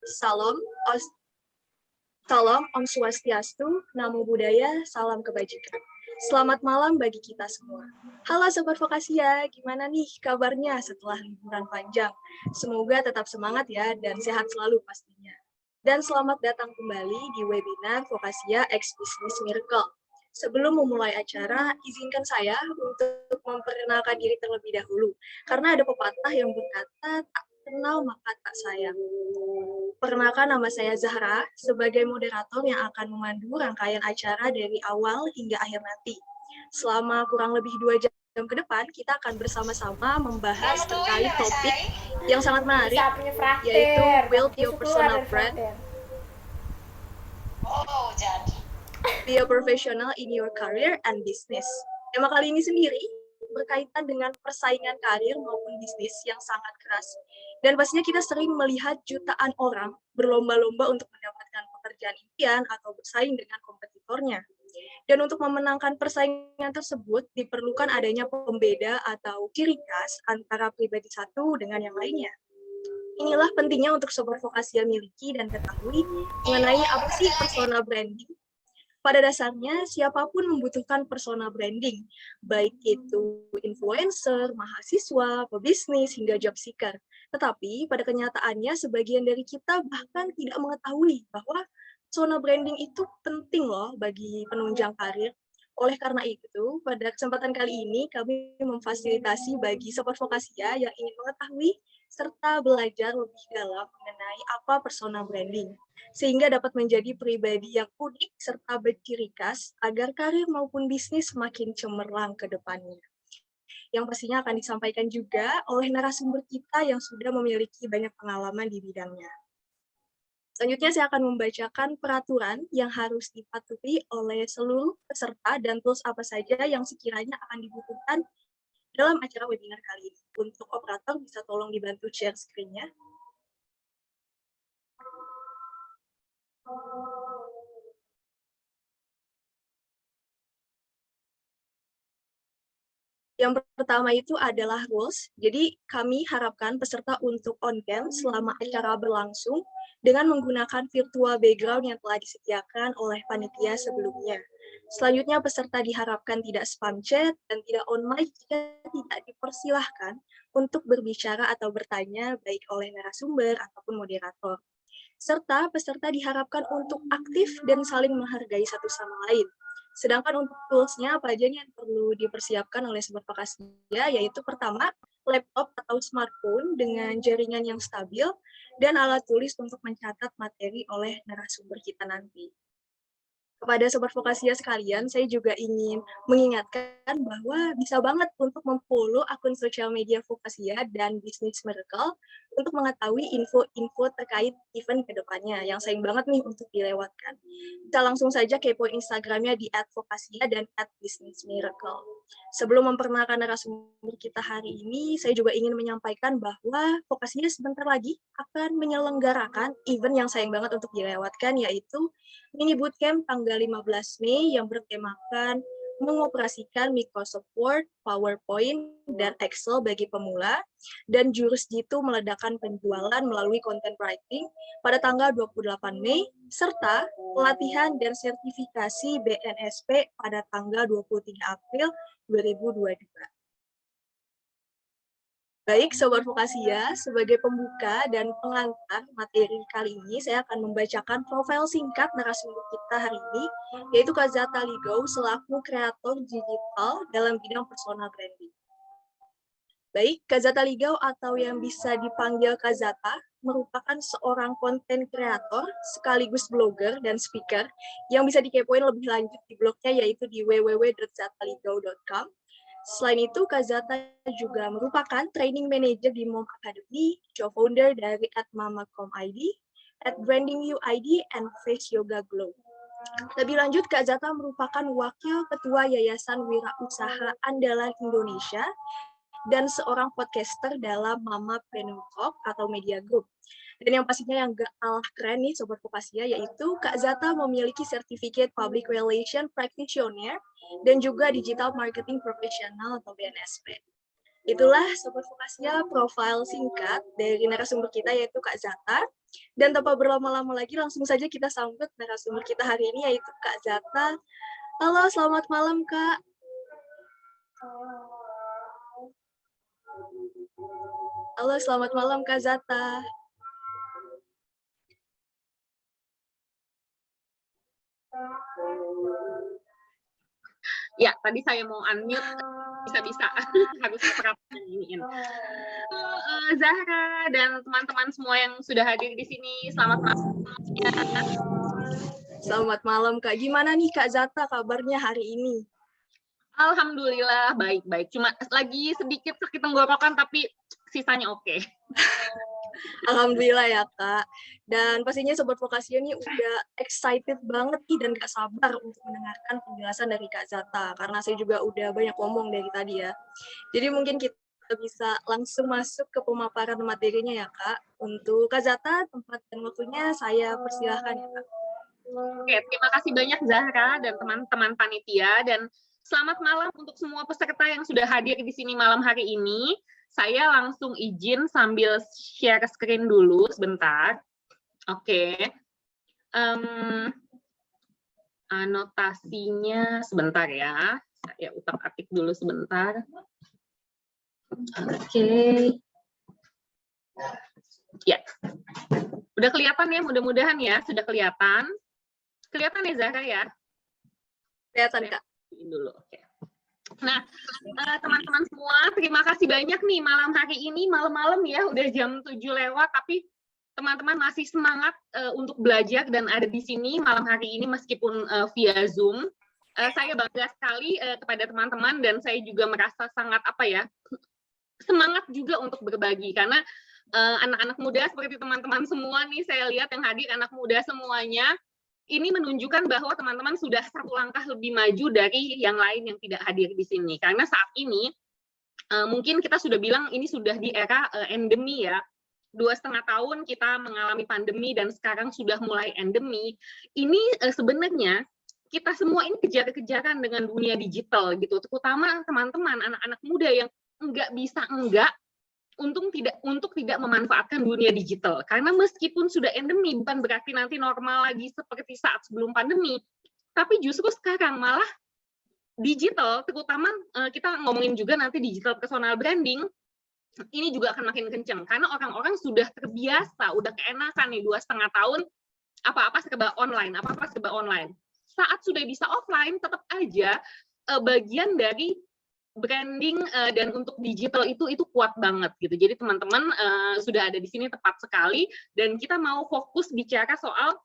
Salam, salam Om Swastiastu, Namo Buddhaya, salam kebajikan. Selamat malam bagi kita semua. Halo Sobat Vokasia, gimana nih kabarnya setelah liburan panjang? Semoga tetap semangat ya dan sehat selalu pastinya. Dan selamat datang kembali di webinar Vokasia X Business Miracle. Sebelum memulai acara, izinkan saya untuk memperkenalkan diri terlebih dahulu. Karena ada pepatah yang berkata, tak kenal maka tak sayang. Perkenalkan, nama saya Zahra sebagai moderator yang akan memandu rangkaian acara dari awal hingga akhir nanti. Selama kurang lebih 2 jam ke depan, kita akan bersama-sama membahas terkait topik yang sangat menarik, yaitu build your personal brand, be a professional in your career and business. Tema kali ini sendiri berkaitan dengan persaingan karir maupun bisnis yang sangat keras. Dan pastinya kita sering melihat jutaan orang berlomba-lomba untuk mendapatkan pekerjaan impian atau bersaing dengan kompetitornya. Dan untuk memenangkan persaingan tersebut, diperlukan adanya pembeda atau ciri khas antara pribadi satu dengan yang lainnya. Inilah pentingnya untuk Sobat Vokasia miliki dan ketahui mengenai apa sih personal branding. Pada dasarnya, siapapun membutuhkan personal branding, baik itu influencer, mahasiswa, pebisnis, hingga job seeker. Tetapi pada kenyataannya, sebagian dari kita bahkan tidak mengetahui bahwa personal branding itu penting loh bagi penunjang karir. Oleh karena itu, pada kesempatan kali ini kami memfasilitasi bagi Sobat Vokasia yang ingin mengetahui serta belajar lebih dalam mengenai apa personal branding, sehingga dapat menjadi pribadi yang unik serta berciri khas agar karir maupun bisnis semakin cemerlang ke depannya. Yang pastinya akan disampaikan juga oleh narasumber kita yang sudah memiliki banyak pengalaman di bidangnya. Selanjutnya saya akan membacakan peraturan yang harus dipatuhi oleh seluruh peserta dan tools apa saja yang sekiranya akan dibutuhkan dalam acara webinar kali ini. Untuk operator bisa tolong dibantu share screen-nya. Yang pertama itu adalah rules. Jadi kami harapkan peserta untuk on-cam selama acara berlangsung dengan menggunakan virtual background yang telah disediakan oleh panitia sebelumnya. Selanjutnya peserta diharapkan tidak spam chat dan tidak on mic jika tidak dipersilahkan untuk berbicara atau bertanya baik oleh narasumber ataupun moderator. Serta peserta diharapkan untuk aktif dan saling menghargai satu sama lain. Sedangkan untuk tools-nya apa aja yang perlu dipersiapkan oleh Sobat Vokasia, yaitu pertama, laptop atau smartphone dengan jaringan yang stabil, dan alat tulis untuk mencatat materi oleh narasumber kita nanti. Kepada Sobat Vokasia sekalian, saya juga ingin mengingatkan bahwa bisa banget untuk memfollow akun sosial media Vokasia dan Business Miracle untuk mengetahui info-info terkait event ke depannya, yang sayang banget nih untuk dilewatkan. Bisa langsung saja kepo Instagramnya di @vokasia dan @businessmiracle. Sebelum memperkenalkan narasumber kita hari ini, saya juga ingin menyampaikan bahwa Vokasia sebentar lagi akan menyelenggarakan event yang sayang banget untuk dilewatkan, yaitu Mini Bootcamp tanggal 15 Mei yang bertemakan mengoperasikan Microsoft Word, PowerPoint, dan Excel bagi pemula, dan jurus jitu meledakkan penjualan melalui content writing pada tanggal 28 Mei, serta pelatihan dan sertifikasi BNSP pada tanggal 23 April 2022. Baik, Sobat Vokasia, sebagai pembuka dan pengantar materi kali ini, saya akan membacakan profil singkat narasumber kita hari ini, yaitu Kak Zata Ligau selaku kreator digital dalam bidang personal branding. Baik, Kak Zata Ligau atau yang bisa dipanggil Kak Zata merupakan seorang konten kreator sekaligus blogger dan speaker yang bisa dikepoin lebih lanjut di blognya yaitu di www.zataligau.com. Selain itu, Kak Zata juga merupakan training manager di Mom Academy, co-founder dari @mama.com.id, @brandingyou.id, and Face Yoga Glow. Lebih lanjut, Kak Zata merupakan wakil ketua Yayasan Wirausaha Andalan Indonesia dan seorang podcaster dalam Mama Preneur Talk atau Media Group. Dan yang pastinya yang gak kalah keren nih Sobat Vokasia, yaitu Kak Zata memiliki Certificate Public Relation Practitioner dan juga Digital Marketing Professional atau BNSP. Itulah Sobat Vokasia profil singkat dari narasumber kita yaitu Kak Zata. Dan tanpa berlama-lama lagi, langsung saja kita sambut narasumber kita hari ini, yaitu Kak Zata. Halo, selamat malam, Kak. Halo, selamat malam, Kak Zata. Ya, tadi saya mau unmute, bisa-bisa harusnya perhatian iniin. Zahra dan teman-teman semua yang sudah hadir di sini, selamat malam. Selamat malam, Kak. Gimana nih, Kak Zata, kabarnya hari ini? Alhamdulillah, baik-baik. Cuma lagi sedikit sakit tenggorokan, tapi sisanya oke. Alhamdulillah ya, Kak. Dan pastinya Sobat Vokasio ini udah excited banget nih dan gak sabar untuk mendengarkan penjelasan dari Kak Zata. Karena saya juga udah banyak ngomong dari tadi ya. Jadi mungkin kita bisa langsung masuk ke pemaparan materinya ya, Kak. Untuk Kak Zata, tempat dan waktunya saya persilahkan ya, Kak. Oke, terima kasih banyak Zahra dan teman-teman panitia, dan selamat malam untuk semua peserta yang sudah hadir di sini malam hari ini. Saya langsung izin sambil share screen dulu sebentar. Oke. Anotasinya sebentar ya. Saya utak-atik dulu sebentar. Oke. Ya. Udah kelihatan ya, mudah-mudahan ya, sudah kelihatan. Kelihatan ya Zahra ya? Kelihatan, Kak. Dulu, oke. Nah, teman-teman semua, terima kasih banyak nih malam hari ini, malam-malam ya, udah jam 7 lewat, tapi teman-teman masih semangat untuk belajar dan ada di sini malam hari ini meskipun via Zoom. Saya bangga sekali kepada teman-teman, dan saya juga merasa sangat semangat juga untuk berbagi, karena anak-anak muda seperti teman-teman semua nih, saya lihat yang hadir anak muda semuanya, ini menunjukkan bahwa teman-teman sudah satu langkah lebih maju dari yang lain yang tidak hadir di sini. Karena saat ini, mungkin kita sudah bilang ini sudah di era endemi ya. 2,5 tahun kita mengalami pandemi dan sekarang sudah mulai endemi. Ini sebenarnya kita semua ini kejar-kejaran dengan dunia digital gitu. Terutama teman-teman, anak-anak muda yang untuk tidak memanfaatkan dunia digital, karena meskipun sudah endemi bukan berarti nanti normal lagi seperti saat sebelum pandemi, tapi justru sekarang malah digital, terutama kita ngomongin juga nanti digital personal branding, ini juga akan makin kenceng karena orang-orang sudah terbiasa, udah keenakan nih 2,5 tahun apa-apa serba online. Saat sudah bisa offline, tetap aja bagian dari branding dan untuk digital itu kuat banget gitu. Jadi teman-teman sudah ada di sini tepat sekali, dan kita mau fokus bicara soal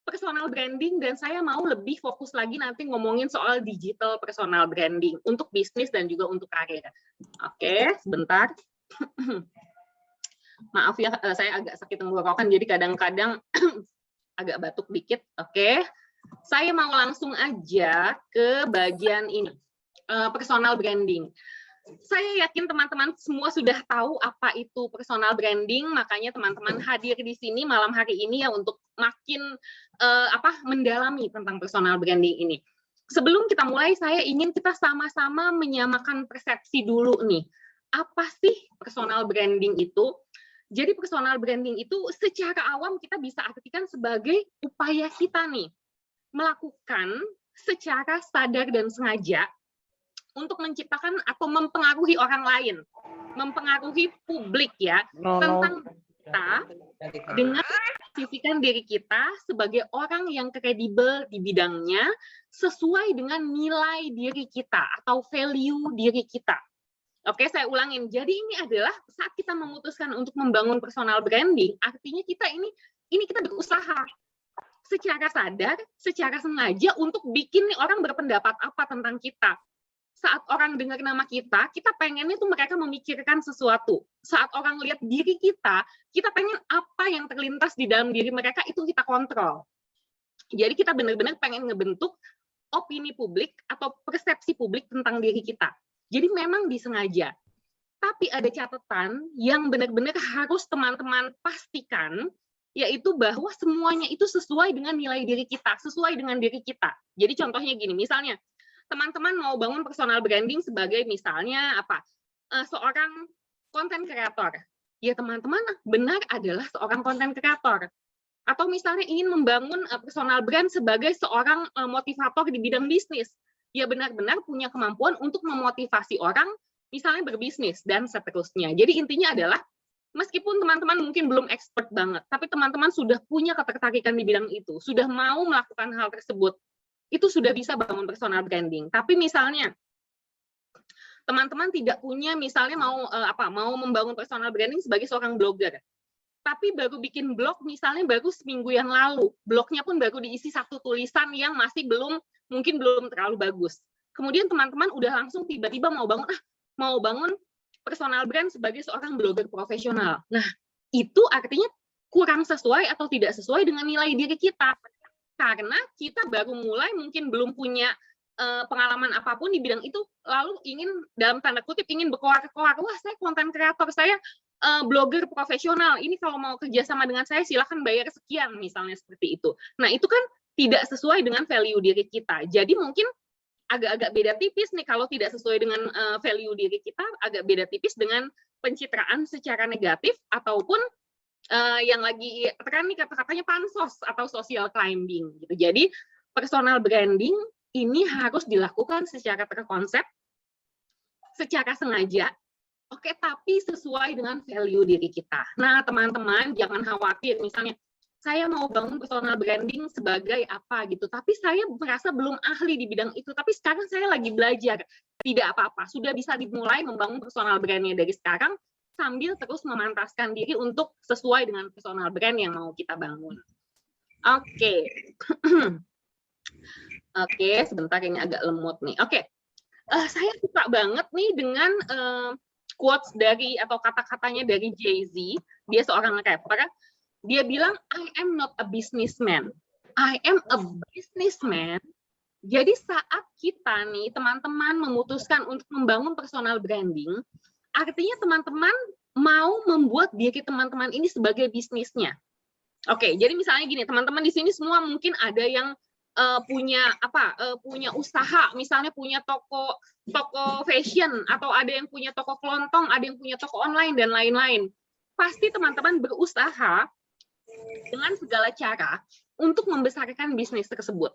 personal branding, dan saya mau lebih fokus lagi nanti ngomongin soal digital personal branding untuk bisnis dan juga untuk karir. Oke, sebentar. Maaf ya, saya agak sakit tenggorokan jadi kadang-kadang agak batuk dikit. Oke. Saya mau langsung aja ke bagian ini. Personal branding. Saya yakin teman-teman semua sudah tahu apa itu personal branding, makanya teman-teman hadir di sini malam hari ini ya untuk makin mendalami tentang personal branding ini. Sebelum kita mulai, saya ingin kita sama-sama menyamakan persepsi dulu nih. Apa sih personal branding itu? Jadi personal branding itu secara awam kita bisa artikan sebagai upaya kita nih melakukan secara sadar dan sengaja untuk menciptakan atau mempengaruhi orang lain, mempengaruhi publik ya, tentang kita dengan memposisikan diri kita sebagai orang yang kredibel di bidangnya sesuai dengan nilai diri kita atau value diri kita. Oke, saya ulangin. Jadi ini adalah saat kita memutuskan untuk membangun personal branding, artinya kita ini kita berusaha secara sadar, secara sengaja untuk bikin nih orang berpendapat apa tentang kita. Saat orang dengar nama kita pengennya tuh mereka memikirkan sesuatu. Saat orang lihat diri kita pengen apa yang terlintas di dalam diri mereka itu kita kontrol. Jadi kita benar-benar pengen ngebentuk opini publik atau persepsi publik tentang diri kita. Jadi memang disengaja. Tapi ada catatan yang benar-benar harus teman-teman pastikan, yaitu bahwa semuanya itu sesuai dengan nilai diri kita, sesuai dengan diri kita. Jadi contohnya gini, misalnya, teman-teman mau bangun personal branding sebagai misalnya seorang content creator ya teman-teman benar adalah seorang konten kreator. Atau misalnya ingin membangun personal brand sebagai seorang motivator di bidang bisnis. Ya benar-benar punya kemampuan untuk memotivasi orang misalnya berbisnis dan seterusnya. Jadi intinya adalah meskipun teman-teman mungkin belum expert banget, tapi teman-teman sudah punya ketertarikan di bidang itu, sudah mau melakukan hal tersebut, itu sudah bisa bangun personal branding. Tapi misalnya teman-teman tidak punya, misalnya mau membangun personal branding sebagai seorang blogger, tapi baru bikin blog misalnya baru seminggu yang lalu, blognya pun baru diisi satu tulisan yang masih mungkin belum terlalu bagus. Kemudian teman-teman udah langsung tiba-tiba mau bangun personal brand sebagai seorang blogger profesional. Nah, itu artinya kurang sesuai atau tidak sesuai dengan nilai diri kita. Karena kita baru mulai, mungkin belum punya pengalaman apapun di bidang itu, lalu ingin, dalam tanda kutip, ingin berkoar-koar, wah saya konten kreator, saya blogger profesional, ini kalau mau kerjasama dengan saya silahkan bayar sekian, misalnya seperti itu. Nah, itu kan tidak sesuai dengan value diri kita. Jadi mungkin agak-agak beda tipis nih, kalau tidak sesuai dengan value diri kita, agak beda tipis dengan pencitraan secara negatif, ataupun yang lagi tekan nih kata-katanya pansos atau social climbing gitu. Jadi personal branding ini harus dilakukan secara terkonsep, secara sengaja, oke, tapi sesuai dengan value diri kita. Nah, teman-teman jangan khawatir, misalnya saya mau bangun personal branding sebagai apa gitu, tapi saya merasa belum ahli di bidang itu, tapi sekarang saya lagi belajar. Tidak apa-apa, sudah bisa dimulai membangun personal brandnya dari sekarang, sambil terus memantaskan diri untuk sesuai dengan personal brand yang mau kita bangun. Oke. Oke, sebentar, ini agak lemot nih. Oke, saya suka banget nih dengan quotes dari atau kata-katanya dari Jay-Z. Dia seorang rapper. Dia bilang, I am not a businessman. I am a businessman. Jadi saat kita nih, teman-teman memutuskan untuk membangun personal branding, artinya teman-teman mau membuat diri teman-teman ini sebagai bisnisnya. Oke, jadi misalnya gini, teman-teman di sini semua mungkin ada yang punya usaha, misalnya punya toko fashion, atau ada yang punya toko kelontong, ada yang punya toko online dan lain-lain. Pasti teman-teman berusaha dengan segala cara untuk membesarkan bisnis tersebut.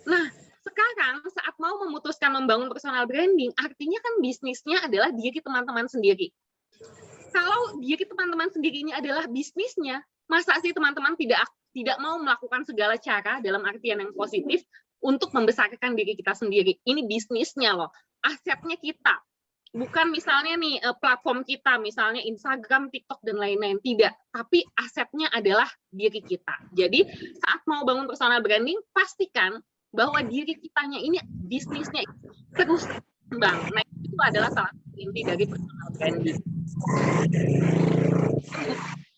Nah, sekarang saat mau memutuskan membangun personal branding, artinya kan bisnisnya adalah diri teman-teman sendiri. Kalau diri teman-teman sendiri ini adalah bisnisnya, masa sih teman-teman tidak mau melakukan segala cara dalam artian yang positif untuk membesarkan diri kita sendiri? Ini bisnisnya loh, asetnya kita. Bukan misalnya nih platform kita, misalnya Instagram, TikTok, dan lain-lain. Tidak, tapi asetnya adalah diri kita. Jadi saat mau bangun personal branding, pastikan bahwa diri kitanya ini bisnisnya terus berkembang. Nah, itu adalah salah satu inti dari personal branding.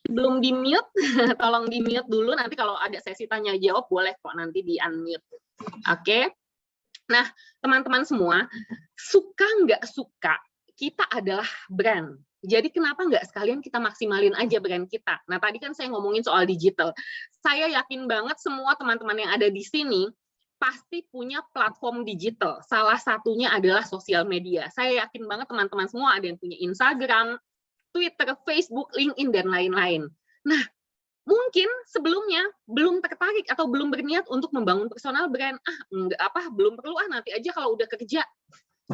Belum di-mute, tolong di-mute dulu, nanti kalau ada sesi tanya jawab boleh kok nanti di-unmute. Oke. Nah, teman-teman semua, suka nggak suka, kita adalah brand. Jadi kenapa nggak sekalian kita maksimalin aja brand kita? Nah, tadi kan saya ngomongin soal digital. Saya yakin banget semua teman-teman yang ada di sini pasti punya platform digital. Salah satunya adalah sosial media. Saya yakin banget teman-teman semua ada yang punya Instagram, Twitter, Facebook, LinkedIn, dan lain-lain. Nah, mungkin sebelumnya belum tertarik atau belum berniat untuk membangun personal brand. Belum perlu, nanti aja kalau udah kerja,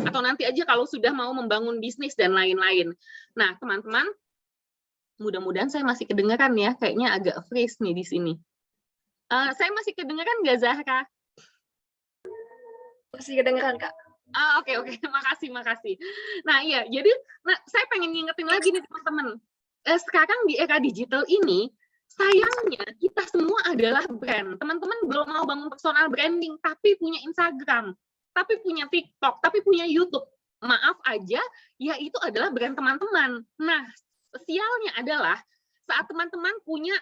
atau nanti aja kalau sudah mau membangun bisnis dan lain-lain. Nah, teman-teman, mudah-mudahan saya masih kedengaran ya, kayaknya agak freeze nih di sini. Saya masih kedengaran nggak, Zahra? Masih kedengeran, Kak. Oke, makasih. Nah, iya, jadi saya pengen ngingetin lagi nih teman-teman. Sekarang di era digital ini, sayangnya kita semua adalah brand. Teman-teman belum mau bangun personal branding, tapi punya Instagram, tapi punya TikTok, tapi punya YouTube. Maaf aja, ya itu adalah brand teman-teman. Nah, sialnya adalah saat teman-teman punya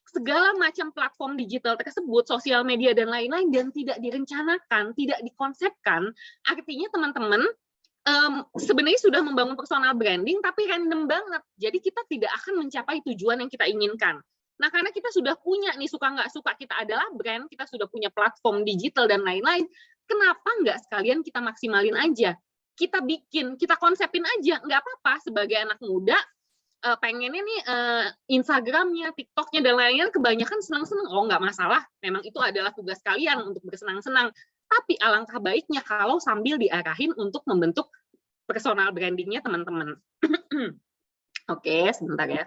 segala macam platform digital tersebut, sosial media dan lain-lain, dan tidak direncanakan, tidak dikonsepkan, artinya teman-teman sebenarnya sudah membangun personal branding, tapi random banget. Jadi kita tidak akan mencapai tujuan yang kita inginkan. Nah, karena kita sudah punya nih, suka nggak suka, kita adalah brand, kita sudah punya platform digital dan lain-lain, kenapa nggak sekalian kita maksimalin aja? Kita bikin, kita konsepin aja, nggak apa-apa sebagai anak muda, pengennya nih Instagramnya, TikToknya dan lain-lain kebanyakan senang-senang. Oh, nggak masalah, memang itu adalah tugas kalian untuk bersenang-senang. Tapi alangkah baiknya kalau sambil diarahin untuk membentuk personal branding-nya teman-teman. Oke, sebentar ya.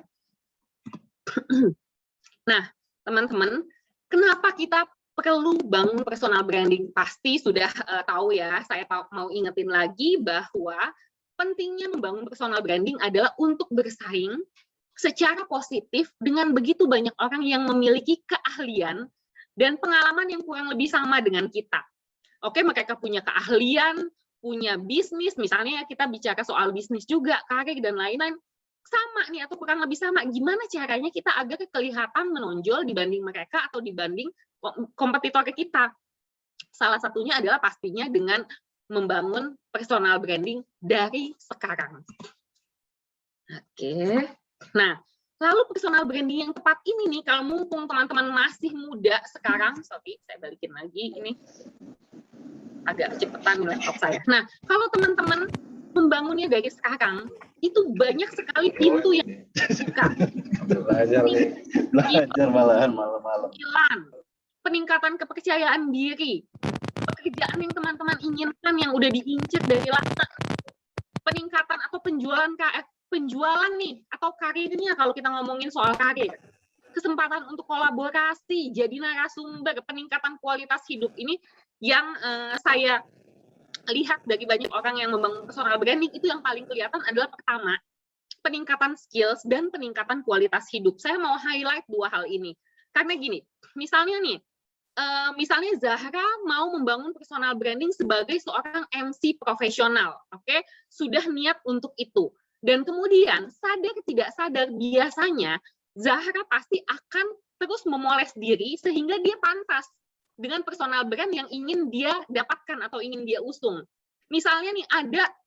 Nah, teman-teman, kenapa kita perlu bangun personal branding? Pasti sudah tahu ya, saya mau ingetin lagi bahwa pentingnya membangun personal branding adalah untuk bersaing secara positif dengan begitu banyak orang yang memiliki keahlian dan pengalaman yang kurang lebih sama dengan kita. Oke, mereka punya keahlian, punya bisnis, misalnya kita bicara soal bisnis juga, karir dan lain-lain, sama nih atau kurang lebih sama. Gimana caranya kita agar kelihatan menonjol dibanding mereka atau dibanding kompetitor kita? Salah satunya adalah pastinya dengan membangun personal branding dari sekarang. Oke. Nah, lalu personal branding yang tepat ini nih, kalau mumpung teman-teman masih muda sekarang, sorry, saya balikin lagi ini. Agak cepetan laptop saya. Nah, kalau teman-teman membangunnya dari sekarang, itu banyak sekali pintu yang dibuka. Belajar malahan malam-malam. Peningkatan kepercayaan diri, pekerjaan yang teman-teman inginkan yang udah diincar dari lama, peningkatan atau penjualan nih atau karirnya kalau kita ngomongin soal karir, kesempatan untuk kolaborasi, jadi narasumber, peningkatan kualitas hidup ini yang saya lihat dari banyak orang yang membangun personal branding itu yang paling kelihatan adalah pertama, peningkatan skills dan peningkatan kualitas hidup. Saya mau highlight dua hal ini. Karena gini, misalnya nih, misalnya Zahra mau membangun personal branding sebagai seorang MC profesional, oke? Sudah niat untuk itu. Dan kemudian sadar tidak sadar biasanya Zahra pasti akan terus memoles diri sehingga dia pantas dengan personal brand yang ingin dia dapatkan atau ingin dia usung. Misalnya nih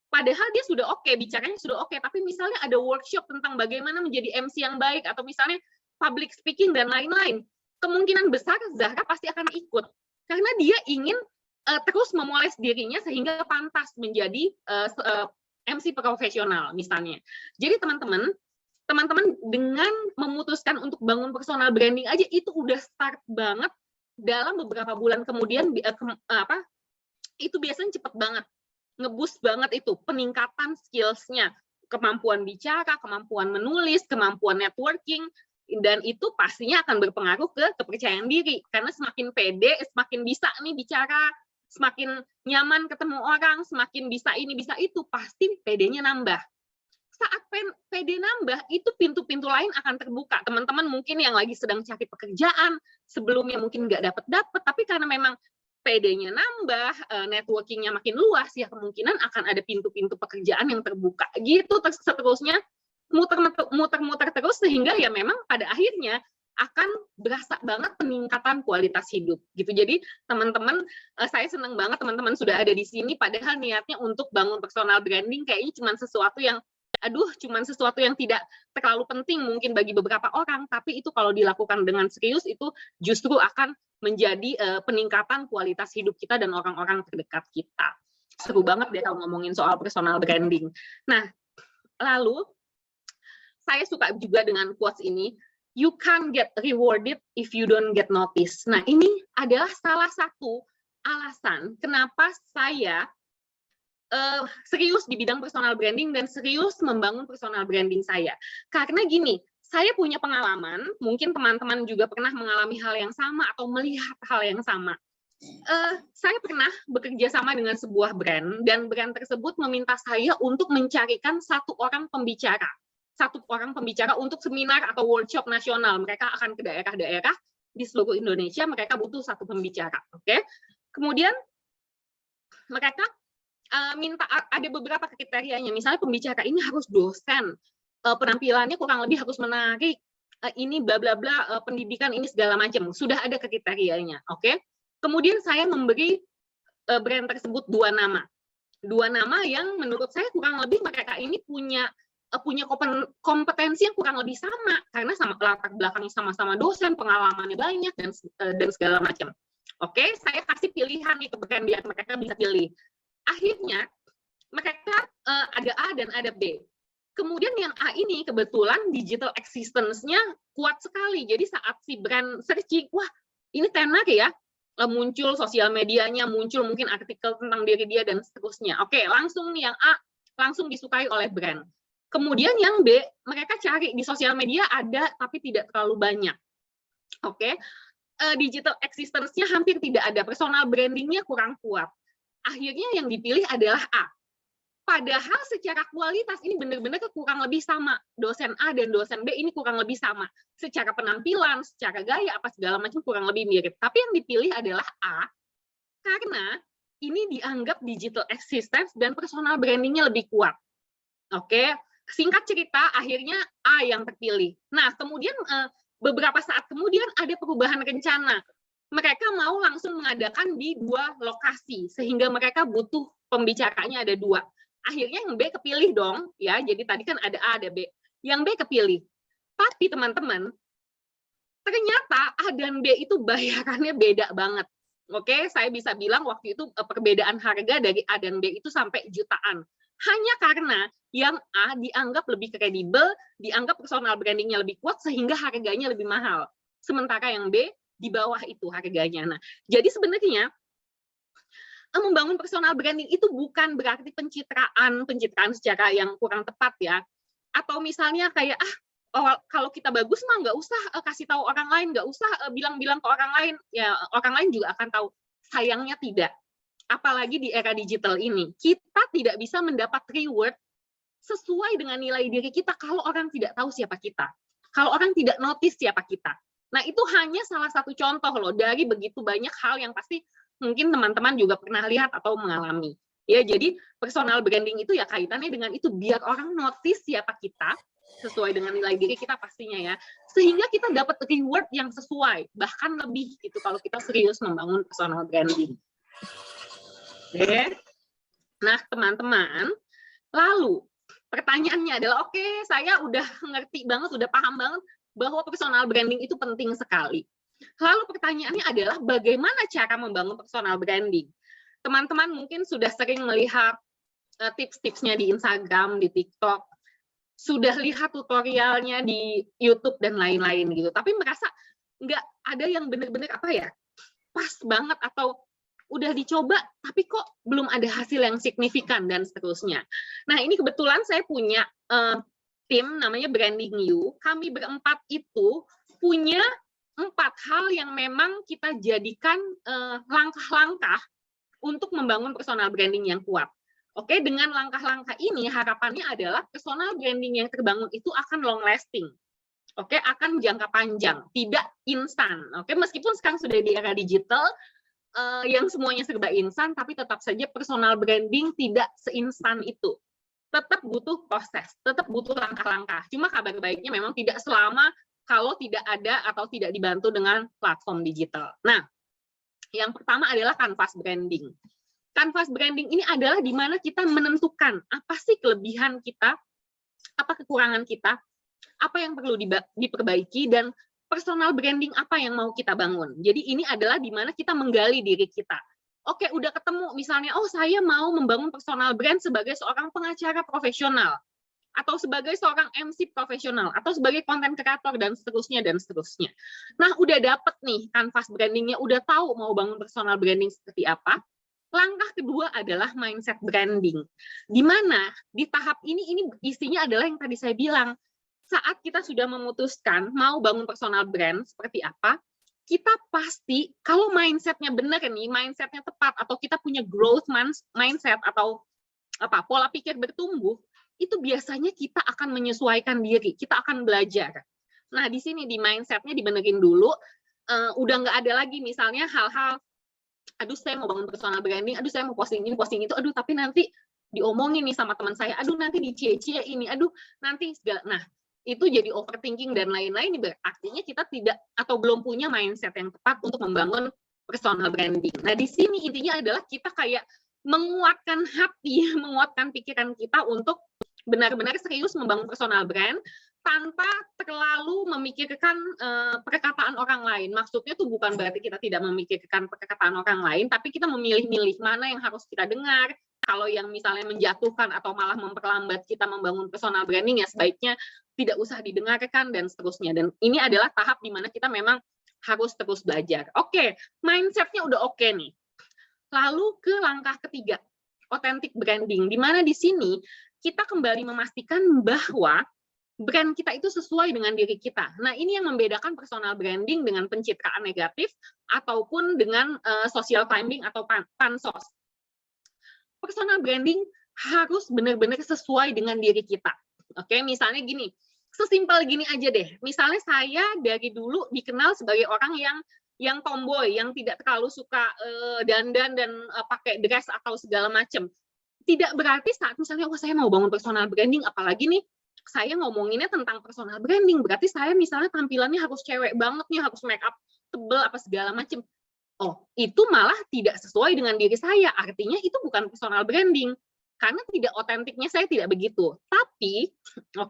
padahal dia sudah oke, bicaranya sudah oke, tapi misalnya ada workshop tentang bagaimana menjadi MC yang baik atau misalnya public speaking dan lain-lain, kemungkinan besar Zahra pasti akan ikut karena dia ingin terus memoles dirinya sehingga pantas menjadi MC profesional misalnya. Jadi teman-teman dengan memutuskan untuk bangun personal branding aja itu udah start banget. Dalam beberapa bulan kemudian itu biasanya cepet banget, ngeboost banget itu peningkatan skills-nya, kemampuan bicara, kemampuan menulis, kemampuan networking, dan itu pastinya akan berpengaruh ke kepercayaan diri karena semakin pede, semakin bisa nih bicara, semakin nyaman ketemu orang, semakin bisa ini bisa itu, pasti pedenya nambah. Saat PD nambah, itu pintu-pintu lain akan terbuka. Teman-teman mungkin yang lagi sedang cari pekerjaan, sebelumnya mungkin nggak dapat, tapi karena memang PD-nya nambah, networking-nya makin luas, ya kemungkinan akan ada pintu-pintu pekerjaan yang terbuka. Gitu seterusnya, muter-muter terus, sehingga ya memang pada akhirnya akan berasa banget peningkatan kualitas hidup. Gitu. Jadi teman-teman, saya senang banget teman-teman sudah ada di sini, padahal niatnya untuk bangun personal branding kayaknya cuma sesuatu yang tidak terlalu penting mungkin bagi beberapa orang, tapi itu kalau dilakukan dengan serius itu justru akan menjadi peningkatan kualitas hidup kita dan orang-orang terdekat kita. Seru banget deh kalau ngomongin soal personal branding. Nah, lalu saya suka juga dengan quotes ini, you can't get rewarded if you don't get noticed. Nah, ini adalah salah satu alasan kenapa saya serius di bidang personal branding dan serius membangun personal branding saya. Karena gini, saya punya pengalaman, mungkin teman-teman juga pernah mengalami hal yang sama atau melihat hal yang sama. Saya pernah bekerja sama dengan sebuah brand, dan brand tersebut meminta saya untuk mencarikan satu orang pembicara untuk seminar atau workshop nasional. Mereka akan ke daerah-daerah di seluruh Indonesia, mereka butuh satu pembicara. Oke? Kemudian mereka minta ada beberapa kriterianya, misalnya pembicara ini harus dosen, penampilannya kurang lebih harus menarik, ini bla bla bla, pendidikan ini segala macam, sudah ada kriterianya, oke? Kemudian saya memberi brand tersebut dua nama yang menurut saya kurang lebih mereka ini punya kompetensi yang kurang lebih sama karena sama latar belakangnya sama-sama dosen, pengalamannya banyak dan segala macam. Oke, saya kasih pilihan nih ke brand biar mereka bisa pilih. Akhirnya mereka ada A dan ada B. Kemudian yang A ini kebetulan digital existence-nya kuat sekali. Jadi saat si brand searching, wah ini tenar ya, muncul sosial medianya, muncul mungkin artikel tentang diri dia dan seterusnya. Oke, langsung nih yang A langsung disukai oleh brand. Kemudian yang B, mereka cari di sosial media ada tapi tidak terlalu banyak. Oke, digital existence-nya hampir tidak ada, personal branding-nya kurang kuat. Akhirnya yang dipilih adalah A. Padahal secara kualitas ini benar-benar kurang lebih sama. Dosen A dan dosen B ini kurang lebih sama. Secara penampilan, secara gaya, apa segala macam kurang lebih mirip. Tapi yang dipilih adalah A, karena ini dianggap digital existence dan personal branding-nya lebih kuat. Oke, singkat cerita, akhirnya A yang terpilih. Nah, kemudian beberapa saat kemudian ada perubahan rencana. Mereka mau langsung mengadakan di 2 lokasi, sehingga mereka butuh pembicaranya ada 2. Akhirnya yang B kepilih dong, ya. Jadi tadi kan ada A, ada B. Yang B kepilih. Tapi teman-teman, ternyata A dan B itu bayarannya beda banget. Oke, saya bisa bilang waktu itu perbedaan harga dari A dan B itu sampai jutaan. Hanya karena yang A dianggap lebih kredibel, dianggap personal brandingnya lebih kuat, sehingga harganya lebih mahal. Sementara yang B di bawah itu harganya. Nah, jadi sebenarnya membangun personal branding itu bukan berarti pencitraan secara yang kurang tepat ya. Atau misalnya kayak kalau kita bagus mah nggak usah kasih tahu orang lain, nggak usah bilang-bilang ke orang lain, ya orang lain juga akan tahu. Sayangnya tidak. Apalagi di era digital ini, kita tidak bisa mendapat reward sesuai dengan nilai diri kita kalau orang tidak tahu siapa kita. Kalau orang tidak notice siapa kita. Nah, itu hanya salah satu contoh loh dari begitu banyak hal yang pasti mungkin teman-teman juga pernah lihat atau mengalami. Ya, jadi personal branding itu ya kaitannya dengan itu, biar orang notice siapa kita sesuai dengan nilai diri kita pastinya ya. Sehingga kita dapat reward yang sesuai, bahkan lebih gitu kalau kita serius membangun personal branding. Oke. Nah, teman-teman, lalu pertanyaannya adalah oke, saya udah ngerti banget, udah paham banget bahwa personal branding itu penting sekali. Lalu pertanyaannya adalah bagaimana cara membangun personal branding? Teman-teman mungkin sudah sering melihat tips-tipsnya di Instagram, di TikTok, sudah lihat tutorialnya di YouTube dan lain-lain gitu. Tapi merasa nggak ada yang benar-benar pas banget atau udah dicoba tapi kok belum ada hasil yang signifikan dan seterusnya. Nah, ini kebetulan saya punya tim namanya Branding You. Kami berempat itu punya 4 hal yang memang kita jadikan langkah-langkah untuk membangun personal branding yang kuat. Oke, dengan langkah-langkah ini harapannya adalah personal branding yang terbangun itu akan long lasting. Oke, akan jangka panjang, tidak instan. Oke, meskipun sekarang sudah di era digital yang semuanya serba instan, tapi tetap saja personal branding tidak seinstan itu. Tetap butuh proses, tetap butuh langkah-langkah. Cuma kabar baiknya memang tidak selama kalau tidak ada atau tidak dibantu dengan platform digital. Nah, yang pertama adalah canvas branding. Canvas branding ini adalah di mana kita menentukan apa sih kelebihan kita, apa kekurangan kita, apa yang perlu diperbaiki, dan personal branding apa yang mau kita bangun. Jadi ini adalah di mana kita menggali diri kita. Oke, udah ketemu misalnya, oh saya mau membangun personal brand sebagai seorang pengacara profesional, atau sebagai seorang MC profesional, atau sebagai konten kreator, dan seterusnya, dan seterusnya. Nah, udah dapet nih kanvas brandingnya, udah tahu mau bangun personal branding seperti apa. Langkah kedua adalah mindset branding. Di mana di tahap ini isinya adalah yang tadi saya bilang, saat kita sudah memutuskan mau bangun personal brand seperti apa, kita pasti kalau mindsetnya benar nih, mindsetnya tepat, atau kita punya growth mindset atau pola pikir bertumbuh, itu biasanya kita akan menyesuaikan diri, kita akan belajar. Nah, di sini di mindsetnya dibenerin dulu, udah nggak ada lagi misalnya hal-hal, aduh saya mau bangun personal branding, aduh saya mau posting ini, posting itu, aduh tapi nanti diomongin nih sama teman saya, aduh nanti dicie-cie ini, aduh nanti segala. Nah, itu jadi overthinking dan lain-lain, artinya kita tidak atau belum punya mindset yang tepat untuk membangun personal branding. Nah, di sini intinya adalah kita kayak menguatkan hati, menguatkan pikiran kita untuk benar-benar serius membangun personal brand tanpa terlalu memikirkan perkataan orang lain. Maksudnya tuh bukan berarti kita tidak memikirkan perkataan orang lain, tapi kita memilih-milih mana yang harus kita dengar, Kalau yang misalnya menjatuhkan atau malah memperlambat kita membangun personal branding, ya sebaiknya tidak usah didengarkan dan seterusnya. Dan ini adalah tahap di mana kita memang harus terus belajar. Oke, mindset-nya udah oke nih. Lalu ke langkah ketiga, authentic branding, di mana di sini kita kembali memastikan bahwa brand kita itu sesuai dengan diri kita. Nah, ini yang membedakan personal branding dengan pencitraan negatif ataupun dengan social climbing atau pansos. Personal branding harus benar-benar sesuai dengan diri kita. Oke, misalnya gini, sesimpel gini aja deh. Misalnya saya dari dulu dikenal sebagai orang yang tomboy, yang tidak terlalu suka dandan dan pakai dress atau segala macam. Tidak berarti saat misalnya, oh saya mau bangun personal branding, apalagi nih saya ngomonginnya tentang personal branding, berarti saya misalnya tampilannya harus cewek banget nih, harus make up tebel apa segala macam. Oh, itu malah tidak sesuai dengan diri saya. Artinya itu bukan personal branding. Karena tidak otentiknya saya tidak begitu. Tapi,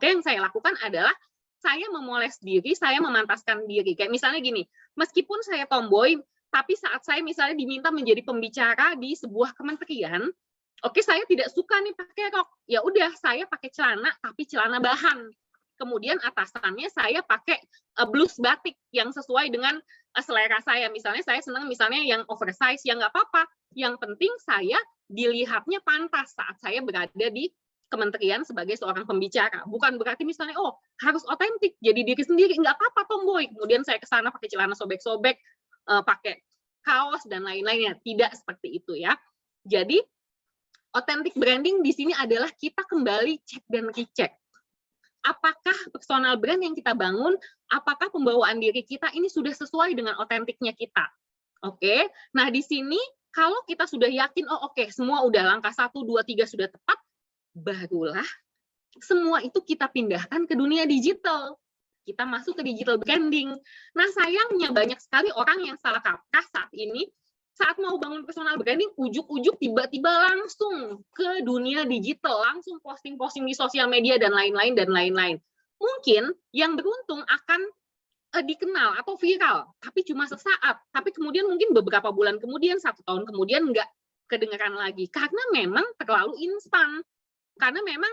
yang saya lakukan adalah saya memoles diri, saya memantaskan diri. Kayak misalnya gini, meskipun saya tomboy, tapi saat saya misalnya diminta menjadi pembicara di sebuah kementerian, saya tidak suka nih pakai rok. Ya udah, saya pakai celana, tapi celana bahan. Kemudian atasannya saya pakai blus batik yang sesuai dengan selera saya. Misalnya saya senang misalnya yang oversize, yang nggak apa-apa. Yang penting saya dilihatnya pantas saat saya berada di kementerian sebagai seorang pembicara. Bukan berarti misalnya, harus otentik, jadi diri sendiri, nggak apa-apa tomboy. Kemudian saya ke sana pakai celana sobek-sobek, pakai kaos, dan lain-lainnya. Tidak seperti itu ya. Jadi, authentic branding di sini adalah kita kembali cek dan recheck. Apakah personal brand yang kita bangun, apakah pembawaan diri kita ini sudah sesuai dengan otentiknya kita? Oke, nah di sini kalau kita sudah yakin, semua udah langkah 1, 2, 3 sudah tepat, barulah semua itu kita pindahkan ke dunia digital. Kita masuk ke digital branding. Nah sayangnya banyak sekali orang yang salah kaprah saat ini, saat mau bangun personal branding, ujuk-ujuk tiba-tiba langsung ke dunia digital, langsung posting-posting di sosial media dan lain-lain. Mungkin yang beruntung akan dikenal atau viral, tapi cuma sesaat. Tapi kemudian mungkin beberapa bulan kemudian, 1 tahun kemudian nggak kedengaran lagi. Karena memang terlalu instan. Karena memang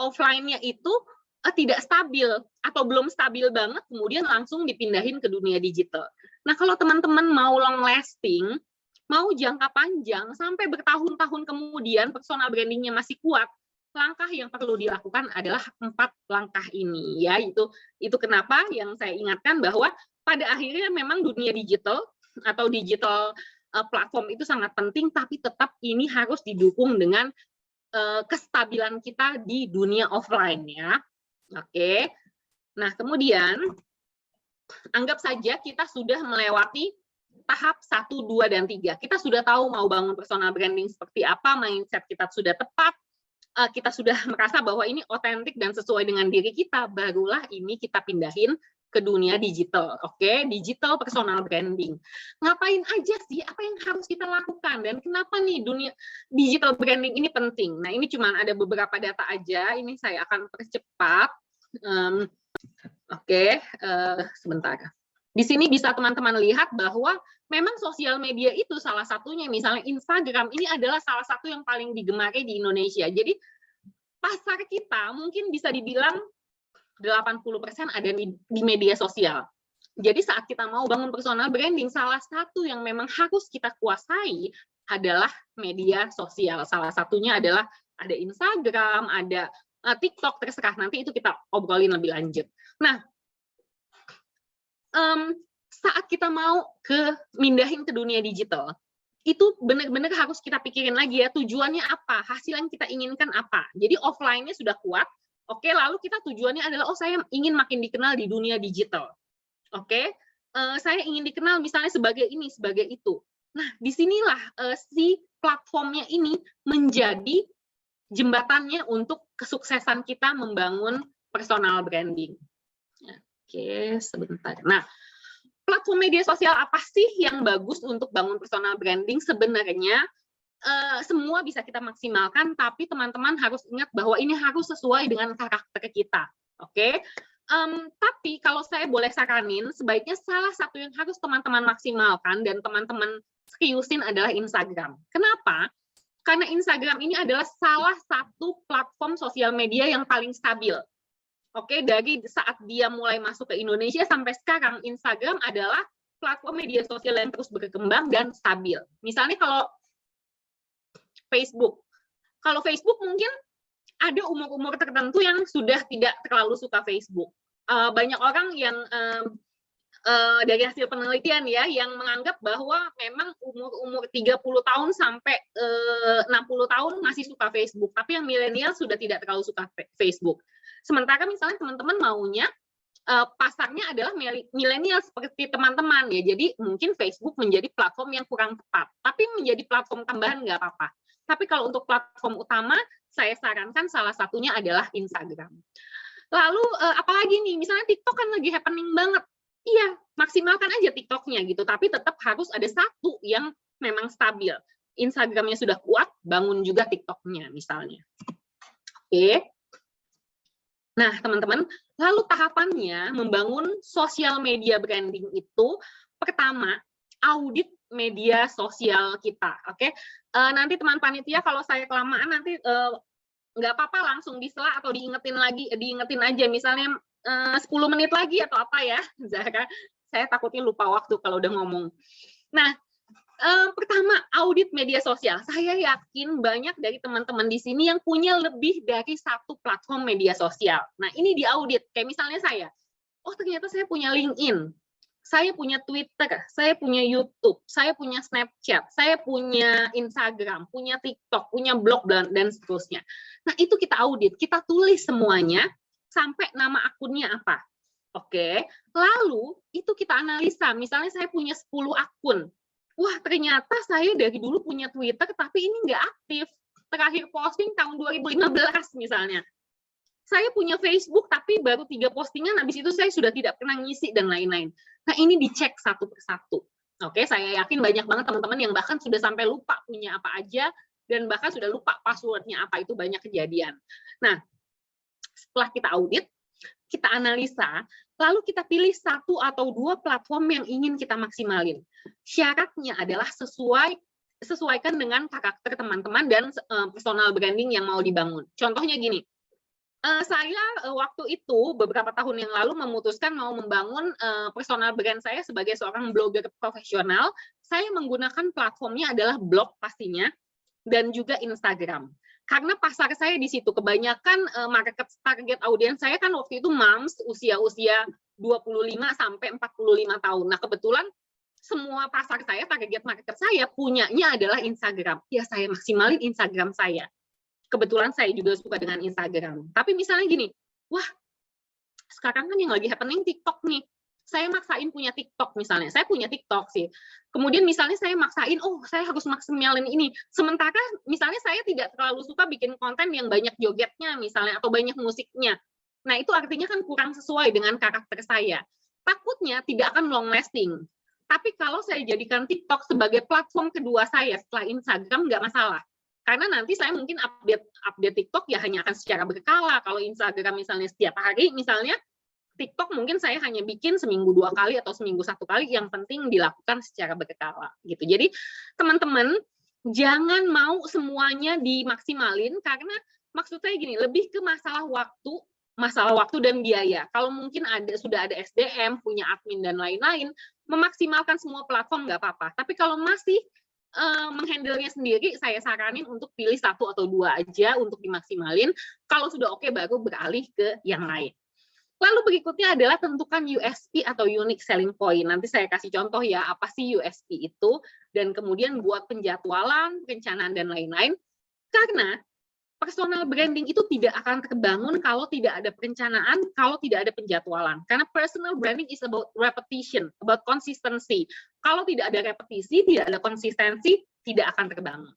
offline-nya itu tidak stabil atau belum stabil banget, kemudian langsung dipindahin ke dunia digital. Nah, kalau teman-teman mau long lasting, mau jangka panjang, sampai bertahun-tahun kemudian personal branding-nya masih kuat, langkah yang perlu dilakukan adalah 4 langkah ini. Ya, itu kenapa yang saya ingatkan bahwa pada akhirnya memang dunia digital atau digital platform itu sangat penting, tapi tetap ini harus didukung dengan kestabilan kita di dunia offline ya. Oke. Nah, kemudian anggap saja kita sudah melewati tahap 1, 2, dan 3. Kita sudah tahu mau bangun personal branding seperti apa, mindset kita sudah tepat, kita sudah merasa bahwa ini otentik dan sesuai dengan diri kita, barulah ini kita pindahin ke dunia digital. Oke, digital personal branding. Ngapain aja sih? Apa yang harus kita lakukan? Dan kenapa nih dunia digital branding ini penting? Nah, ini cuma ada beberapa data aja. Ini saya akan percepat. Sebentar. Di sini bisa teman-teman lihat bahwa memang sosial media itu salah satunya, misalnya Instagram ini adalah salah satu yang paling digemari di Indonesia. Jadi pasar kita mungkin bisa dibilang 80% ada di media sosial. Jadi saat kita mau bangun personal branding, salah satu yang memang harus kita kuasai adalah media sosial. Salah satunya adalah ada Instagram, ada TikTok, terserah, nanti itu kita obrolin lebih lanjut. Nah, saat kita mau mindahin ke dunia digital, itu benar-benar harus kita pikirin lagi ya, tujuannya apa, hasil yang kita inginkan apa. Jadi offline-nya sudah kuat, lalu kita tujuannya adalah, saya ingin makin dikenal di dunia digital. Saya ingin dikenal misalnya sebagai ini, sebagai itu. Nah, disinilah si platformnya ini menjadi jembatannya untuk kesuksesan kita membangun personal branding. Sebentar. Nah, platform media sosial apa sih yang bagus untuk bangun personal branding? Sebenarnya semua bisa kita maksimalkan, tapi teman-teman harus ingat bahwa ini harus sesuai dengan karakter kita. Tapi kalau saya boleh saranin, sebaiknya salah satu yang harus teman-teman maksimalkan dan teman-teman seriusin adalah Instagram. Kenapa? Karena Instagram ini adalah salah satu platform sosial media yang paling stabil. Oke, dari saat dia mulai masuk ke Indonesia sampai sekarang, Instagram adalah platform media sosial yang terus berkembang dan stabil. Misalnya kalau Facebook mungkin ada umur-umur tertentu yang sudah tidak terlalu suka Facebook. Banyak orang yang dari hasil penelitian ya, yang menganggap bahwa memang umur 30 tahun sampai 60 tahun masih suka Facebook, tapi yang milenial sudah tidak terlalu suka Facebook. Sementara misalnya teman-teman maunya pasarnya adalah milenial seperti teman-teman ya, jadi mungkin Facebook menjadi platform yang kurang tepat, tapi menjadi platform tambahan nggak apa-apa. Tapi kalau untuk platform utama, saya sarankan salah satunya adalah Instagram. Lalu apalagi nih, misalnya TikTok kan lagi happening banget. Iya, maksimalkan aja TikToknya gitu, tapi tetap harus ada satu yang memang stabil. Instagramnya sudah kuat, bangun juga TikToknya misalnya. Oke. Nah, teman-teman, lalu tahapannya membangun sosial media branding itu, pertama, audit media sosial kita, oke? Nanti teman panitia kalau saya kelamaan nanti nggak apa-apa langsung disela atau diingetin aja, misalnya 10 menit lagi atau apa ya, Zahra. Saya takutnya lupa waktu kalau udah ngomong. Nah, pertama, audit media sosial. Saya yakin banyak dari teman-teman di sini yang punya lebih dari satu platform media sosial. Nah, ini diaudit. Kayak misalnya saya, oh ternyata saya punya LinkedIn, saya punya Twitter, saya punya YouTube, saya punya Snapchat, saya punya Instagram, punya TikTok, punya blog, dan seterusnya. Nah, itu kita audit, kita tulis semuanya, sampai nama akunnya apa. Oke, lalu itu kita analisa, misalnya saya punya 10 akun, wah ternyata saya dari dulu punya Twitter, tapi ini nggak aktif, terakhir posting tahun 2015 misalnya. Saya punya Facebook, tapi baru 3 postingan, habis itu saya sudah tidak pernah ngisi, dan lain-lain. Nah, ini dicek satu persatu. Oke, saya yakin banyak banget teman-teman yang bahkan sudah sampai lupa punya apa aja, dan bahkan sudah lupa passwordnya apa, itu banyak kejadian. Nah, setelah kita audit, kita analisa, lalu kita pilih 1 atau 2 platform yang ingin kita maksimalin. Syaratnya adalah sesuaikan dengan karakter teman-teman dan personal branding yang mau dibangun. Contohnya gini, saya waktu itu beberapa tahun yang lalu memutuskan mau membangun personal brand saya sebagai seorang blogger profesional. Saya menggunakan platformnya adalah blog pastinya, dan juga Instagram. Karena pasar saya di situ, kebanyakan target audiens saya kan waktu itu moms usia-usia 25 sampai 45 tahun. Nah, kebetulan semua pasar saya, target market saya punyanya adalah Instagram. Ya, saya maksimalin Instagram saya. Kebetulan saya juga suka dengan Instagram. Tapi misalnya gini, wah, sekarang kan yang lagi happening TikTok nih. Saya maksain punya TikTok misalnya. Saya punya TikTok sih. Kemudian misalnya saya maksain, oh saya harus maksimalin ini. Sementara misalnya saya tidak terlalu suka bikin konten yang banyak jogetnya misalnya, atau banyak musiknya. Nah, itu artinya kan kurang sesuai dengan karakter saya. Takutnya tidak akan long lasting. Tapi kalau saya jadikan TikTok sebagai platform kedua saya setelah Instagram, nggak masalah. Karena nanti saya mungkin update TikTok ya hanya akan secara berkala. Kalau Instagram misalnya setiap hari, misalnya TikTok mungkin saya hanya bikin seminggu 2 kali atau seminggu 1 kali, yang penting dilakukan secara berkala gitu. Jadi teman-teman jangan mau semuanya dimaksimalin, karena maksud saya gini, lebih ke masalah waktu dan biaya. Kalau mungkin sudah ada SDM, punya admin dan lain-lain, memaksimalkan semua platform nggak apa-apa. Tapi kalau masih menghandle-nya sendiri, saya saranin untuk pilih 1 atau 2 aja untuk dimaksimalin. Kalau sudah oke, baru beralih ke yang lain. Lalu berikutnya adalah tentukan USP atau unique selling point. Nanti saya kasih contoh ya, apa sih USP itu, dan kemudian buat penjadwalan, perencanaan, dan lain-lain. Karena personal branding itu tidak akan terbangun kalau tidak ada perencanaan, kalau tidak ada penjadwalan. Karena personal branding is about repetition, about consistency. Kalau tidak ada repetisi, tidak ada konsistensi, tidak akan terbangun.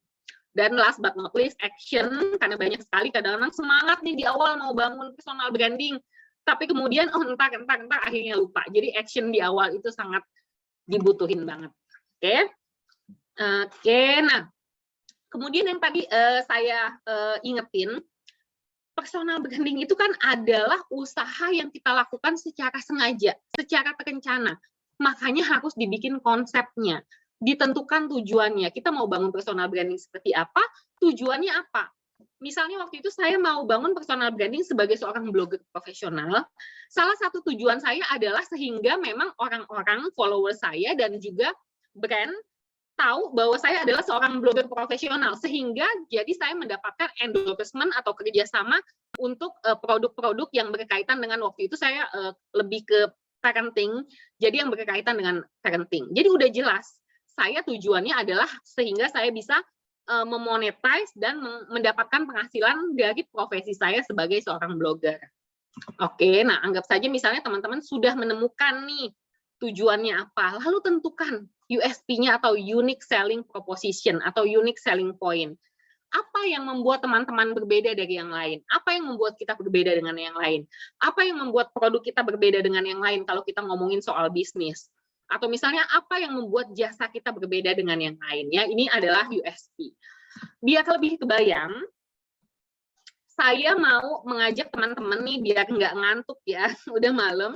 Dan last but not least, action. Karena banyak sekali kadang-kadang semangat nih di awal mau bangun personal branding, tapi kemudian entar akhirnya lupa. Jadi action di awal itu sangat dibutuhin banget. Oke, nah kemudian yang tadi saya ingetin, personal branding itu kan adalah usaha yang kita lakukan secara sengaja, secara terencana. Makanya harus dibikin konsepnya, ditentukan tujuannya. Kita mau bangun personal branding seperti apa, tujuannya apa. Misalnya waktu itu saya mau bangun personal branding sebagai seorang blogger profesional. Salah satu tujuan saya adalah sehingga memang orang-orang follower saya dan juga brand tahu bahwa saya adalah seorang blogger profesional, sehingga jadi saya mendapatkan endorsement atau kerjasama untuk produk-produk yang berkaitan dengan, waktu itu saya lebih ke parenting, jadi yang berkaitan dengan parenting. Jadi udah jelas, saya tujuannya adalah sehingga saya bisa memonetize dan mendapatkan penghasilan dari profesi saya sebagai seorang blogger. Oke, nah anggap saja misalnya teman-teman sudah menemukan nih tujuannya apa, lalu tentukan USP-nya atau unique selling proposition atau unique selling point. Apa yang membuat teman-teman berbeda dari yang lain? Apa yang membuat kita berbeda dengan yang lain? Apa yang membuat produk kita berbeda dengan yang lain kalau kita ngomongin soal bisnis? Atau misalnya apa yang membuat jasa kita berbeda dengan yang lain? Ya, ini adalah USP. Biar lebih kebayang, saya mau mengajak teman-teman nih biar nggak ngantuk ya, udah malam.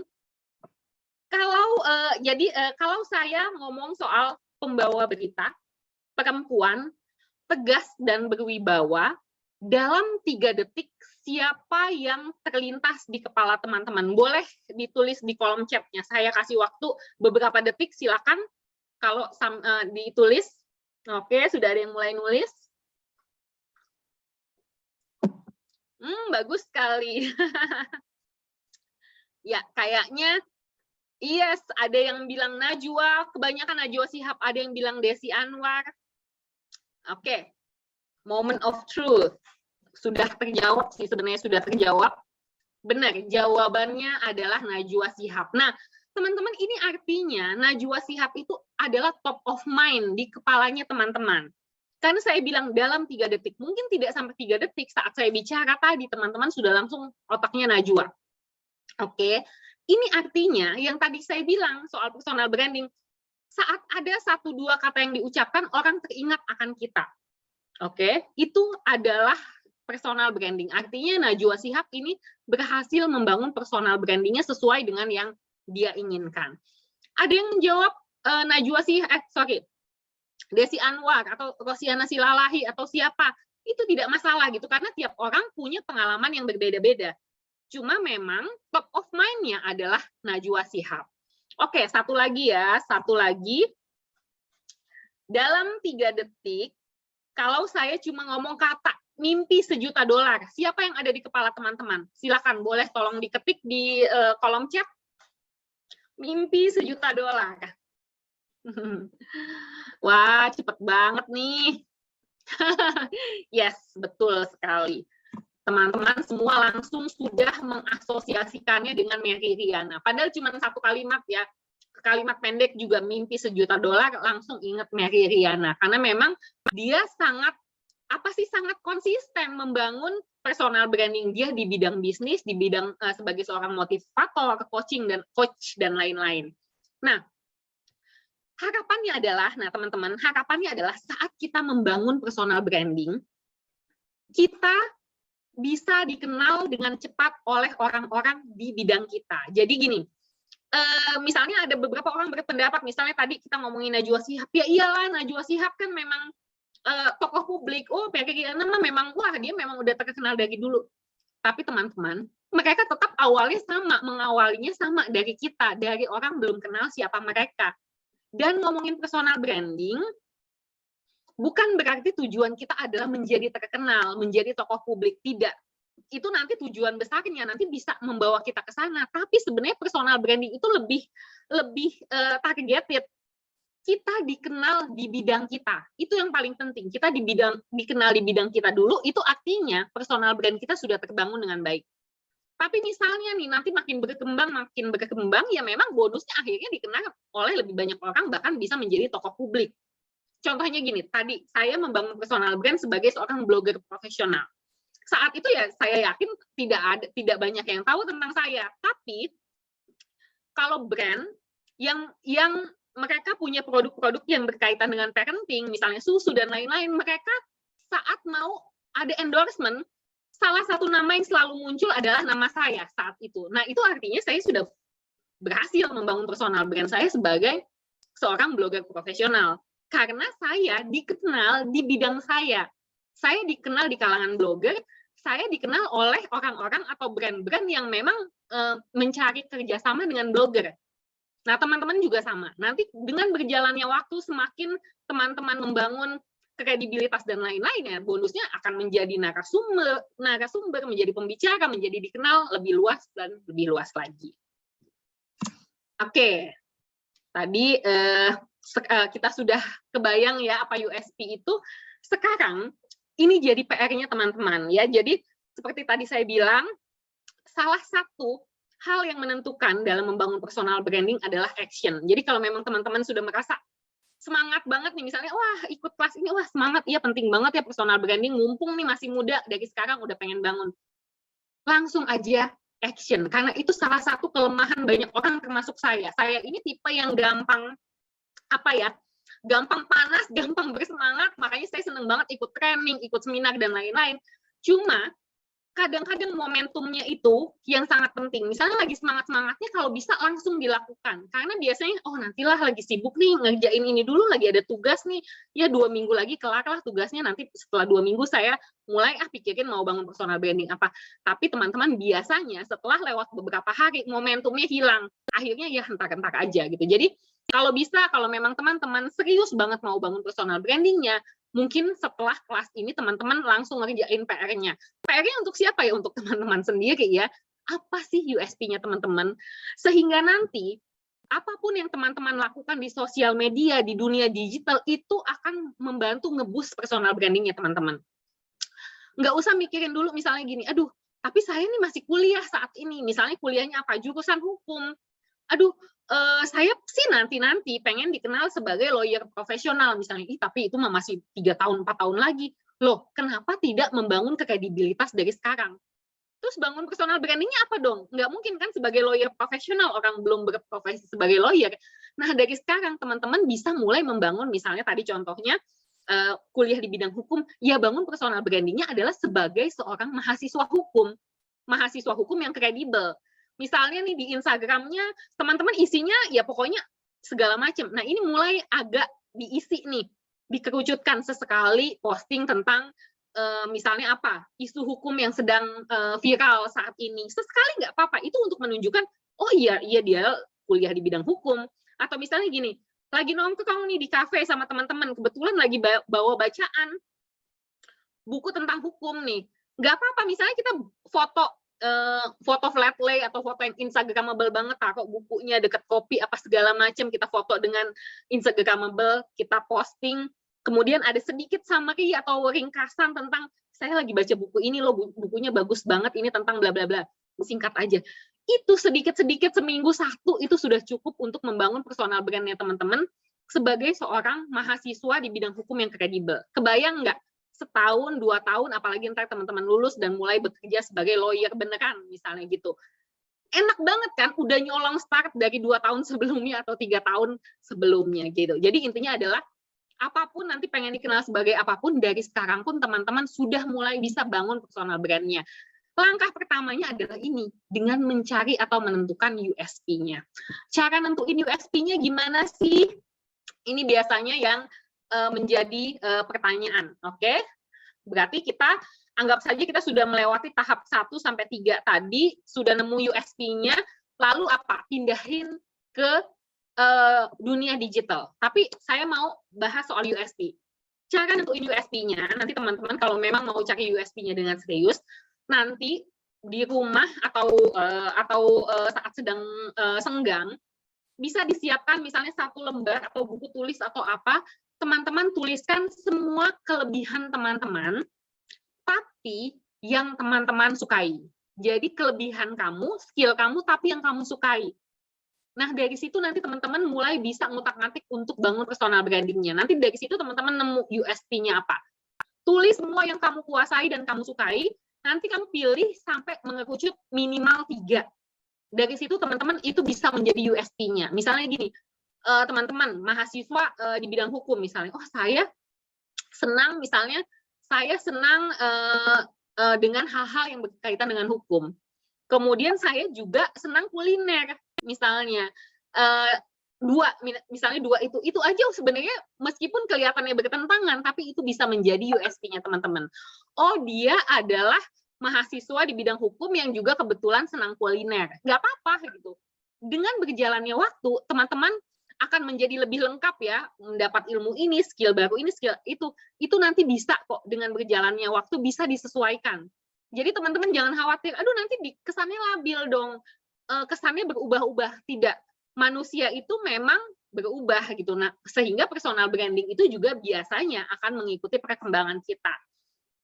Kalau saya ngomong soal pembawa berita, perempuan, tegas dan berwibawa, dalam 3 detik siapa yang terlintas di kepala teman-teman? Boleh ditulis di kolom chatnya. Saya kasih waktu beberapa detik, silakan kalau ditulis. Oke, sudah ada yang mulai nulis. Bagus sekali. Ya, kayaknya yes, ada yang bilang Najwa, kebanyakan Najwa Shihab, ada yang bilang Desi Anwar. Oke, moment of truth. Sudah terjawab sih, sebenarnya sudah terjawab. Benar, jawabannya adalah Najwa Shihab. Nah, teman-teman, ini artinya Najwa Shihab itu adalah top of mind di kepalanya teman-teman. Karena saya bilang dalam 3 detik, mungkin tidak sampai 3 detik saat saya bicara tadi, teman-teman sudah langsung otaknya Najwa. Oke, ini artinya yang tadi saya bilang soal personal branding, saat ada 1-2 kata yang diucapkan, orang teringat akan kita. Oke, itu adalah personal branding. Artinya Najwa Shihab ini berhasil membangun personal brandingnya sesuai dengan yang dia inginkan. Ada yang menjawab Najwa Shihab, Desi Anwar atau Rosiana Silalahi atau siapa, itu tidak masalah gitu, karena tiap orang punya pengalaman yang berbeda-beda. Cuma memang top of mind-nya adalah Najwa Shihab. Oke, satu lagi ya, satu lagi. Dalam 3 detik, kalau saya cuma ngomong kata mimpi $1 juta, siapa yang ada di kepala teman-teman? Silakan, boleh tolong diketik di kolom chat. Mimpi $1 juta. Wah, cepet banget nih. Yes, betul sekali. Teman-teman semua langsung sudah mengasosiasikannya dengan Mary Riana. Padahal cuma 1 kalimat ya. Kalimat pendek juga mimpi $1 juta, langsung ingat Mary Riana. Karena memang dia sangat konsisten membangun personal branding dia di bidang bisnis, di bidang sebagai seorang motivator, coaching dan lain-lain. Nah, harapannya adalah, teman-teman, saat kita membangun personal branding, kita bisa dikenal dengan cepat oleh orang-orang di bidang kita. Jadi gini, misalnya ada beberapa orang berpendapat, misalnya tadi kita ngomongin Najwa Shihab, ya iyalah Najwa Shihab kan memang tokoh publik, Mary Riana memang, dia memang udah terkenal dari dulu. Tapi teman-teman, mereka tetap mengawalinya sama dari kita, dari orang belum kenal siapa mereka. Dan ngomongin personal branding, bukan berarti tujuan kita adalah menjadi terkenal, menjadi tokoh publik, tidak. Itu nanti tujuan besarnya, nanti bisa membawa kita ke sana. Tapi sebenarnya personal branding itu lebih targeted. Kita dikenal di bidang kita, itu yang paling penting. Kita dikenal di bidang kita dulu, itu artinya personal brand kita sudah terbangun dengan baik. Tapi misalnya nih, nanti makin berkembang, ya memang bonusnya akhirnya dikenal oleh lebih banyak orang, bahkan bisa menjadi tokoh publik. Contohnya gini, tadi saya membangun personal brand sebagai seorang blogger profesional. Saat itu ya saya yakin tidak banyak yang tahu tentang saya. Tapi kalau brand yang mereka punya produk-produk yang berkaitan dengan parenting, misalnya susu dan lain-lain, mereka saat mau ada endorsement, salah satu nama yang selalu muncul adalah nama saya saat itu. Nah, itu artinya saya sudah berhasil membangun personal brand saya sebagai seorang blogger profesional. Karena saya dikenal di bidang saya. Saya dikenal di kalangan blogger, saya dikenal oleh orang-orang atau brand-brand yang memang mencari kerjasama dengan blogger. Nah, teman-teman juga sama. Nanti dengan berjalannya waktu, semakin teman-teman membangun kredibilitas dan lain-lainnya, bonusnya akan menjadi narasumber, menjadi pembicara, menjadi dikenal lebih luas dan lebih luas lagi. Oke, tadi kita sudah kebayang ya apa USP itu. Sekarang ini jadi PR-nya teman-teman ya. Jadi seperti tadi saya bilang, salah satu hal yang menentukan dalam membangun personal branding adalah action. Jadi kalau memang teman-teman sudah merasa semangat banget nih, misalnya, wah ikut kelas ini, wah semangat, iya penting banget ya personal branding, mumpung nih masih muda, dari sekarang udah pengen bangun. Langsung aja action, karena itu salah satu kelemahan banyak orang termasuk saya. Saya ini tipe yang gampang, gampang panas, gampang bersemangat, makanya saya seneng banget ikut training, ikut seminar, dan lain-lain. Cuma, kadang-kadang momentumnya itu yang sangat penting. Misalnya lagi semangat-semangatnya, kalau bisa langsung dilakukan. Karena biasanya, oh nantilah lagi sibuk nih, ngerjain ini dulu, lagi ada tugas nih, ya 2 minggu lagi kelar lah tugasnya, nanti setelah 2 minggu saya mulai pikirin mau bangun personal branding apa. Tapi teman-teman biasanya setelah lewat beberapa hari, momentumnya hilang. Akhirnya ya hentak-hentak aja gitu. Jadi, kalau bisa, kalau memang teman-teman serius banget mau bangun personal brandingnya, mungkin setelah kelas ini teman-teman langsung ngerjain PR-nya. PR-nya untuk siapa ya? Untuk teman-teman sendiri ya. Apa sih USP-nya teman-teman? Sehingga nanti apapun yang teman-teman lakukan di sosial media, di dunia digital, itu akan membantu nge-boost personal branding-nya teman-teman. Nggak usah mikirin dulu misalnya gini, aduh, tapi saya ini masih kuliah saat ini. Misalnya kuliahnya apa? Jurusan hukum. Aduh, saya sih nanti pengen dikenal sebagai lawyer profesional misalnya, tapi itu mah masih 3 tahun, 4 tahun lagi. Loh, kenapa tidak membangun kredibilitas dari sekarang? Terus bangun personal branding-nya apa dong? Nggak mungkin kan sebagai lawyer profesional, orang belum berprofesi sebagai lawyer. Nah, dari sekarang teman-teman bisa mulai membangun, misalnya tadi contohnya, kuliah di bidang hukum, ya bangun personal branding-nya adalah sebagai seorang mahasiswa hukum yang kredibel. Misalnya nih di Instagramnya teman-teman isinya ya pokoknya segala macam. Nah ini mulai agak diisi nih, dikerucutkan sesekali posting tentang misalnya apa isu hukum yang sedang viral saat ini. Sesekali nggak apa-apa, itu untuk menunjukkan oh iya dia kuliah di bidang hukum. Atau misalnya gini, lagi nongkrong nih di kafe sama teman-teman, kebetulan lagi bawa bacaan buku tentang hukum nih. Nggak apa-apa, misalnya kita foto flat lay atau foto yang instagramable banget, taruh bukunya deket kopi apa segala macam, kita foto dengan instagramable, kita posting, kemudian ada sedikit summary atau ringkasan tentang saya lagi baca buku ini loh, bukunya bagus banget, ini tentang bla bla bla, singkat aja. Itu sedikit-sedikit seminggu satu itu sudah cukup untuk membangun personal brand-nya teman-teman sebagai seorang mahasiswa di bidang hukum yang kredibel. Kebayang nggak? Setahun, 2 tahun, apalagi ntar teman-teman lulus dan mulai bekerja sebagai lawyer beneran, misalnya gitu. Enak banget kan, udah nyolong start dari 2 tahun sebelumnya atau 3 tahun sebelumnya gitu. Jadi intinya adalah, apapun nanti pengen dikenal sebagai apapun, dari sekarang pun teman-teman sudah mulai bisa bangun personal brand-nya. Langkah pertamanya adalah ini, dengan mencari atau menentukan USP-nya. Cara nentuin USP-nya gimana sih? Ini biasanya yang menjadi pertanyaan, oke? Berarti kita anggap saja kita sudah melewati tahap 1 sampai 3 tadi, sudah nemu USP-nya, lalu apa? Pindahin ke dunia digital. Tapi saya mau bahas soal USP. Cara nentuin USP-nya, nanti teman-teman kalau memang mau cari USP-nya dengan serius, nanti di rumah atau saat sedang senggang, bisa disiapkan misalnya 1 lembar atau buku tulis atau apa, teman-teman tuliskan semua kelebihan teman-teman, tapi yang teman-teman sukai. Jadi kelebihan kamu, skill kamu, tapi yang kamu sukai. Nah, dari situ nanti teman-teman mulai bisa ngutak-ngatik untuk bangun personal branding-nya. Nanti dari situ teman-teman nemu USP-nya apa. Tulis semua yang kamu kuasai dan kamu sukai, nanti kamu pilih sampai mengerucut minimal 3. Dari situ teman-teman itu bisa menjadi USP-nya. Misalnya gini, teman-teman mahasiswa di bidang hukum misalnya, oh saya senang dengan hal-hal yang berkaitan dengan hukum. Kemudian saya juga senang kuliner, misalnya misalnya dua itu aja sebenarnya meskipun kelihatannya bertentangan, tapi itu bisa menjadi USP-nya teman-teman. Oh, dia adalah mahasiswa di bidang hukum yang juga kebetulan senang kuliner, nggak apa-apa gitu. Dengan berjalannya waktu, teman-teman akan menjadi lebih lengkap ya, mendapat ilmu ini, skill baru ini, skill itu nanti bisa kok dengan berjalannya waktu bisa disesuaikan. Jadi teman-teman jangan khawatir, aduh nanti kesannya labil dong, kesannya berubah-ubah. Tidak, manusia itu memang berubah gitu. Nah, sehingga personal branding itu juga biasanya akan mengikuti perkembangan kita.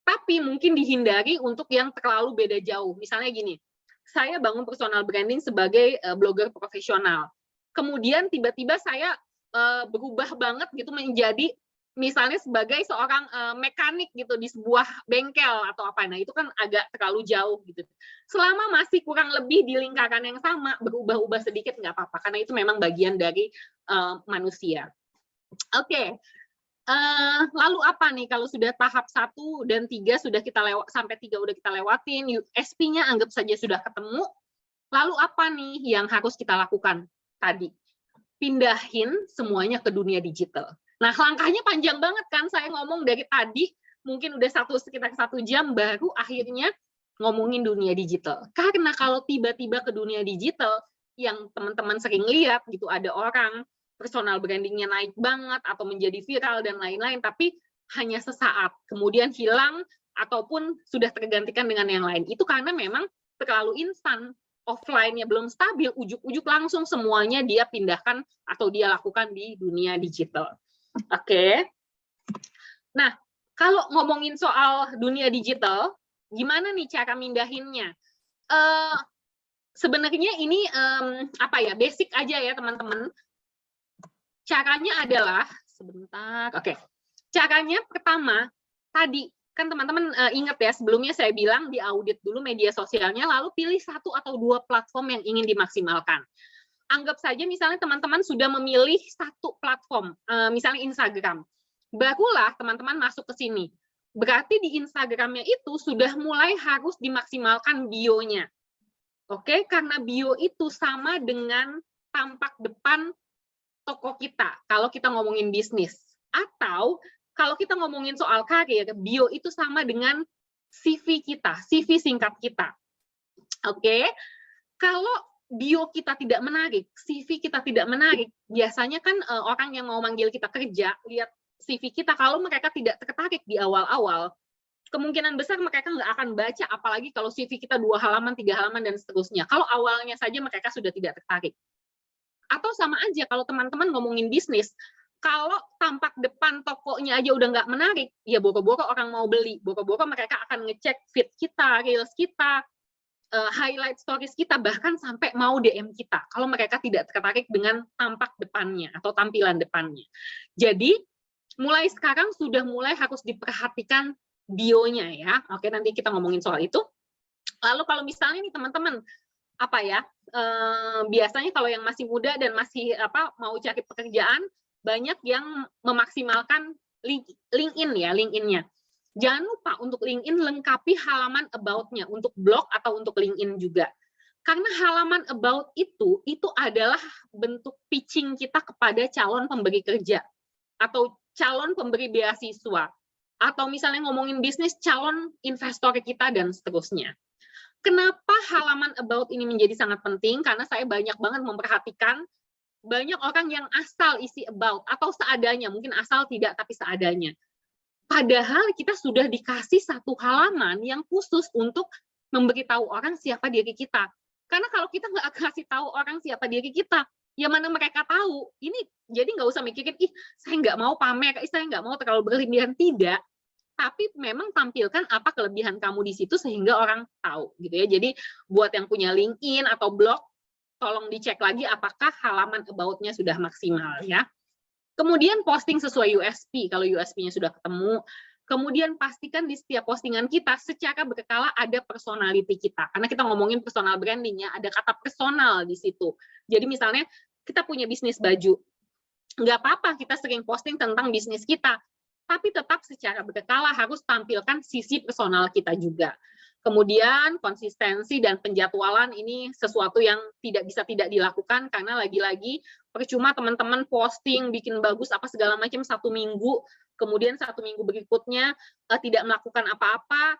Tapi mungkin dihindari untuk yang terlalu beda jauh. Misalnya gini, saya bangun personal branding sebagai blogger profesional. Kemudian tiba-tiba saya berubah banget gitu menjadi misalnya sebagai seorang mekanik gitu di sebuah bengkel atau apa. Nah, itu kan agak terlalu jauh gitu. Selama masih kurang lebih di lingkaran yang sama, berubah-ubah sedikit nggak apa-apa karena itu memang bagian dari manusia. Oke. Lalu apa nih kalau sudah tahap 1 dan 3 sudah kita sampai 3 udah kita lewatin, USP-nya anggap saja sudah ketemu. Lalu apa nih yang harus kita lakukan tadi? Pindahin semuanya ke dunia digital. Nah, langkahnya panjang banget kan, saya ngomong dari tadi mungkin udah sekitar 1 jam baru akhirnya ngomongin dunia digital. Karena kalau tiba-tiba ke dunia digital yang teman-teman sering lihat gitu, ada orang personal brandingnya naik banget atau menjadi viral dan lain-lain, tapi hanya sesaat, kemudian hilang ataupun sudah tergantikan dengan yang lain. Itu karena memang terlalu instan, offline-nya belum stabil, ujuk-ujuk langsung semuanya dia pindahkan atau dia lakukan di dunia digital. Oke. Nah, kalau ngomongin soal dunia digital, gimana nih cara mindahinnya? Sebenarnya ini basic aja ya teman-teman. Caranya adalah sebentar. Oke. Caranya pertama tadi kan teman-teman ingat ya sebelumnya saya bilang diaudit dulu media sosialnya lalu pilih 1 atau 2 platform yang ingin dimaksimalkan. Anggap saja misalnya teman-teman sudah memilih 1 platform, misalnya Instagram. Barulah teman-teman masuk ke sini. Berarti di Instagramnya itu sudah mulai harus dimaksimalkan bio-nya. Oke, karena bio itu sama dengan tampak depan toko kita, kalau kita ngomongin bisnis. Atau kalau kita ngomongin soal karir, bio itu sama dengan CV kita, CV singkat kita. Oke, kalau bio kita tidak menarik, CV kita tidak menarik, biasanya kan orang yang mau manggil kita kerja, lihat CV kita, kalau mereka tidak tertarik di awal-awal, kemungkinan besar mereka nggak akan baca, apalagi kalau CV kita 2 halaman, 3 halaman, dan seterusnya. Kalau awalnya saja mereka sudah tidak tertarik. Atau sama aja kalau teman-teman ngomongin bisnis, kalau tampak depan tokonya aja udah nggak menarik, ya boro-boro orang mau beli, boro-boro mereka akan ngecek feed kita, reels kita, highlight stories kita, bahkan sampai mau DM kita, kalau mereka tidak tertarik dengan tampak depannya atau tampilan depannya. Jadi, mulai sekarang sudah mulai harus diperhatikan bio-nya ya. Oke, nanti kita ngomongin soal itu. Lalu kalau misalnya nih teman-teman, biasanya kalau yang masih muda dan masih mau cari pekerjaan, banyak yang memaksimalkan LinkedIn ya, LinkedIn-nya. Jangan lupa untuk LinkedIn lengkapi halaman about-nya untuk blog atau untuk LinkedIn juga. Karena halaman about itu adalah bentuk pitching kita kepada calon pemberi kerja atau calon pemberi beasiswa atau misalnya ngomongin bisnis calon investor kita dan seterusnya. Kenapa halaman about ini menjadi sangat penting? Karena saya banyak banget memperhatikan banyak orang yang asal isi about atau seadanya, mungkin asal tidak tapi seadanya. Padahal kita sudah dikasih 1 halaman yang khusus untuk memberitahu orang siapa diri kita. Karena kalau kita nggak kasih tahu orang siapa diri kita, ya mana mereka tahu. Ini jadi nggak usah mikirin, saya nggak mau pamer, saya nggak mau terlalu berlebihan. Tidak. Tapi memang tampilkan apa kelebihan kamu di situ sehingga orang tahu gitu ya. Jadi buat yang punya LinkedIn atau blog, tolong dicek lagi apakah halaman about-nya sudah maksimal ya. Kemudian posting sesuai USP, kalau USP-nya sudah ketemu. Kemudian pastikan di setiap postingan kita secara berkala ada personality kita. Karena kita ngomongin personal branding ya, ada kata personal di situ. Jadi misalnya kita punya bisnis baju. Nggak apa-apa kita sering posting tentang bisnis kita. tapi tetap secara berkala harus tampilkan sisi personal kita juga. Kemudian konsistensi dan penjadwalan ini sesuatu yang tidak bisa tidak dilakukan, karena lagi-lagi percuma teman-teman posting, bikin bagus apa segala macam 1 minggu, kemudian 1 minggu berikutnya tidak melakukan apa-apa,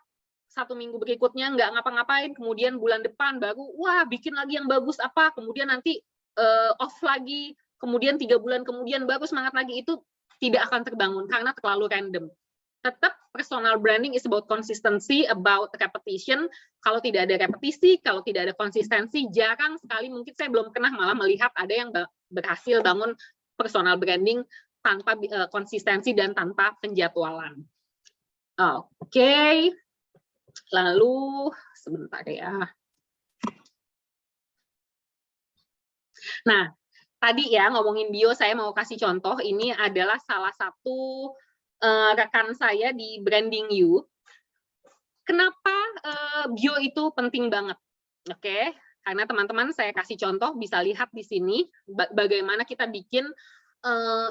1 minggu berikutnya nggak ngapa-ngapain, kemudian bulan depan baru wah bikin lagi yang bagus apa, kemudian nanti off lagi, kemudian 3 bulan kemudian baru semangat lagi, itu tidak akan terbangun karena terlalu random. Tetap personal branding is about consistency, about repetition. Kalau tidak ada repetisi, kalau tidak ada konsistensi, jarang sekali, mungkin saya belum pernah malah melihat ada yang berhasil bangun personal branding tanpa konsistensi dan tanpa penjadwalan. Oke. Lalu sebentar ya. Nah, tadi ya ngomongin bio, saya mau kasih contoh. Ini adalah salah satu rekan saya di Branding You. Kenapa bio itu penting banget? Oke, karena teman-teman saya kasih contoh, bisa lihat di sini bagaimana kita bikin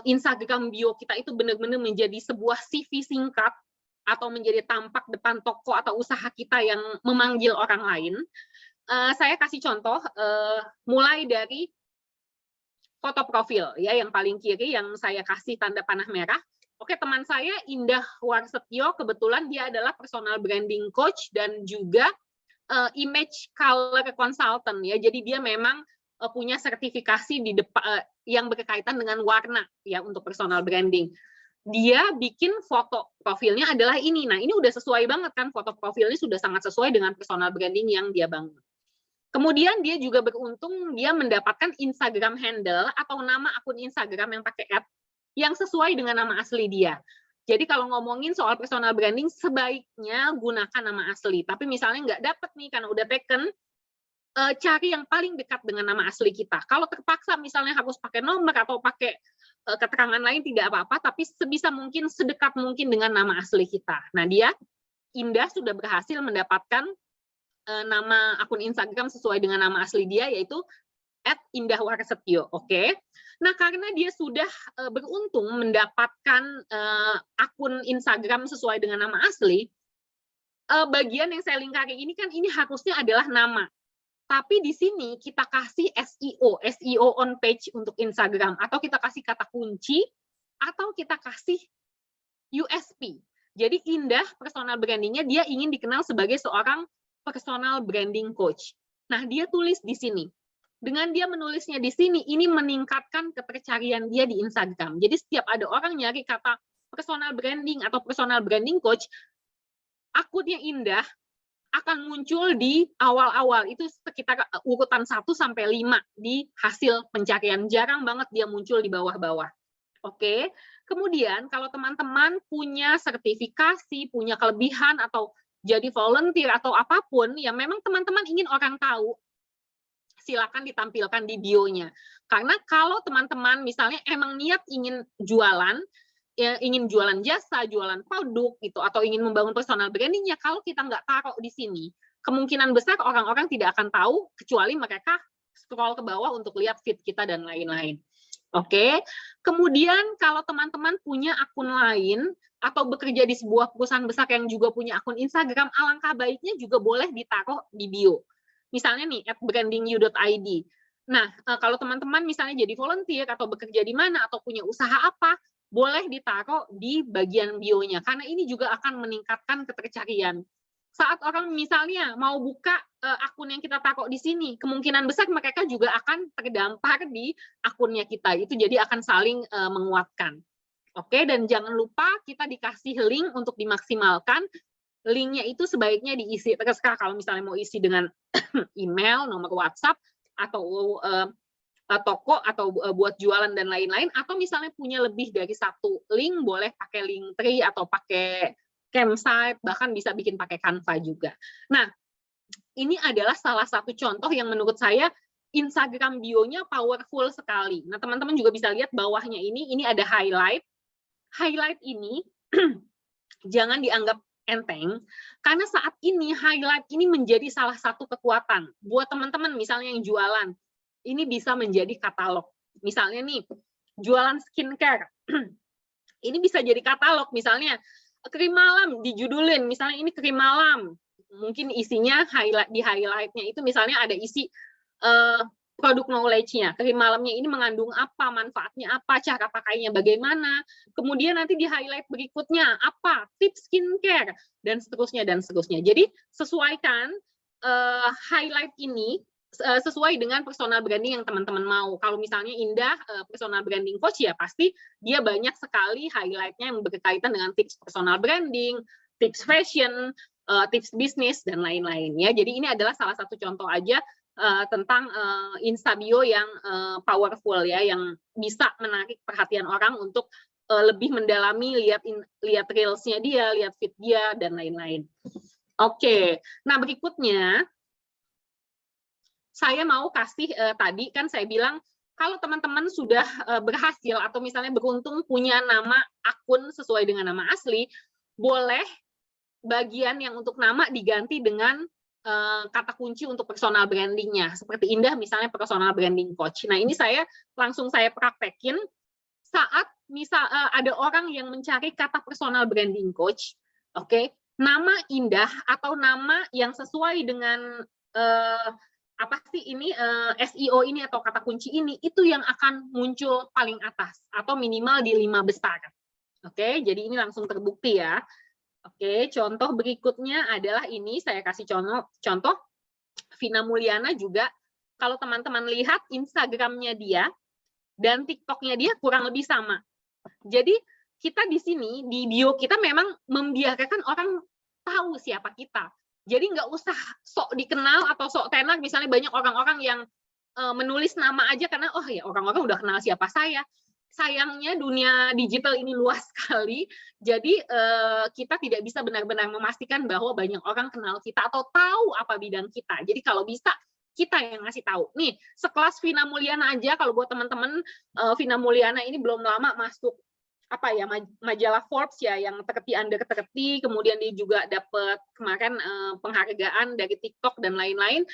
Instagram bio kita itu benar-benar menjadi sebuah CV singkat atau menjadi tampak depan toko atau usaha kita yang memanggil orang lain. Saya kasih contoh mulai dari foto profil ya, yang paling kiri yang saya kasih tanda panah merah. Oke, teman saya Indah Warsetio, kebetulan dia adalah personal branding coach dan juga image color consultant ya. Jadi dia memang punya sertifikasi di depan yang berkaitan dengan warna ya untuk personal branding. Dia bikin foto profilnya adalah ini. Nah, ini udah sesuai banget kan, foto profilnya sudah sangat sesuai dengan personal branding yang dia bangun. Kemudian dia juga beruntung dia mendapatkan Instagram handle atau nama akun Instagram yang pakai @ yang sesuai dengan nama asli dia. Jadi kalau ngomongin soal personal branding, sebaiknya gunakan nama asli. Tapi misalnya nggak dapet nih karena udah taken, cari yang paling dekat dengan nama asli kita. Kalau terpaksa misalnya harus pakai nomor atau pakai keterangan lain, tidak apa-apa, tapi sebisa mungkin sedekat mungkin dengan nama asli kita. Nah, dia Indah sudah berhasil mendapatkan nama akun Instagram sesuai dengan nama asli dia, yaitu @indahwarsetio. Oke. Nah, karena dia sudah beruntung mendapatkan akun Instagram sesuai dengan nama asli, bagian yang saya lingkari ini kan ini harusnya adalah nama. Tapi di sini kita kasih SEO on page untuk Instagram, atau kita kasih kata kunci, atau kita kasih USP. Jadi Indah personal brandingnya dia ingin dikenal sebagai seorang personal branding coach. Nah, dia tulis di sini. Dengan dia menulisnya di sini, ini meningkatkan kepercayaan dia di Instagram. Jadi setiap ada orang nyari kata personal branding atau personal branding coach, akunnya Indah akan muncul di awal-awal, itu sekitar urutan 1 sampai 5 di hasil pencarian. Jarang banget dia muncul di bawah-bawah. Oke. Kemudian kalau teman-teman punya sertifikasi, punya kelebihan atau jadi volunteer atau apapun yang memang teman-teman ingin orang tahu, silakan ditampilkan di bio-nya. Karena kalau teman-teman misalnya emang niat ingin jualan, ya, ingin jualan jasa, jualan produk gitu, atau ingin membangun personal branding-nya, kalau kita nggak taruh di sini, kemungkinan besar orang-orang tidak akan tahu kecuali mereka scroll ke bawah untuk lihat feed kita dan lain-lain. Oke. Kemudian kalau teman-teman punya akun lain atau bekerja di sebuah perusahaan besar yang juga punya akun Instagram, alangkah baiknya juga boleh ditaruh di bio. Misalnya nih @brandingyou.id. Nah, kalau teman-teman misalnya jadi volunteer atau bekerja di mana atau punya usaha apa, boleh ditaruh di bagian bio-nya, karena ini juga akan meningkatkan kepercayaan. Saat orang misalnya mau buka akun yang kita taruh di sini, kemungkinan besar mereka juga akan terdampar di akunnya kita. Itu jadi akan saling menguatkan. Oke, dan jangan lupa kita dikasih link untuk dimaksimalkan. Linknya itu sebaiknya diisi, terserah kalau misalnya mau isi dengan email, nomor WhatsApp, atau toko atau buat jualan dan lain-lain, atau misalnya punya lebih dari 1 link, boleh pakai Linktree atau pakai Campsite, bahkan bisa bikin pakai Canva juga. Nah, ini adalah salah satu contoh yang menurut saya Instagram bio-nya powerful sekali. Nah, teman-teman juga bisa lihat bawahnya ini ada highlight. Highlight ini jangan dianggap enteng, karena saat ini highlight ini menjadi salah satu kekuatan buat teman-teman misalnya yang jualan. Ini bisa menjadi katalog. Misalnya nih, jualan skincare. Ini bisa jadi katalog, misalnya krim malam dijudulin, misalnya ini krim malam, mungkin isinya di highlight-nya itu misalnya ada isi produk knowledge-nya, krim malamnya ini mengandung apa, manfaatnya apa, cara pakainya bagaimana, kemudian nanti di highlight berikutnya apa, tips skincare, dan seterusnya dan seterusnya. Jadi sesuaikan highlight ini sesuai dengan personal branding yang teman-teman mau. Kalau misalnya Indah personal branding coach, ya pasti dia banyak sekali highlight-nya yang berkaitan dengan tips personal branding, tips fashion, tips bisnis, dan lain-lain ya. Jadi ini adalah salah satu contoh aja tentang Instabio yang powerful ya, yang bisa menarik perhatian orang untuk lebih mendalami, lihat reels-nya dia, lihat feed dia, dan lain-lain. Oke, nah berikutnya saya mau kasih tadi kan saya bilang kalau teman-teman sudah berhasil atau misalnya beruntung punya nama akun sesuai dengan nama asli, boleh bagian yang untuk nama diganti dengan kata kunci untuk personal brandingnya. Seperti Indah misalnya personal branding coach. Nah ini langsung saya praktekin saat misal ada orang yang mencari kata personal branding coach, oke, nama Indah atau nama yang sesuai dengan apa sih ini SEO ini atau kata kunci ini, itu yang akan muncul paling atas atau minimal di 5 besar. Oke, jadi ini langsung terbukti ya. Oke, contoh berikutnya adalah ini, saya kasih contoh Vina Mulyana juga. Kalau teman-teman lihat Instagramnya dia dan TikToknya dia kurang lebih sama. Jadi kita di sini, di bio kita memang membiarkan orang tahu siapa kita. Jadi nggak usah sok dikenal atau sok tenar, misalnya banyak orang-orang yang menulis nama aja karena oh ya orang-orang udah kenal siapa saya. Sayangnya dunia digital ini luas sekali, jadi kita tidak bisa benar-benar memastikan bahwa banyak orang kenal kita atau tahu apa bidang kita. Jadi kalau bisa kita yang ngasih tahu. Nih, sekelas Vina Mulyana aja, kalau buat teman-teman, Vina Mulyana ini belum lama masuk apa ya majalah Forbes ya, yang 30 under 30, kemudian dia juga dapat kemarin penghargaan dari TikTok dan lain-lain.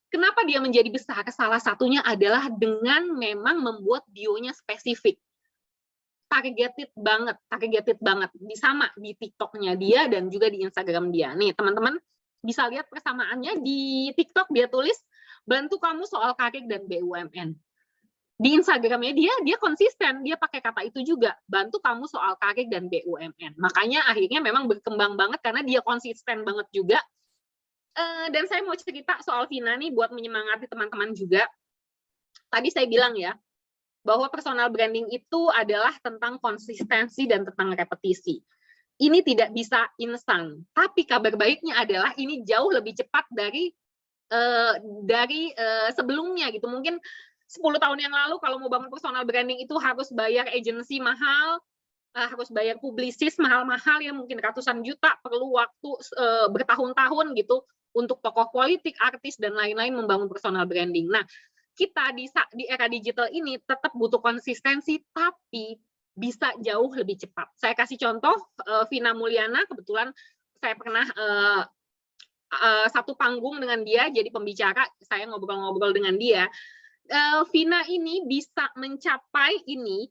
Kenapa dia menjadi besar? Salah satunya adalah dengan memang membuat bionya spesifik. Targeted banget. Sama di TikToknya dia dan juga di Instagram dia. Nih teman-teman bisa lihat persamaannya. Di TikTok dia tulis, bantu kamu soal karir dan BUMN. Di Instagramnya dia konsisten, dia pakai kata itu juga, bantu kamu soal karir dan BUMN. Makanya akhirnya memang berkembang banget karena dia konsisten banget juga. Dan saya mau cerita soal Vina nih buat menyemangati teman-teman juga. Tadi saya bilang ya, bahwa personal branding itu adalah tentang konsistensi dan tentang repetisi. Ini tidak bisa instan, tapi kabar baiknya adalah ini jauh lebih cepat dari sebelumnya gitu. Mungkin 10 tahun yang lalu kalau mau bangun personal branding itu harus bayar agensi mahal, harus bayar publisis mahal-mahal ya, mungkin ratusan juta, perlu waktu bertahun-tahun gitu untuk tokoh politik, artis, dan lain-lain membangun personal branding. Nah, kita di era digital ini tetap butuh konsistensi, tapi bisa jauh lebih cepat. Saya kasih contoh, Vina Mulyana, kebetulan saya pernah satu panggung dengan dia, jadi pembicara, saya ngobrol-ngobrol dengan dia. Vina ini bisa mencapai ini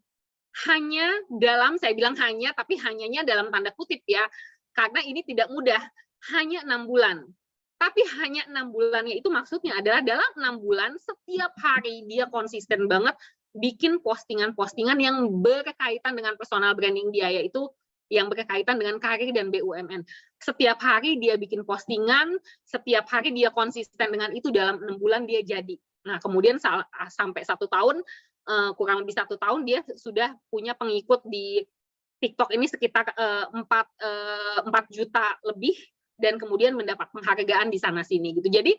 hanya dalam, saya bilang hanya, tapi hanyanya dalam tanda kutip ya, karena ini tidak mudah, hanya 6 bulan. Tapi hanya 6 bulannya itu maksudnya adalah dalam 6 bulan setiap hari dia konsisten banget bikin postingan-postingan yang berkaitan dengan personal branding dia, yaitu yang berkaitan dengan karir dan BUMN. Setiap hari dia bikin postingan, setiap hari dia konsisten dengan itu, dalam 6 bulan dia jadi. Nah, kemudian sampai 1 tahun, kurang lebih 1 tahun dia sudah punya pengikut di TikTok ini sekitar 4 juta lebih, dan kemudian mendapat penghargaan di sana-sini gitu. Jadi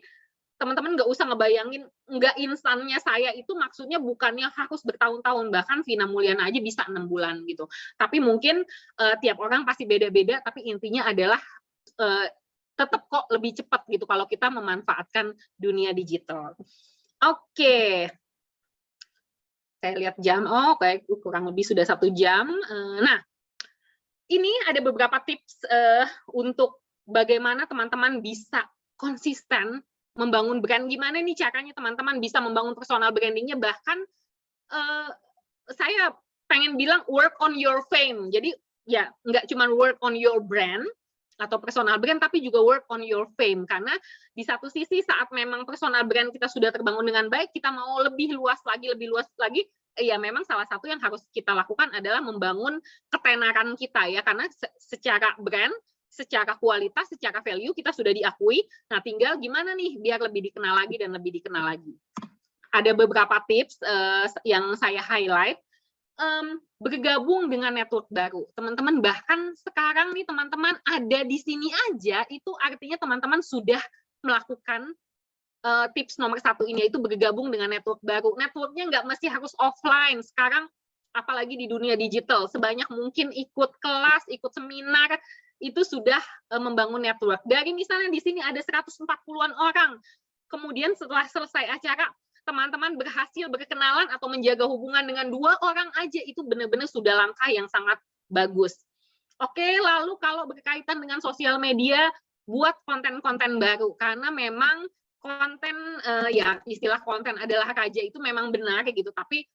teman-teman nggak usah ngebayangin, nggak instannya saya itu maksudnya bukannya harus bertahun-tahun, bahkan Vina Mulyana aja bisa 6 bulan gitu. Tapi mungkin tiap orang pasti beda-beda, tapi intinya adalah tetap kok lebih cepat gitu kalau kita memanfaatkan dunia digital. Oke. Saya lihat jam, oh baik, kurang lebih sudah 1 jam. Nah, ini ada beberapa tips untuk bagaimana teman-teman bisa konsisten membangun brand. Gimana nih caranya teman-teman bisa membangun personal brandingnya, bahkan saya pengen bilang work on your fame. Jadi ya nggak cuma work on your brand atau personal brand, tapi juga work on your fame. Karena di satu sisi saat memang personal brand kita sudah terbangun dengan baik, kita mau lebih luas lagi, ya memang salah satu yang harus kita lakukan adalah membangun ketenaran kita ya, karena secara brand, secara kualitas, secara value kita sudah diakui. Nah, tinggal gimana nih biar lebih dikenal lagi dan lebih dikenal lagi. Ada beberapa tips yang saya highlight. Bergabung dengan network baru. Teman-teman, bahkan sekarang nih teman-teman ada di sini aja, itu artinya teman-teman sudah melakukan tips nomor 1 ini, yaitu bergabung dengan network baru. Networknya nggak mesti harus offline. Sekarang, apalagi di dunia digital, sebanyak mungkin ikut kelas, ikut seminar, itu sudah membangun network. Dari misalnya di sini ada 140-an orang, kemudian setelah selesai acara, teman-teman berhasil berkenalan atau menjaga hubungan dengan 2 orang aja, itu benar-benar sudah langkah yang sangat bagus. Oke, lalu kalau berkaitan dengan sosial media, buat konten-konten baru, karena memang konten, ya istilah konten adalah raja itu memang benar gitu, tapi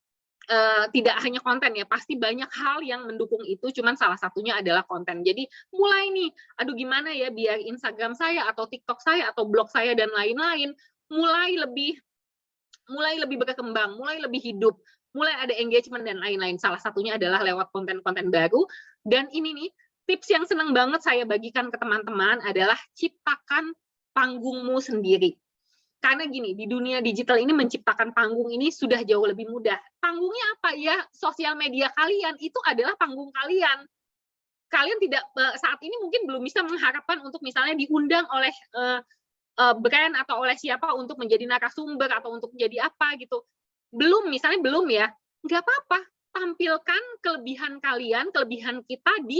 tidak hanya konten ya, pasti banyak hal yang mendukung itu, cuman salah satunya adalah konten. Jadi mulai nih, aduh gimana ya biar Instagram saya atau TikTok saya atau blog saya dan lain-lain mulai lebih berkembang, mulai lebih hidup, mulai ada engagement dan lain-lain. Salah satunya adalah lewat konten-konten baru. Dan ini nih, tips yang senang banget saya bagikan ke teman-teman adalah ciptakan panggungmu sendiri. Karena gini, di dunia digital ini menciptakan panggung ini sudah jauh lebih mudah. Panggungnya apa ya? Sosial media kalian, itu adalah panggung kalian. Kalian tidak, saat ini mungkin belum bisa mengharapkan untuk misalnya diundang oleh brand atau oleh siapa untuk menjadi narasumber atau untuk menjadi apa gitu. Misalnya belum ya, nggak apa-apa. Tampilkan kelebihan kalian, kelebihan kita di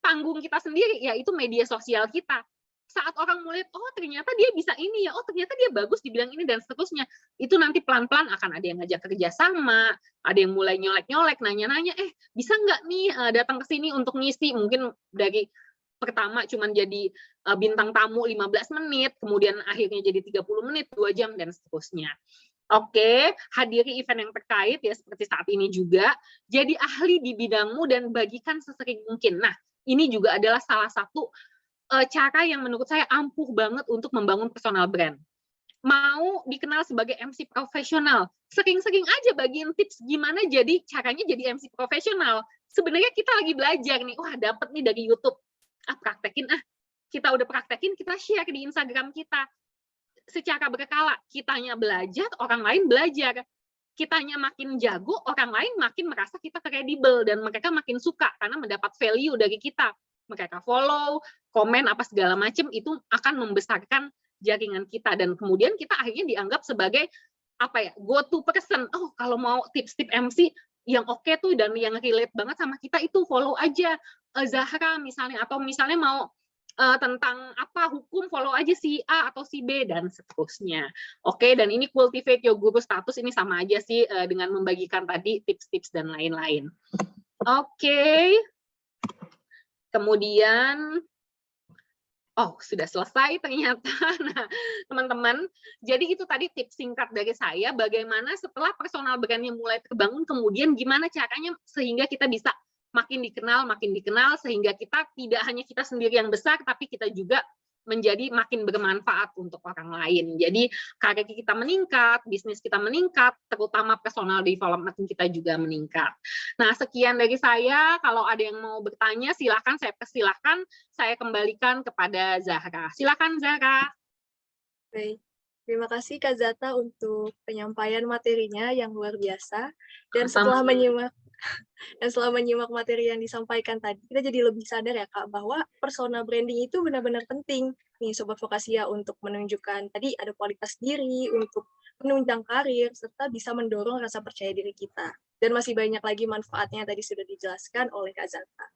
panggung kita sendiri, yaitu media sosial kita. Saat orang melihat, oh ternyata dia bisa ini ya, oh ternyata dia bagus di bidang ini dan seterusnya. Itu nanti pelan-pelan akan ada yang ngajak kerja sama, ada yang mulai nyolek-nyolek, nanya-nanya, bisa nggak nih datang ke sini untuk ngisi, mungkin dari pertama cuman jadi bintang tamu 15 menit, kemudian akhirnya jadi 30 menit, 2 jam, dan seterusnya. Oke, hadiri event yang terkait ya seperti saat ini juga, jadi ahli di bidangmu dan bagikan sesering mungkin. Nah, ini juga adalah salah satu cara yang menurut saya ampuh banget untuk membangun personal brand. Mau dikenal sebagai MC profesional, sering-sering aja bagiin tips gimana caranya jadi MC profesional. Sebenarnya kita lagi belajar nih, wah dapet nih dari YouTube. Praktekin kita udah praktekin, kita share di Instagram kita secara berkala. Kitanya belajar, orang lain belajar. Kitanya makin jago, orang lain makin merasa kita kredibel dan mereka makin suka karena mendapat value dari kita. Mereka follow, komen apa segala macam, itu akan membesarkan jaringan kita dan kemudian kita akhirnya dianggap sebagai go to person. Oh, kalau mau tips-tips MC yang oke tuh dan yang relate banget sama kita, itu follow aja Zahra misalnya, atau misalnya mau tentang hukum, follow aja si A atau si B dan seterusnya. Oke, dan ini cultivate your guru status, ini sama aja sih dengan membagikan tadi tips-tips dan lain-lain. Oke. Kemudian sudah selesai ternyata. Nah, teman-teman, jadi itu tadi tips singkat dari saya, bagaimana setelah personal brand-nya mulai terbangun, kemudian gimana caranya sehingga kita bisa makin dikenal, sehingga kita tidak hanya kita sendiri yang besar, tapi kita juga menjadi makin bermanfaat untuk orang lain. Jadi karir kita meningkat, bisnis kita meningkat, terutama personal development kita juga meningkat. Nah, sekian dari saya. Kalau ada yang mau bertanya, silakan saya persilahkan. Saya kembalikan kepada Zahra. Silakan Zahra. Baik. Terima kasih Kak Zata untuk penyampaian materinya yang luar biasa. Dan setelah menyimak materi yang disampaikan tadi, kita jadi lebih sadar ya Kak, bahwa personal branding itu benar-benar penting nih Sobat Vokasia untuk menunjukkan tadi ada kualitas diri, untuk menunjang karir, serta bisa mendorong rasa percaya diri kita. Dan masih banyak lagi manfaatnya tadi sudah dijelaskan oleh Kak Zata.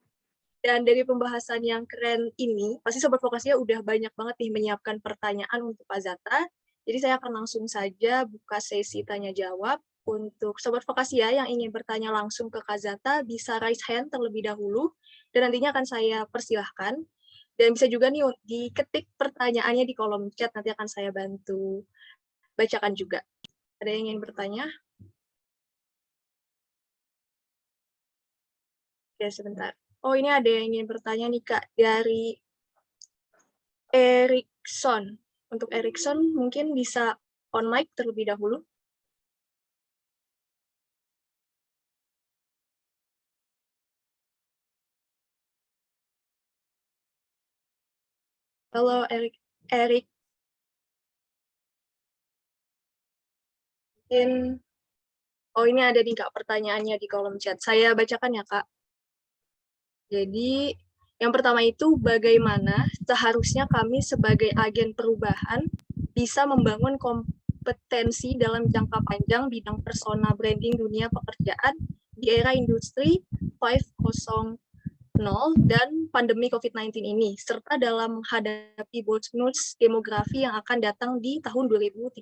Dan dari pembahasan yang keren ini, pasti Sobat Vokasia udah banyak banget nih menyiapkan pertanyaan untuk Kak Zata. Jadi saya akan langsung saja buka sesi tanya-jawab. Untuk Sobat Vokasia yang ingin bertanya langsung ke Kak Zata, bisa raise hand terlebih dahulu, dan nantinya akan saya persilahkan. Dan bisa juga nih diketik pertanyaannya di kolom chat, nanti akan saya bantu bacakan juga. Ada yang ingin bertanya? Oke, sebentar. Oh, ini ada yang ingin bertanya nih, Kak, dari Erikson. Untuk Erikson, mungkin bisa on mic terlebih dahulu. Halo, Erik. Mungkin, oh ini ada nih, Kak, pertanyaannya di kolom chat. Saya bacakan ya, Kak. Jadi, yang pertama itu bagaimana seharusnya kami sebagai agen perubahan bisa membangun kompetensi dalam jangka panjang bidang persona branding dunia pekerjaan di era industri 5.0 dan pandemi COVID-19 ini, serta dalam menghadapi bonus demografi yang akan datang di tahun 2030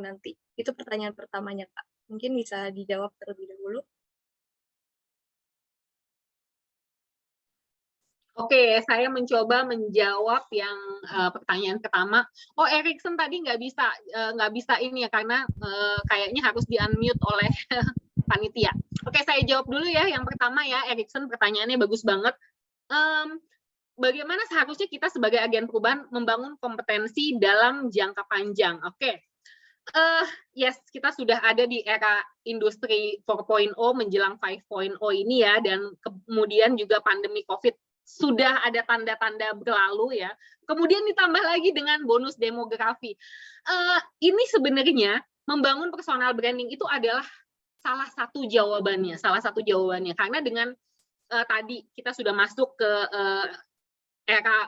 nanti. Itu pertanyaan pertamanya, Kak. Mungkin bisa dijawab terlebih dahulu. Oke, saya mencoba menjawab yang pertanyaan pertama. Oh, Erikson tadi nggak bisa ini ya karena kayaknya harus di-unmute oleh panitia. Oke, saya jawab dulu ya. Yang pertama ya, Erikson pertanyaannya bagus banget. Bagaimana seharusnya kita sebagai agen perubahan membangun kompetensi dalam jangka panjang? Oke. Yes, kita sudah ada di era industri 4.0 menjelang 5.0 ini ya, dan kemudian juga pandemi COVID sudah ada tanda-tanda berlalu ya. Kemudian ditambah lagi dengan bonus demografi. Ini sebenarnya membangun personal branding itu adalah salah satu jawabannya. Karena dengan tadi kita sudah masuk ke era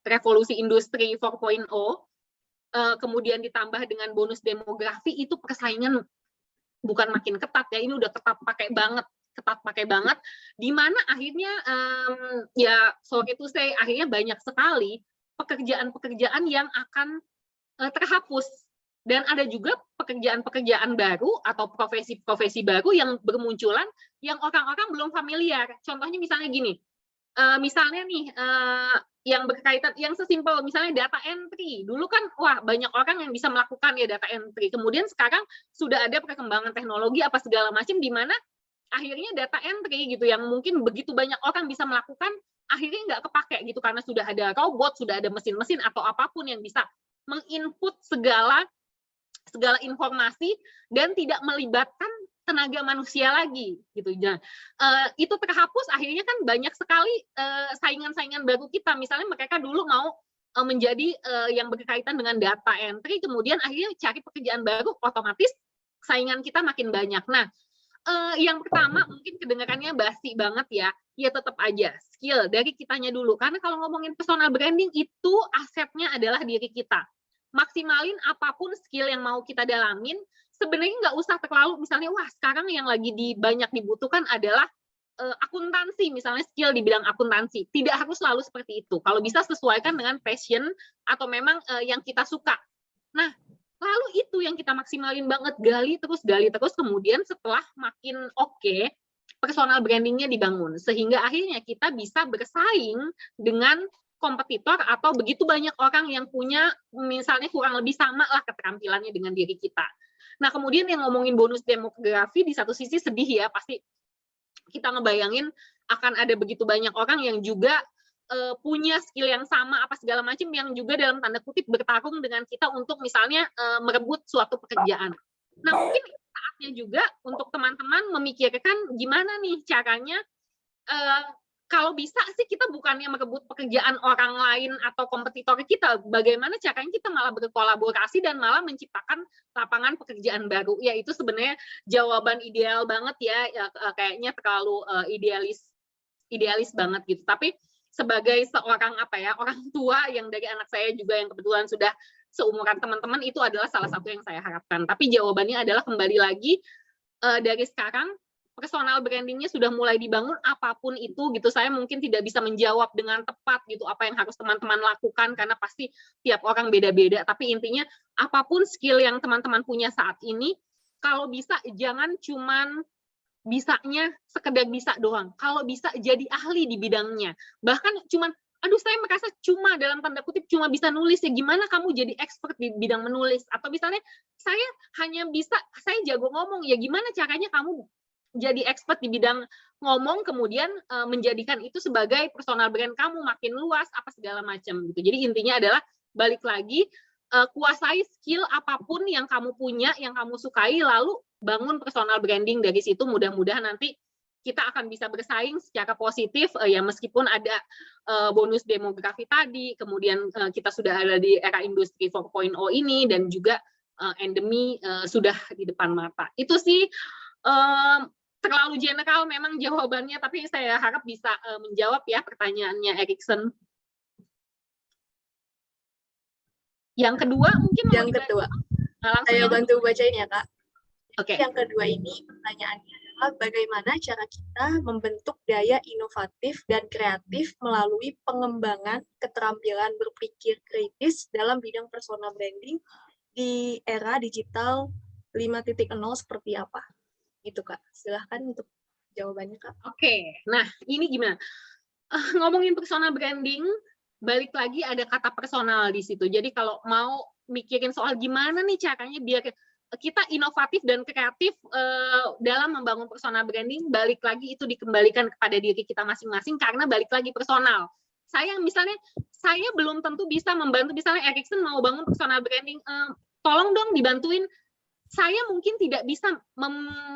revolusi industri 4.0, kemudian ditambah dengan bonus demografi, itu persaingan bukan makin ketat ya, ini udah ketat pakai banget, di mana akhirnya ya sorry to say, akhirnya banyak sekali pekerjaan-pekerjaan yang akan terhapus, dan ada juga pekerjaan-pekerjaan baru atau profesi-profesi baru yang bermunculan yang orang-orang belum familiar. Contohnya misalnya gini, misalnya nih yang berkaitan, yang sesimpel misalnya data entry. Dulu kan wah banyak orang yang bisa melakukan ya data entry. Kemudian sekarang sudah ada perkembangan teknologi apa segala macam di mana akhirnya data entry gitu yang mungkin begitu banyak orang bisa melakukan, akhirnya nggak kepake gitu karena sudah ada robot, sudah ada mesin-mesin atau apapun yang bisa menginput segala informasi dan tidak melibatkan tenaga manusia lagi gitu. Nah, itu terhapus, akhirnya kan banyak sekali saingan-saingan baru kita. Misalnya mereka dulu mau menjadi yang berkaitan dengan data entry, kemudian akhirnya cari pekerjaan baru, otomatis saingan kita makin banyak. Nah, yang pertama mungkin kedengarannya basi banget ya tetap aja skill dari kitanya dulu. Karena kalau ngomongin personal branding itu asetnya adalah diri kita. Maksimalin apapun skill yang mau kita dalamin, sebenarnya nggak usah terlalu misalnya wah sekarang yang lagi banyak dibutuhkan adalah akuntansi, misalnya skill di bidang akuntansi. Tidak harus selalu seperti itu. Kalau bisa sesuaikan dengan passion atau memang yang kita suka. Nah, lalu itu yang kita maksimalin banget, gali terus, kemudian setelah makin oke, personal brandingnya dibangun. Sehingga akhirnya kita bisa bersaing dengan kompetitor atau begitu banyak orang yang punya misalnya kurang lebih sama lah keterampilannya dengan diri kita. Nah, kemudian yang ngomongin bonus demografi, di satu sisi sedih ya, pasti kita ngebayangin akan ada begitu banyak orang yang juga punya skill yang sama apa segala macam yang juga dalam tanda kutip bertarung dengan kita untuk misalnya merebut suatu pekerjaan. Nah, mungkin saatnya juga untuk teman-teman memikirkan gimana nih caranya kalau bisa sih kita bukannya merebut pekerjaan orang lain atau kompetitor kita, bagaimana caranya kita malah berkolaborasi dan malah menciptakan lapangan pekerjaan baru. Ya itu sebenarnya jawaban ideal banget ya kayaknya terlalu idealis banget gitu. Tapi sebagai seorang orang tua yang dari anak saya juga yang kebetulan sudah seumuran teman-teman, itu adalah salah satu yang saya harapkan. Tapi jawabannya adalah kembali lagi dari sekarang personal brandingnya sudah mulai dibangun, apapun itu gitu. Saya mungkin tidak bisa menjawab dengan tepat gitu apa yang harus teman-teman lakukan karena pasti tiap orang beda-beda. Tapi intinya apapun skill yang teman-teman punya saat ini, kalau bisa jangan cuman bisanya sekedar bisa doang. Kalau bisa jadi ahli di bidangnya. Bahkan cuman aduh saya merasa cuma dalam tanda kutip cuma bisa nulis, ya gimana kamu jadi expert di bidang menulis? Atau misalnya saya hanya bisa, saya jago ngomong, ya gimana caranya kamu jadi expert di bidang ngomong, kemudian menjadikan itu sebagai personal brand kamu makin luas, apa segala macam gitu. Jadi intinya adalah balik lagi, kuasai skill apapun yang kamu punya, yang kamu sukai, lalu bangun personal branding dari situ. Mudah-mudahan nanti kita akan bisa bersaing secara positif, ya meskipun ada bonus demografi tadi, kemudian kita sudah ada di era industri 4.0 ini, dan juga endemi sudah di depan mata. Itu sih terlalu general memang jawabannya, tapi saya harap bisa menjawab ya pertanyaannya Erikson. Yang kedua mungkin mau Yang kedua, langsung saya yang bantu bacain ya, Kak. Oke. Yang kedua ini pertanyaannya adalah bagaimana cara kita membentuk daya inovatif dan kreatif melalui pengembangan keterampilan berpikir kritis dalam bidang personal branding di era digital 5.0 seperti apa? Gitu, Kak. Silahkan untuk jawabannya, Kak. Oke, nah ini gimana? Ngomongin personal branding, balik lagi ada kata personal di situ. Jadi kalau mau mikirin soal gimana nih caranya biar kita inovatif dan kreatif dalam membangun personal branding, balik lagi itu dikembalikan kepada diri kita masing-masing, karena balik lagi personal. Saya misalnya, saya belum tentu bisa membantu, misalnya Erikson mau bangun personal branding, tolong dong dibantuin. Saya mungkin tidak bisa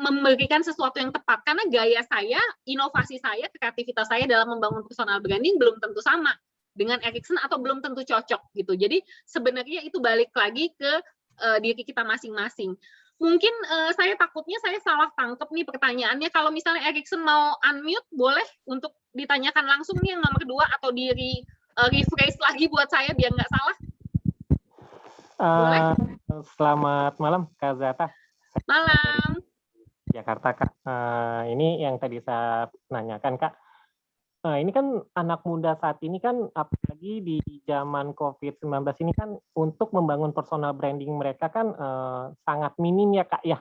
memberikan sesuatu yang tepat, karena gaya saya, inovasi saya, kreativitas saya dalam membangun personal branding belum tentu sama dengan Erikson atau belum tentu cocok gitu. Jadi sebenarnya itu balik lagi ke diri kita masing-masing. Mungkin saya takutnya saya salah tangkap nih pertanyaannya. Kalau misalnya Erikson mau unmute, boleh untuk ditanyakan langsung nih yang nomor 2 atau di rephrase lagi buat saya biar nggak salah. Boleh? Selamat malam, Kak Zata. Malam. Jakarta, Kak. Ini yang tadi saya nanyakan, Kak. Ini kan anak muda saat ini kan, apalagi di zaman COVID-19 ini kan, untuk membangun personal branding mereka kan sangat minim ya, Kak, ya.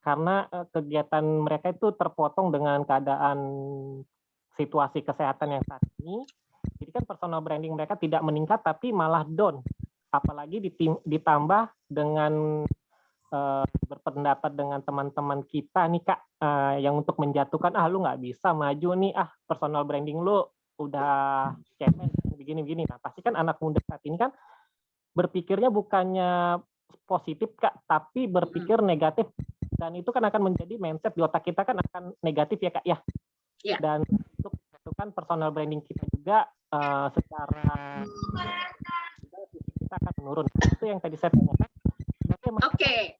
Karena kegiatan mereka itu terpotong dengan keadaan situasi kesehatan yang saat ini. Jadi kan personal branding mereka tidak meningkat, tapi malah down. Apalagi ditambah dengan berpendapat dengan teman-teman kita nih, Kak, yang untuk menjatuhkan, lu nggak bisa maju nih, personal branding lu udah cemen begini-begini. Nah, pasti kan anak muda saat ini kan berpikirnya bukannya positif, Kak, tapi berpikir negatif, dan itu kan akan menjadi mindset di otak kita kan akan negatif ya, Kak, ya. Yeah. Dan untuk itu kan personal branding kita juga secara kita akan menurun. Itu yang tadi saya tanyakan. Oke.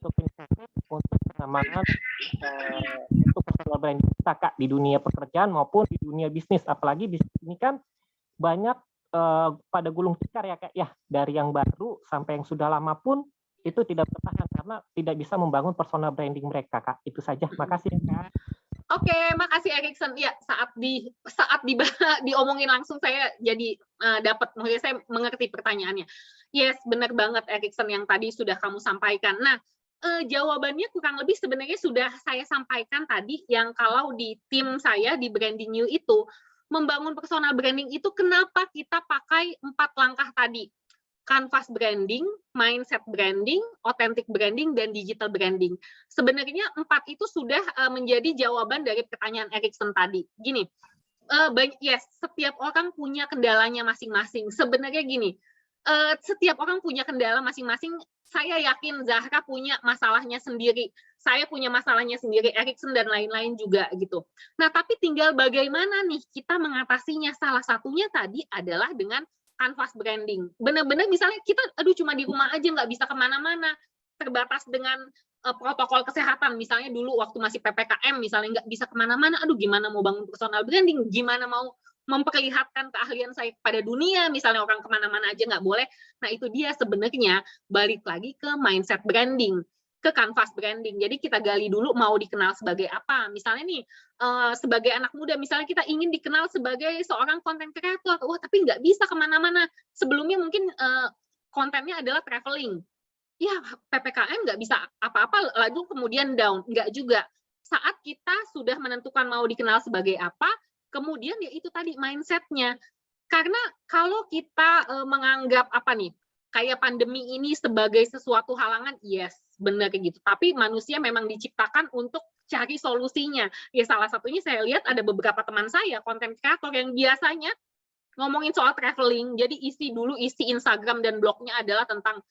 Untuk pengembangan untuk personal branding kita, Kak, di dunia pekerjaan maupun di dunia bisnis. Apalagi di sini kan banyak pada gulung tikar ya, Kak, ya. Dari yang baru sampai yang sudah lama pun itu tidak bertahan karena tidak bisa membangun personal branding mereka, Kak. Itu saja. Makasih, Kak. Oke, makasih Erikson. Ya, saat diomongin langsung saya jadi dapat, mungkin saya mengerti pertanyaannya. Yes, benar banget Erikson yang tadi sudah kamu sampaikan. Nah, jawabannya kurang lebih sebenarnya sudah saya sampaikan tadi, yang kalau di tim saya di Branding You itu, membangun personal branding itu kenapa kita pakai 4 langkah tadi. Canvas branding, mindset branding, authentic branding, dan digital branding. Sebenarnya 4 itu sudah menjadi jawaban dari pertanyaan Erikson tadi. Gini, yes, setiap orang punya kendalanya masing-masing. Sebenarnya gini, setiap orang punya kendala masing-masing. Saya yakin Zahra punya masalahnya sendiri, saya punya masalahnya sendiri, Erikson dan lain-lain juga gitu. Nah, tapi tinggal bagaimana nih kita mengatasinya. Salah satunya tadi adalah dengan canvas branding. Benar-benar misalnya kita, cuma di rumah aja nggak bisa kemana-mana, terbatas dengan protokol kesehatan. Misalnya dulu waktu masih PPKM, misalnya nggak bisa kemana-mana, gimana mau bangun personal branding, gimana mau memperlihatkan keahlian saya kepada dunia, misalnya orang kemana-mana aja nggak boleh. Nah, itu dia sebenarnya balik lagi ke mindset branding, ke canvas branding. Jadi kita gali dulu mau dikenal sebagai apa. Misalnya nih, sebagai anak muda, misalnya kita ingin dikenal sebagai seorang konten kreator, tapi nggak bisa kemana-mana. Sebelumnya mungkin kontennya adalah traveling. Ya, PPKM nggak bisa apa-apa, lalu kemudian down. Nggak juga. Saat kita sudah menentukan mau dikenal sebagai apa, kemudian ya itu tadi mindset-nya. Karena kalau kita menganggap kayak pandemi ini sebagai sesuatu halangan, yes, benar gitu. Tapi manusia memang diciptakan untuk cari solusinya. Ya salah satunya saya lihat ada beberapa teman saya, konten kreator yang biasanya ngomongin soal traveling. Jadi isi Instagram dan blognya adalah tentang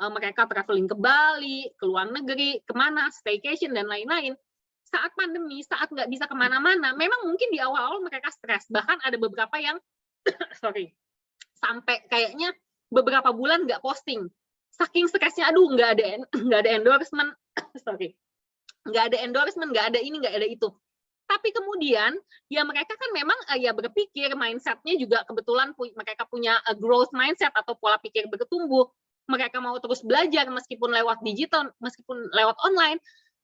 mereka traveling ke Bali, ke luar negeri, kemana, staycation, dan lain-lain. Saat pandemi, saat nggak bisa kemana-mana, memang mungkin di awal-awal mereka stres. Bahkan ada beberapa yang, sampai kayaknya beberapa bulan nggak posting. Saking stresnya, aduh nggak ada endorsement, nggak ada endorsement, nggak ada ini, nggak ada itu. Tapi kemudian ya mereka kan memang ya berpikir mindsetnya juga kebetulan mereka punya growth mindset atau pola pikir bertumbuh. Mereka mau terus belajar meskipun lewat digital, meskipun lewat online.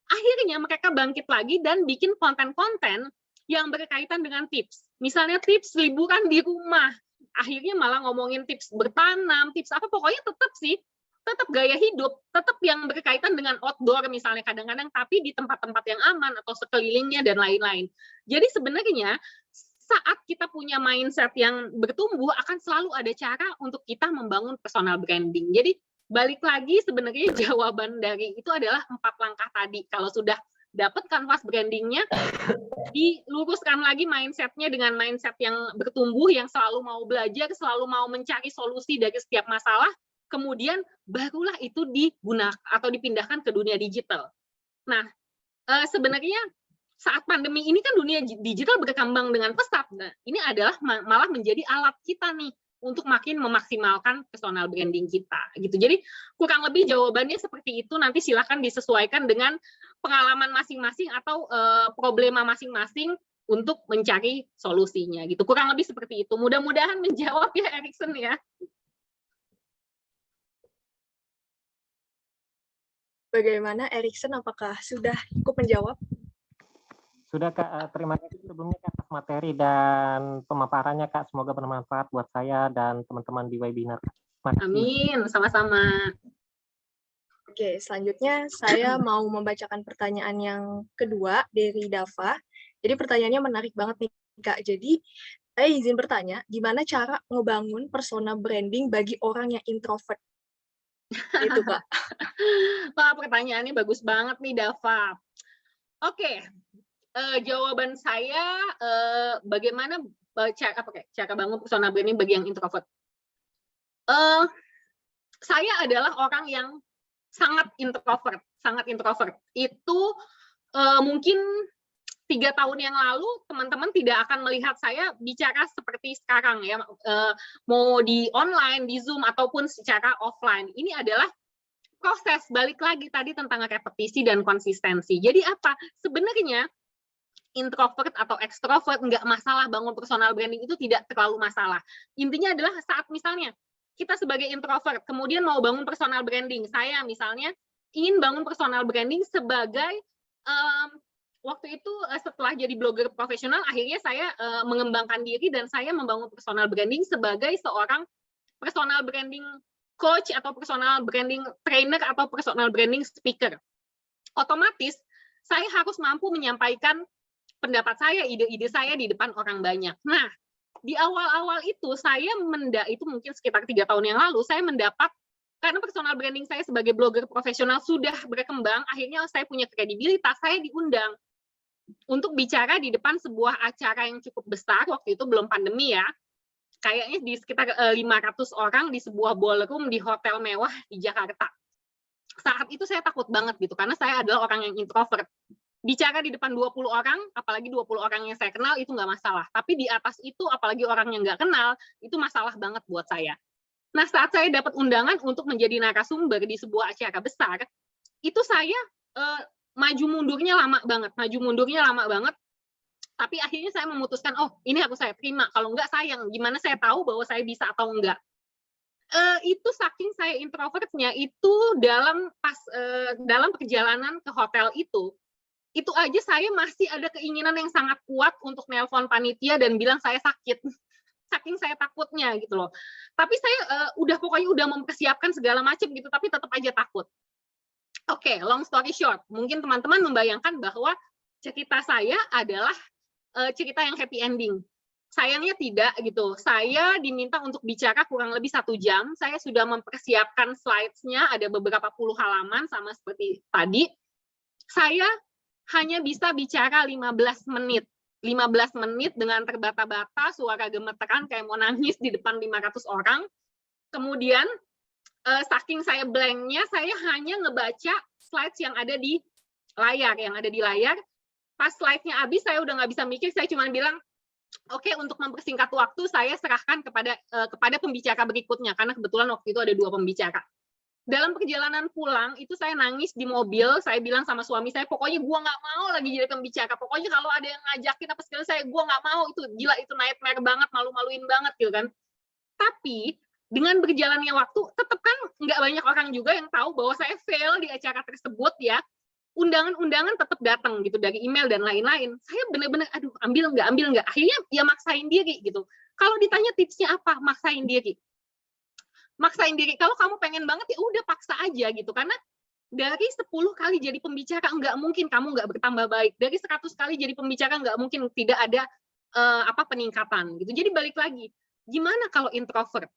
Akhirnya mereka bangkit lagi dan bikin konten-konten yang berkaitan dengan tips. Misalnya tips liburan di rumah. Akhirnya malah ngomongin tips bertanam, tips apa, pokoknya tetap gaya hidup, tetap yang berkaitan dengan outdoor misalnya kadang-kadang, tapi di tempat-tempat yang aman atau sekelilingnya dan lain-lain. Jadi sebenarnya saat kita punya mindset yang bertumbuh akan selalu ada cara untuk kita membangun personal branding. Jadi balik lagi sebenarnya jawaban dari itu adalah 4 langkah tadi. Kalau sudah dapat kanvas brandingnya, diluruskan lagi mindsetnya dengan mindset yang bertumbuh, yang selalu mau belajar, selalu mau mencari solusi dari setiap masalah, kemudian barulah itu digunakan atau dipindahkan ke dunia digital. Nah, sebenarnya saat pandemi ini kan dunia digital berkembang dengan pesat. Nah, ini adalah malah menjadi alat kita nih untuk makin memaksimalkan personal branding kita gitu. Jadi kurang lebih jawabannya seperti itu. Nanti silakan disesuaikan dengan pengalaman masing-masing atau problema masing-masing untuk mencari solusinya gitu. Kurang lebih seperti itu. Mudah-mudahan menjawab ya Erikson ya. Bagaimana Erikson, apakah sudah cukup menjawab? Sudah Kak, terima kasih sebelumnya Kak atas materi dan pemaparannya Kak. Semoga bermanfaat buat saya dan teman-teman di webinar. Amin, sama-sama. Oke, selanjutnya saya mau membacakan pertanyaan yang kedua dari Dava. Jadi pertanyaannya menarik banget nih Kak. Jadi saya izin bertanya, gimana cara ngebangun persona branding bagi orang yang introvert? Itu Kak. Wah, pertanyaannya bagus banget nih Dava. Oke, jawaban saya bagaimana cara bangun personal branding bagi yang introvert. Saya adalah orang yang sangat introvert. Itu mungkin 3 tahun yang lalu teman-teman tidak akan melihat saya bicara seperti sekarang ya, mau di online, di Zoom ataupun secara offline. Ini adalah proses, balik lagi tadi tentang repetisi dan konsistensi. Jadi apa? Sebenarnya introvert atau ekstrovert nggak masalah, bangun personal branding itu tidak terlalu masalah. Intinya adalah saat misalnya kita sebagai introvert kemudian mau bangun personal branding. Saya misalnya ingin bangun personal branding sebagai waktu itu setelah jadi blogger profesional, akhirnya saya mengembangkan diri dan saya membangun personal branding sebagai seorang personal branding coach atau personal branding trainer atau personal branding speaker. Otomatis saya harus mampu menyampaikan pendapat saya, ide-ide saya di depan orang banyak. Nah, di awal-awal itu saya itu mungkin sekitar 3 tahun yang lalu, saya mendapat, karena personal branding saya sebagai blogger profesional sudah berkembang, akhirnya saya punya kredibilitas, saya diundang untuk bicara di depan sebuah acara yang cukup besar, waktu itu belum pandemi ya, kayaknya di sekitar 500 orang di sebuah ballroom di hotel mewah di Jakarta. Saat itu saya takut banget gitu, karena saya adalah orang yang introvert. Bicara di depan 20 orang, apalagi 20 orang yang saya kenal, itu nggak masalah. Tapi di atas itu, apalagi orang yang nggak kenal, itu masalah banget buat saya. Nah, saat saya dapat undangan untuk menjadi narasumber di sebuah acara besar, itu saya maju mundurnya lama banget. Tapi akhirnya saya memutuskan, oh ini harus saya terima, kalau enggak sayang, gimana saya tahu bahwa saya bisa atau enggak. Itu saking saya introvertnya, itu dalam perjalanan ke hotel itu aja saya masih ada keinginan yang sangat kuat untuk nelpon panitia dan bilang saya sakit. Saking saya takutnya gitu loh. Tapi saya pokoknya udah mempersiapkan segala macam gitu, tapi tetap aja takut. Oke, long story short, mungkin teman-teman membayangkan bahwa cerita saya adalah cerita yang happy ending. sayangnya tidak gitu. Saya diminta untuk bicara kurang lebih 1 jam. Saya sudah mempersiapkan slides-nya, ada beberapa puluh halaman sama seperti tadi. Saya hanya bisa bicara 15 menit. 15 menit dengan terbata-bata, suara gemeteran kayak mau nangis di depan 500 orang. Kemudian saking saya blanknya, saya hanya ngebaca slides yang ada di layar. Pas slide-nya habis, saya udah nggak bisa mikir, saya cuma bilang, oke, untuk mempersingkat waktu, saya serahkan kepada pembicara berikutnya, karena kebetulan waktu itu ada 2 pembicara. Dalam perjalanan pulang, itu saya nangis di mobil, saya bilang sama suami saya, pokoknya gue nggak mau lagi jadi pembicara, pokoknya kalau ada yang ngajakin apa segala, gue nggak mau, itu gila, itu nightmare banget, malu-maluin banget gitu kan. Tapi, dengan berjalannya waktu, tetap kan nggak banyak orang juga yang tahu bahwa saya fail di acara tersebut ya, undangan-undangan tetap datang gitu, dari email dan lain-lain. Saya bener-bener, aduh, ambil nggak, akhirnya ya maksain diri gitu. Kalau ditanya tipsnya apa, maksain diri. Kalau kamu pengen banget ya udah paksa aja gitu, karena dari 10 kali jadi pembicara nggak mungkin kamu nggak bertambah baik, dari 100 kali jadi pembicara nggak mungkin tidak ada peningkatan gitu. Jadi balik lagi, gimana kalau introvert?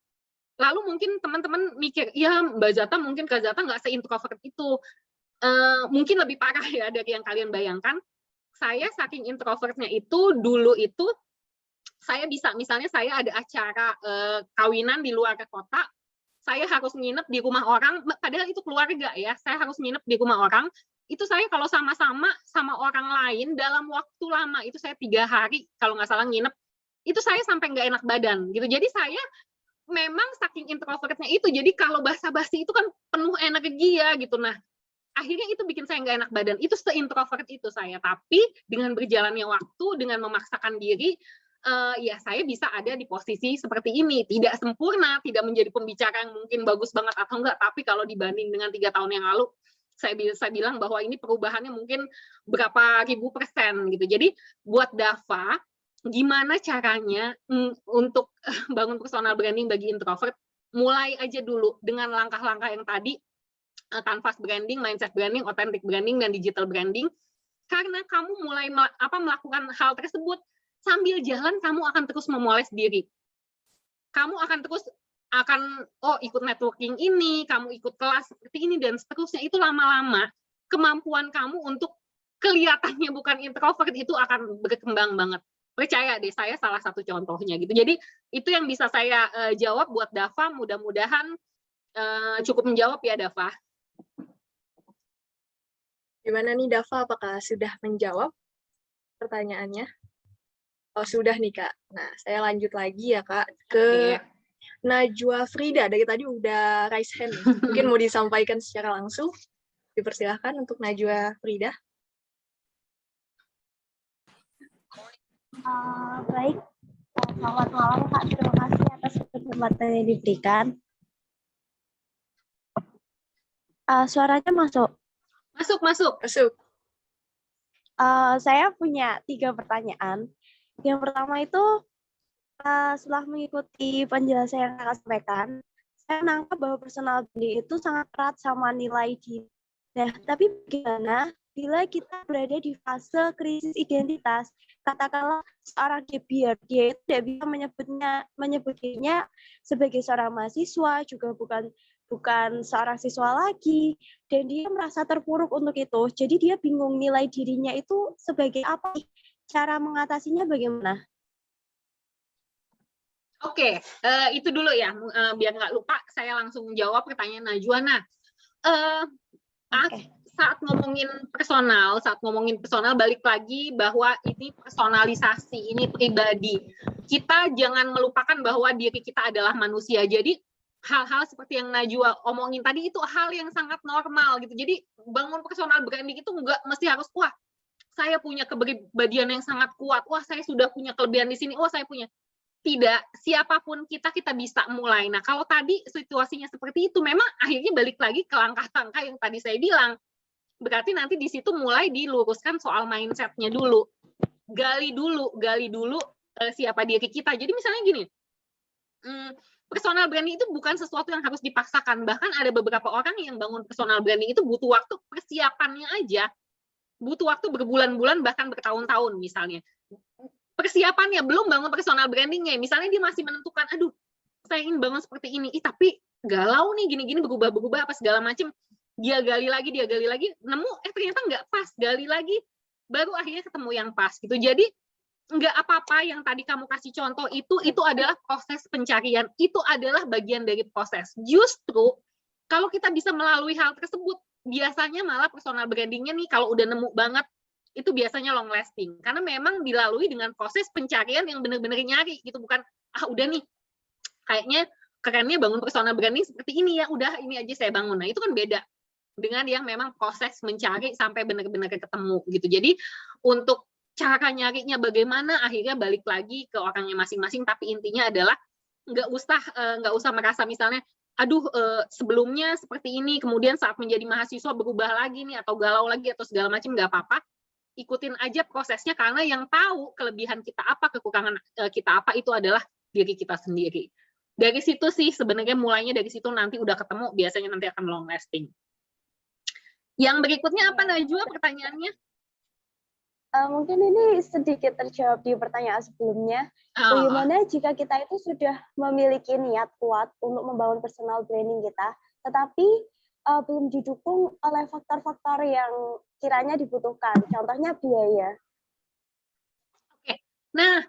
Lalu mungkin teman-teman mikir, ya Mbak Zata mungkin Kak Zata nggak se-introvert itu, mungkin lebih parah ya dari yang kalian bayangkan. Saya saking introvertnya itu, dulu itu saya bisa, misalnya saya ada acara kawinan di luar kota, saya harus nginep di rumah orang, padahal itu keluarga ya, saya harus nginep di rumah orang, itu saya kalau sama-sama sama orang lain dalam waktu lama, itu saya 3 hari kalau nggak salah nginep, itu saya sampai nggak enak badan gitu. Jadi saya memang saking introvertnya itu, jadi kalau basa-basi itu kan penuh energi ya gitu. Nah, akhirnya itu bikin saya nggak enak badan, itu se-introvert itu saya. Tapi dengan berjalannya waktu, dengan memaksakan diri, ya saya bisa ada di posisi seperti ini. Tidak sempurna, tidak menjadi pembicara yang mungkin bagus banget atau enggak, tapi kalau dibanding dengan 3 tahun yang lalu, saya bisa bilang bahwa ini perubahannya mungkin berapa ribu persen gitu. Jadi buat Dava, gimana caranya untuk bangun personal branding bagi introvert? Mulai aja dulu dengan langkah-langkah yang tadi, canvas branding, mindset branding, authentic branding, dan digital branding. Karena kamu mulai melakukan hal tersebut, sambil jalan kamu akan terus memoles diri. Kamu akan terus ikut networking ini, kamu ikut kelas seperti ini, dan seterusnya. Itu lama-lama kemampuan kamu untuk kelihatannya bukan introvert itu akan berkembang banget. Percaya deh, saya salah satu contohnya gitu. Jadi itu yang bisa saya jawab buat Dava. Mudah-mudahan cukup menjawab ya, Dava. Gimana nih Dava, apakah sudah menjawab pertanyaannya? Oh, sudah nih, Kak. Nah, saya lanjut lagi ya, Kak, ke Najwa Frida. Dari tadi udah raise hand. Mungkin mau disampaikan secara langsung. Dipersilahkan untuk Najwa Frida. Baik, selamat malam, Kak. Terima kasih atas kesempatan yang diberikan. Suaranya masuk? Masuk. Saya punya 3 pertanyaan. Yang pertama itu, setelah mengikuti penjelasan yang Kakak sampaikan, saya menangkap bahwa personal branding itu sangat erat sama nilai diri. Nah, tapi bagaimana bila kita berada di fase krisis identitas? Katakanlah seorang debian, dia itu tidak bisa menyebut dirinya sebagai seorang mahasiswa, juga bukan seorang siswa lagi, dan dia merasa terpuruk untuk itu. Jadi dia bingung nilai dirinya itu sebagai apa. Cara mengatasinya bagaimana? Oke, itu dulu ya, biar nggak lupa, saya langsung jawab pertanyaan Najwa. Nah, saat ngomongin personal, balik lagi bahwa ini personalisasi, ini pribadi. Kita jangan melupakan bahwa diri kita adalah manusia. Jadi hal-hal seperti yang Najwa omongin tadi itu hal yang sangat normal gitu. Jadi bangun personal branding itu nggak mesti harus saya punya kepribadian yang sangat kuat. Wah, saya sudah punya kelebihan di sini. Wah, saya punya. Tidak, siapapun kita bisa mulai. Nah, kalau tadi situasinya seperti itu, memang akhirnya balik lagi ke langkah-langkah yang tadi saya bilang. Berarti nanti di situ mulai diluruskan soal mindset-nya dulu. Gali dulu siapa diri kita. Jadi misalnya gini, personal branding itu bukan sesuatu yang harus dipaksakan. Bahkan ada beberapa orang yang bangun personal branding itu butuh waktu persiapannya aja. Butuh waktu berbulan-bulan, bahkan bertahun-tahun misalnya. persiapannya, belum bangun personal brandingnya. Misalnya dia masih menentukan, aduh, saya ingin bangun seperti ini, tapi galau nih, gini-gini, berubah-berubah, apa segala macam. Dia gali lagi, nemu, ternyata nggak pas, gali lagi, baru akhirnya ketemu yang pas, gitu. Jadi, nggak apa-apa yang tadi kamu kasih contoh itu adalah proses pencarian, itu adalah bagian dari proses. Justru, kalau kita bisa melalui hal tersebut, biasanya malah personal brandingnya nih, kalau udah nemu banget, itu biasanya long lasting. Karena memang dilalui dengan proses pencarian yang benar-benar nyari, gitu. Bukan, udah nih, kayaknya kerennya bangun personal branding seperti ini ya, udah ini aja saya bangun. Nah, itu kan beda dengan yang memang proses mencari sampai benar-benar ketemu, gitu. Jadi, untuk cara nyarinya bagaimana, akhirnya balik lagi ke orangnya masing-masing, tapi intinya adalah nggak usah merasa misalnya, aduh sebelumnya seperti ini, kemudian saat menjadi mahasiswa berubah lagi nih, atau galau lagi, atau segala macam, nggak apa-apa. Ikutin aja prosesnya, karena yang tahu kelebihan kita apa, kekurangan kita apa, itu adalah diri kita sendiri. Dari situ sih sebenarnya mulainya dari situ, nanti udah ketemu, biasanya nanti akan long lasting. Yang berikutnya apa, Najwa, pertanyaannya? Mungkin ini sedikit terjawab di pertanyaan sebelumnya. Bagaimana jika kita itu sudah memiliki niat kuat untuk membangun personal branding kita, tetapi belum didukung oleh faktor-faktor yang kiranya dibutuhkan, contohnya biaya. Oke, nah,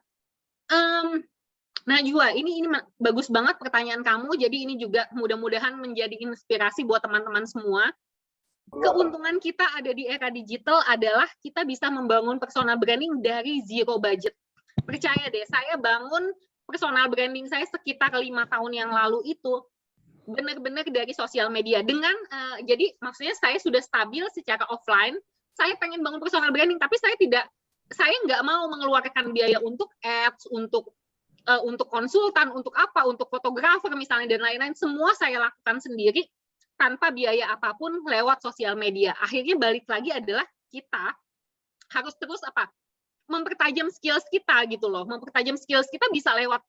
Najwa, ini bagus banget pertanyaan kamu. Jadi ini juga mudah-mudahan menjadi inspirasi buat teman-teman semua. Keuntungan kita ada di era digital adalah kita bisa membangun personal branding dari zero budget. Percaya deh, saya bangun personal branding saya sekitar 5 tahun yang lalu itu benar-benar dari sosial media. Dengan jadi maksudnya saya sudah stabil secara offline, saya pengen bangun personal branding, tapi saya nggak mau mengeluarkan biaya untuk ads, untuk konsultan, untuk apa, untuk fotografer misalnya dan lain-lain. Semua saya lakukan sendiri tanpa biaya apapun lewat sosial media. Akhirnya balik lagi adalah kita harus terus mempertajam skills kita, gitu loh. Mempertajam skills kita bisa lewat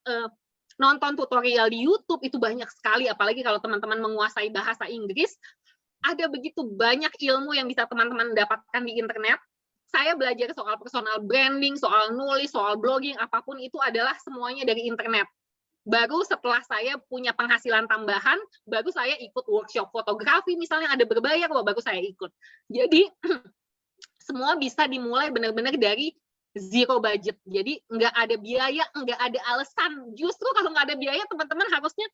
nonton tutorial di YouTube, itu banyak sekali, apalagi kalau teman-teman menguasai bahasa Inggris, ada begitu banyak ilmu yang bisa teman-teman dapatkan di internet. Saya belajar soal personal branding, soal nulis, soal blogging, apapun itu adalah semuanya dari internet. Baru setelah saya punya penghasilan tambahan, baru saya ikut workshop fotografi, misalnya ada berbayar, baru saya ikut. Jadi, semua bisa dimulai benar-benar dari zero budget. Jadi nggak ada biaya, nggak ada alasan. Justru kalau nggak ada biaya, teman-teman harusnya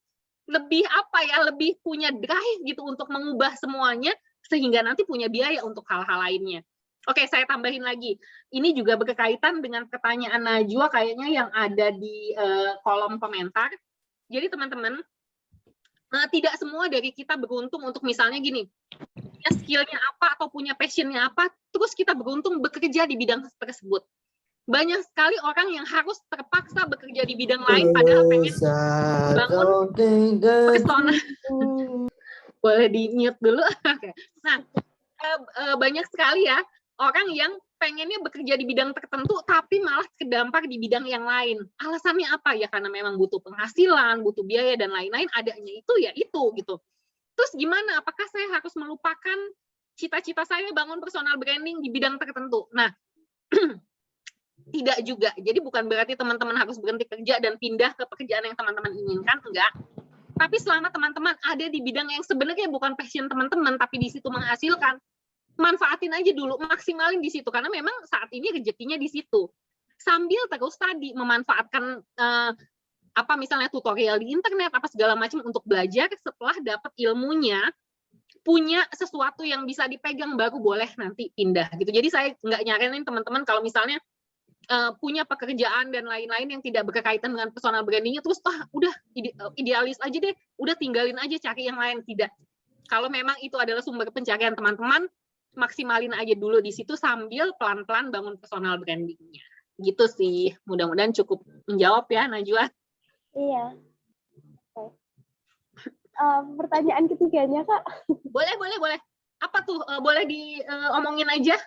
lebih punya drive gitu untuk mengubah semuanya, sehingga nanti punya biaya untuk hal-hal lainnya. Oke, saya tambahin lagi. Ini juga berkaitan dengan pertanyaan Najwa kayaknya yang ada di kolom komentar. Jadi teman-teman, tidak semua dari kita beruntung untuk misalnya gini, punya skillnya apa atau punya passionnya apa, terus kita beruntung bekerja di bidang tersebut. Banyak sekali orang yang harus terpaksa bekerja di bidang lain padahal pengen bangun personal. Boleh di mute dulu. Nah, banyak sekali ya orang yang pengennya bekerja di bidang tertentu tapi malah kedampar di bidang yang lain. Alasannya apa? Ya karena memang butuh penghasilan, butuh biaya dan lain-lain, adanya itu ya itu gitu. Terus gimana? Apakah saya harus melupakan cita-cita saya bangun personal branding di bidang tertentu? Nah, tidak juga. Jadi bukan berarti teman-teman harus berhenti kerja dan pindah ke pekerjaan yang teman-teman inginkan, enggak. Tapi selama teman-teman ada di bidang yang sebenarnya bukan passion teman-teman, tapi di situ menghasilkan, manfaatin aja dulu, maksimalin di situ, karena memang saat ini rezekinya di situ. Sambil terus tadi memanfaatkan misalnya tutorial di internet, apa segala macam untuk belajar, setelah dapat ilmunya, punya sesuatu yang bisa dipegang, baru boleh nanti pindah gitu. Jadi saya nggak nyaranin teman-teman kalau misalnya punya pekerjaan dan lain-lain yang tidak berkaitan dengan personal brandingnya, terus udah idealis aja deh, udah tinggalin aja cari yang lain. Tidak. Kalau memang itu adalah sumber pencarian teman-teman, maksimalin aja dulu di situ sambil pelan-pelan bangun personal brandingnya. Gitu sih. Mudah-mudahan cukup menjawab ya, Najwa. Iya. Pertanyaan ketiganya, Kak. Boleh. Apa tuh? Boleh diomongin aja.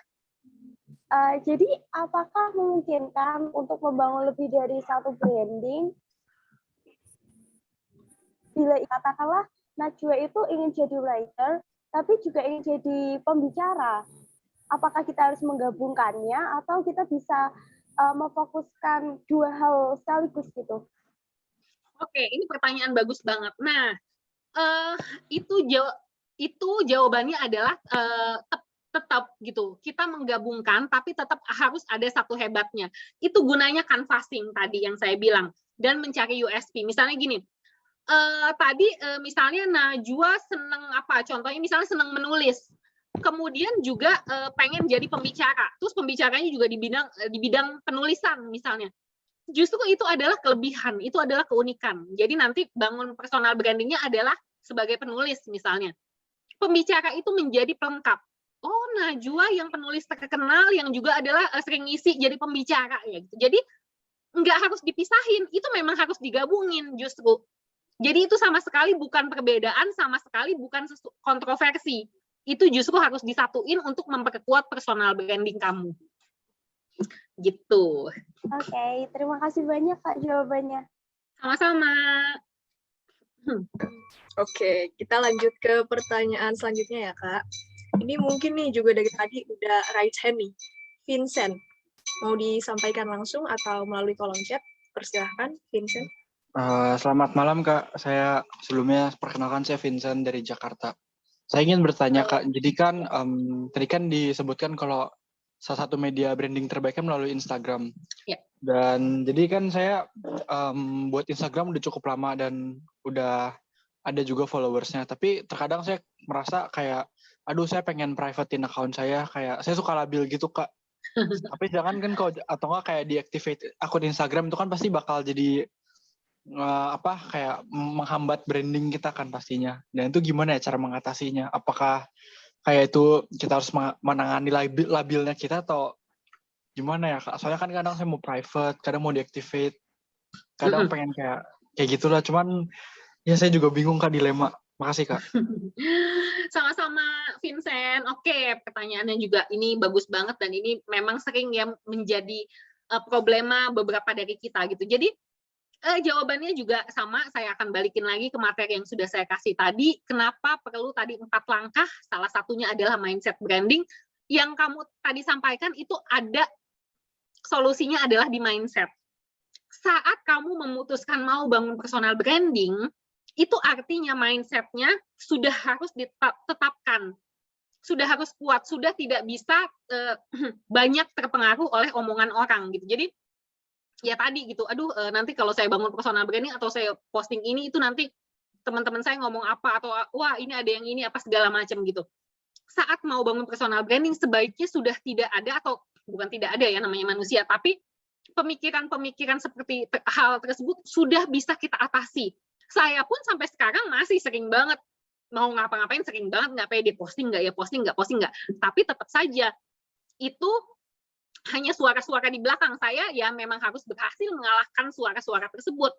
Jadi, apakah memungkinkan untuk membangun lebih dari satu branding? Bila katakanlah Najwa itu ingin jadi writer, tapi juga ingin jadi pembicara, apakah kita harus menggabungkannya atau kita bisa memfokuskan dua hal sekaligus gitu? Oke, ini pertanyaan bagus banget. Nah, itu jawabannya adalah tetap gitu. Kita menggabungkan, tapi tetap harus ada satu hebatnya. Itu gunanya canvassing tadi yang saya bilang, dan mencari USP. Misalnya gini, tadi misalnya Najwa seneng apa? Contohnya misalnya seneng menulis. Kemudian juga pengen jadi pembicara. Terus pembicaranya juga di bidang penulisan misalnya. Justru itu adalah kelebihan, itu adalah keunikan. Jadi nanti bangun personal brandingnya adalah sebagai penulis misalnya. Pembicara itu menjadi pelengkap. Oh, Najwa yang penulis terkenal yang juga adalah sering ngisi jadi pembicara ya gitu. Jadi nggak harus dipisahin, itu memang harus digabungin justru. Jadi itu sama sekali bukan perbedaan, sama sekali bukan kontroversi. Itu justru harus disatuin untuk memperkuat personal branding kamu. Gitu. Oke, terima kasih banyak Kak jawabannya. Sama-sama. Oke, kita lanjut ke pertanyaan selanjutnya ya, Kak. Ini mungkin nih juga dari tadi udah right hand nih. Vincent, mau disampaikan langsung atau melalui kolom chat? Persilahkan, Vincent. Selamat malam Kak, saya sebelumnya perkenalkan saya Vincent dari Jakarta. Saya ingin bertanya Kak, jadi kan tadi kan disebutkan kalau salah satu media branding terbaiknya melalui Instagram. Ya. Dan jadi kan saya buat Instagram udah cukup lama dan udah ada juga followersnya. Tapi terkadang saya merasa kayak, aduh saya pengen privatein account saya, kayak saya suka labil gitu Kak. Tapi jangan kan kalau atau nggak kayak deactivate akun Instagram itu kan pasti bakal jadi kayak menghambat branding kita kan pastinya. Dan itu gimana ya cara mengatasinya? Apakah kayak itu kita harus menangani labilnya kita atau gimana ya Kak? Soalnya kan kadang saya mau private, kadang mau deactivate, kadang pengen kayak gitulah. Cuman ya saya juga bingung Kak, dilema. Makasih Kak. Sama-sama Vincent. Oke, pertanyaannya juga ini bagus banget dan ini memang sering ya menjadi problema beberapa dari kita gitu. Jadi jawabannya juga sama, saya akan balikin lagi ke materi yang sudah saya kasih tadi. Kenapa perlu tadi 4 langkah? Salah satunya adalah mindset branding. Yang kamu tadi sampaikan itu ada solusinya adalah di mindset. Saat kamu memutuskan mau bangun personal branding, itu artinya mindset-nya sudah harus ditetapkan. Sudah harus kuat, sudah tidak bisa banyak terpengaruh oleh omongan orang gitu. Jadi ya tadi gitu, aduh nanti kalau saya bangun personal branding atau saya posting ini itu nanti teman-teman saya ngomong apa atau wah ini ada yang ini apa segala macam gitu. Saat mau bangun personal branding sebaiknya sudah tidak ada atau bukan tidak ada ya namanya manusia, tapi pemikiran-pemikiran seperti hal tersebut sudah bisa kita atasi. Saya pun sampai sekarang masih sering banget mau ngapa-ngapain sering banget nggak pede posting nggak ya posting nggak, tapi tetap saja itu hanya suara-suara di belakang saya ya memang harus berhasil mengalahkan suara-suara tersebut.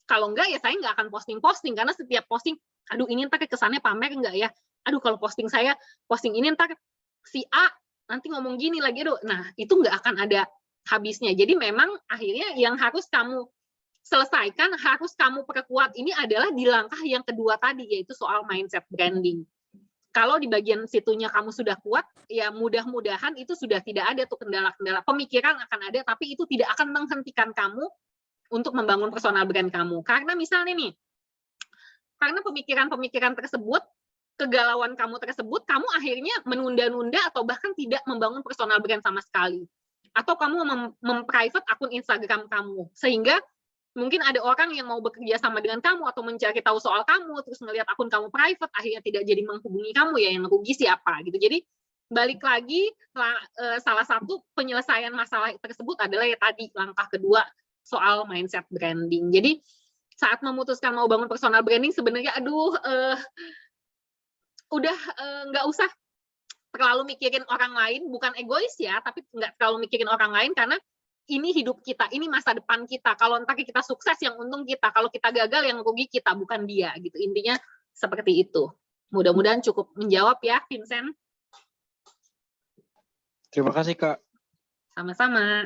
Kalau enggak ya saya nggak akan posting karena setiap posting, aduh ini ntar kesannya pamer enggak ya? Aduh kalau posting ini ntar si A nanti ngomong gini lagi, aduh. Nah itu nggak akan ada habisnya. Jadi memang akhirnya yang harus kamu selesaikan, harus kamu perkuat ini adalah di langkah yang kedua tadi yaitu soal mindset branding. Kalau di bagian situnya kamu sudah kuat, ya mudah-mudahan itu sudah tidak ada tuh kendala-kendala. Pemikiran akan ada, tapi itu tidak akan menghentikan kamu untuk membangun personal brand kamu. Karena misalnya nih, karena pemikiran-pemikiran tersebut, kegalauan kamu tersebut, kamu akhirnya menunda-nunda atau bahkan tidak membangun personal brand sama sekali. Atau kamu memprivate akun Instagram kamu. Sehingga mungkin ada orang yang mau bekerja sama dengan kamu atau mencari tahu soal kamu, terus ngelihat akun kamu private, akhirnya tidak jadi menghubungi kamu, ya yang rugi siapa gitu. Jadi balik lagi, salah satu penyelesaian masalah tersebut adalah ya tadi langkah kedua soal mindset branding. Jadi saat memutuskan mau bangun personal branding sebenarnya udah nggak usah terlalu mikirin orang lain, bukan egois ya, tapi nggak terlalu mikirin orang lain karena ini hidup kita, ini masa depan kita. Kalau entar kita sukses, yang untung kita. Kalau kita gagal, yang rugi kita, bukan dia. Gitu. Intinya seperti itu. Mudah-mudahan cukup menjawab ya, Vincent. Terima kasih, Kak. Sama-sama.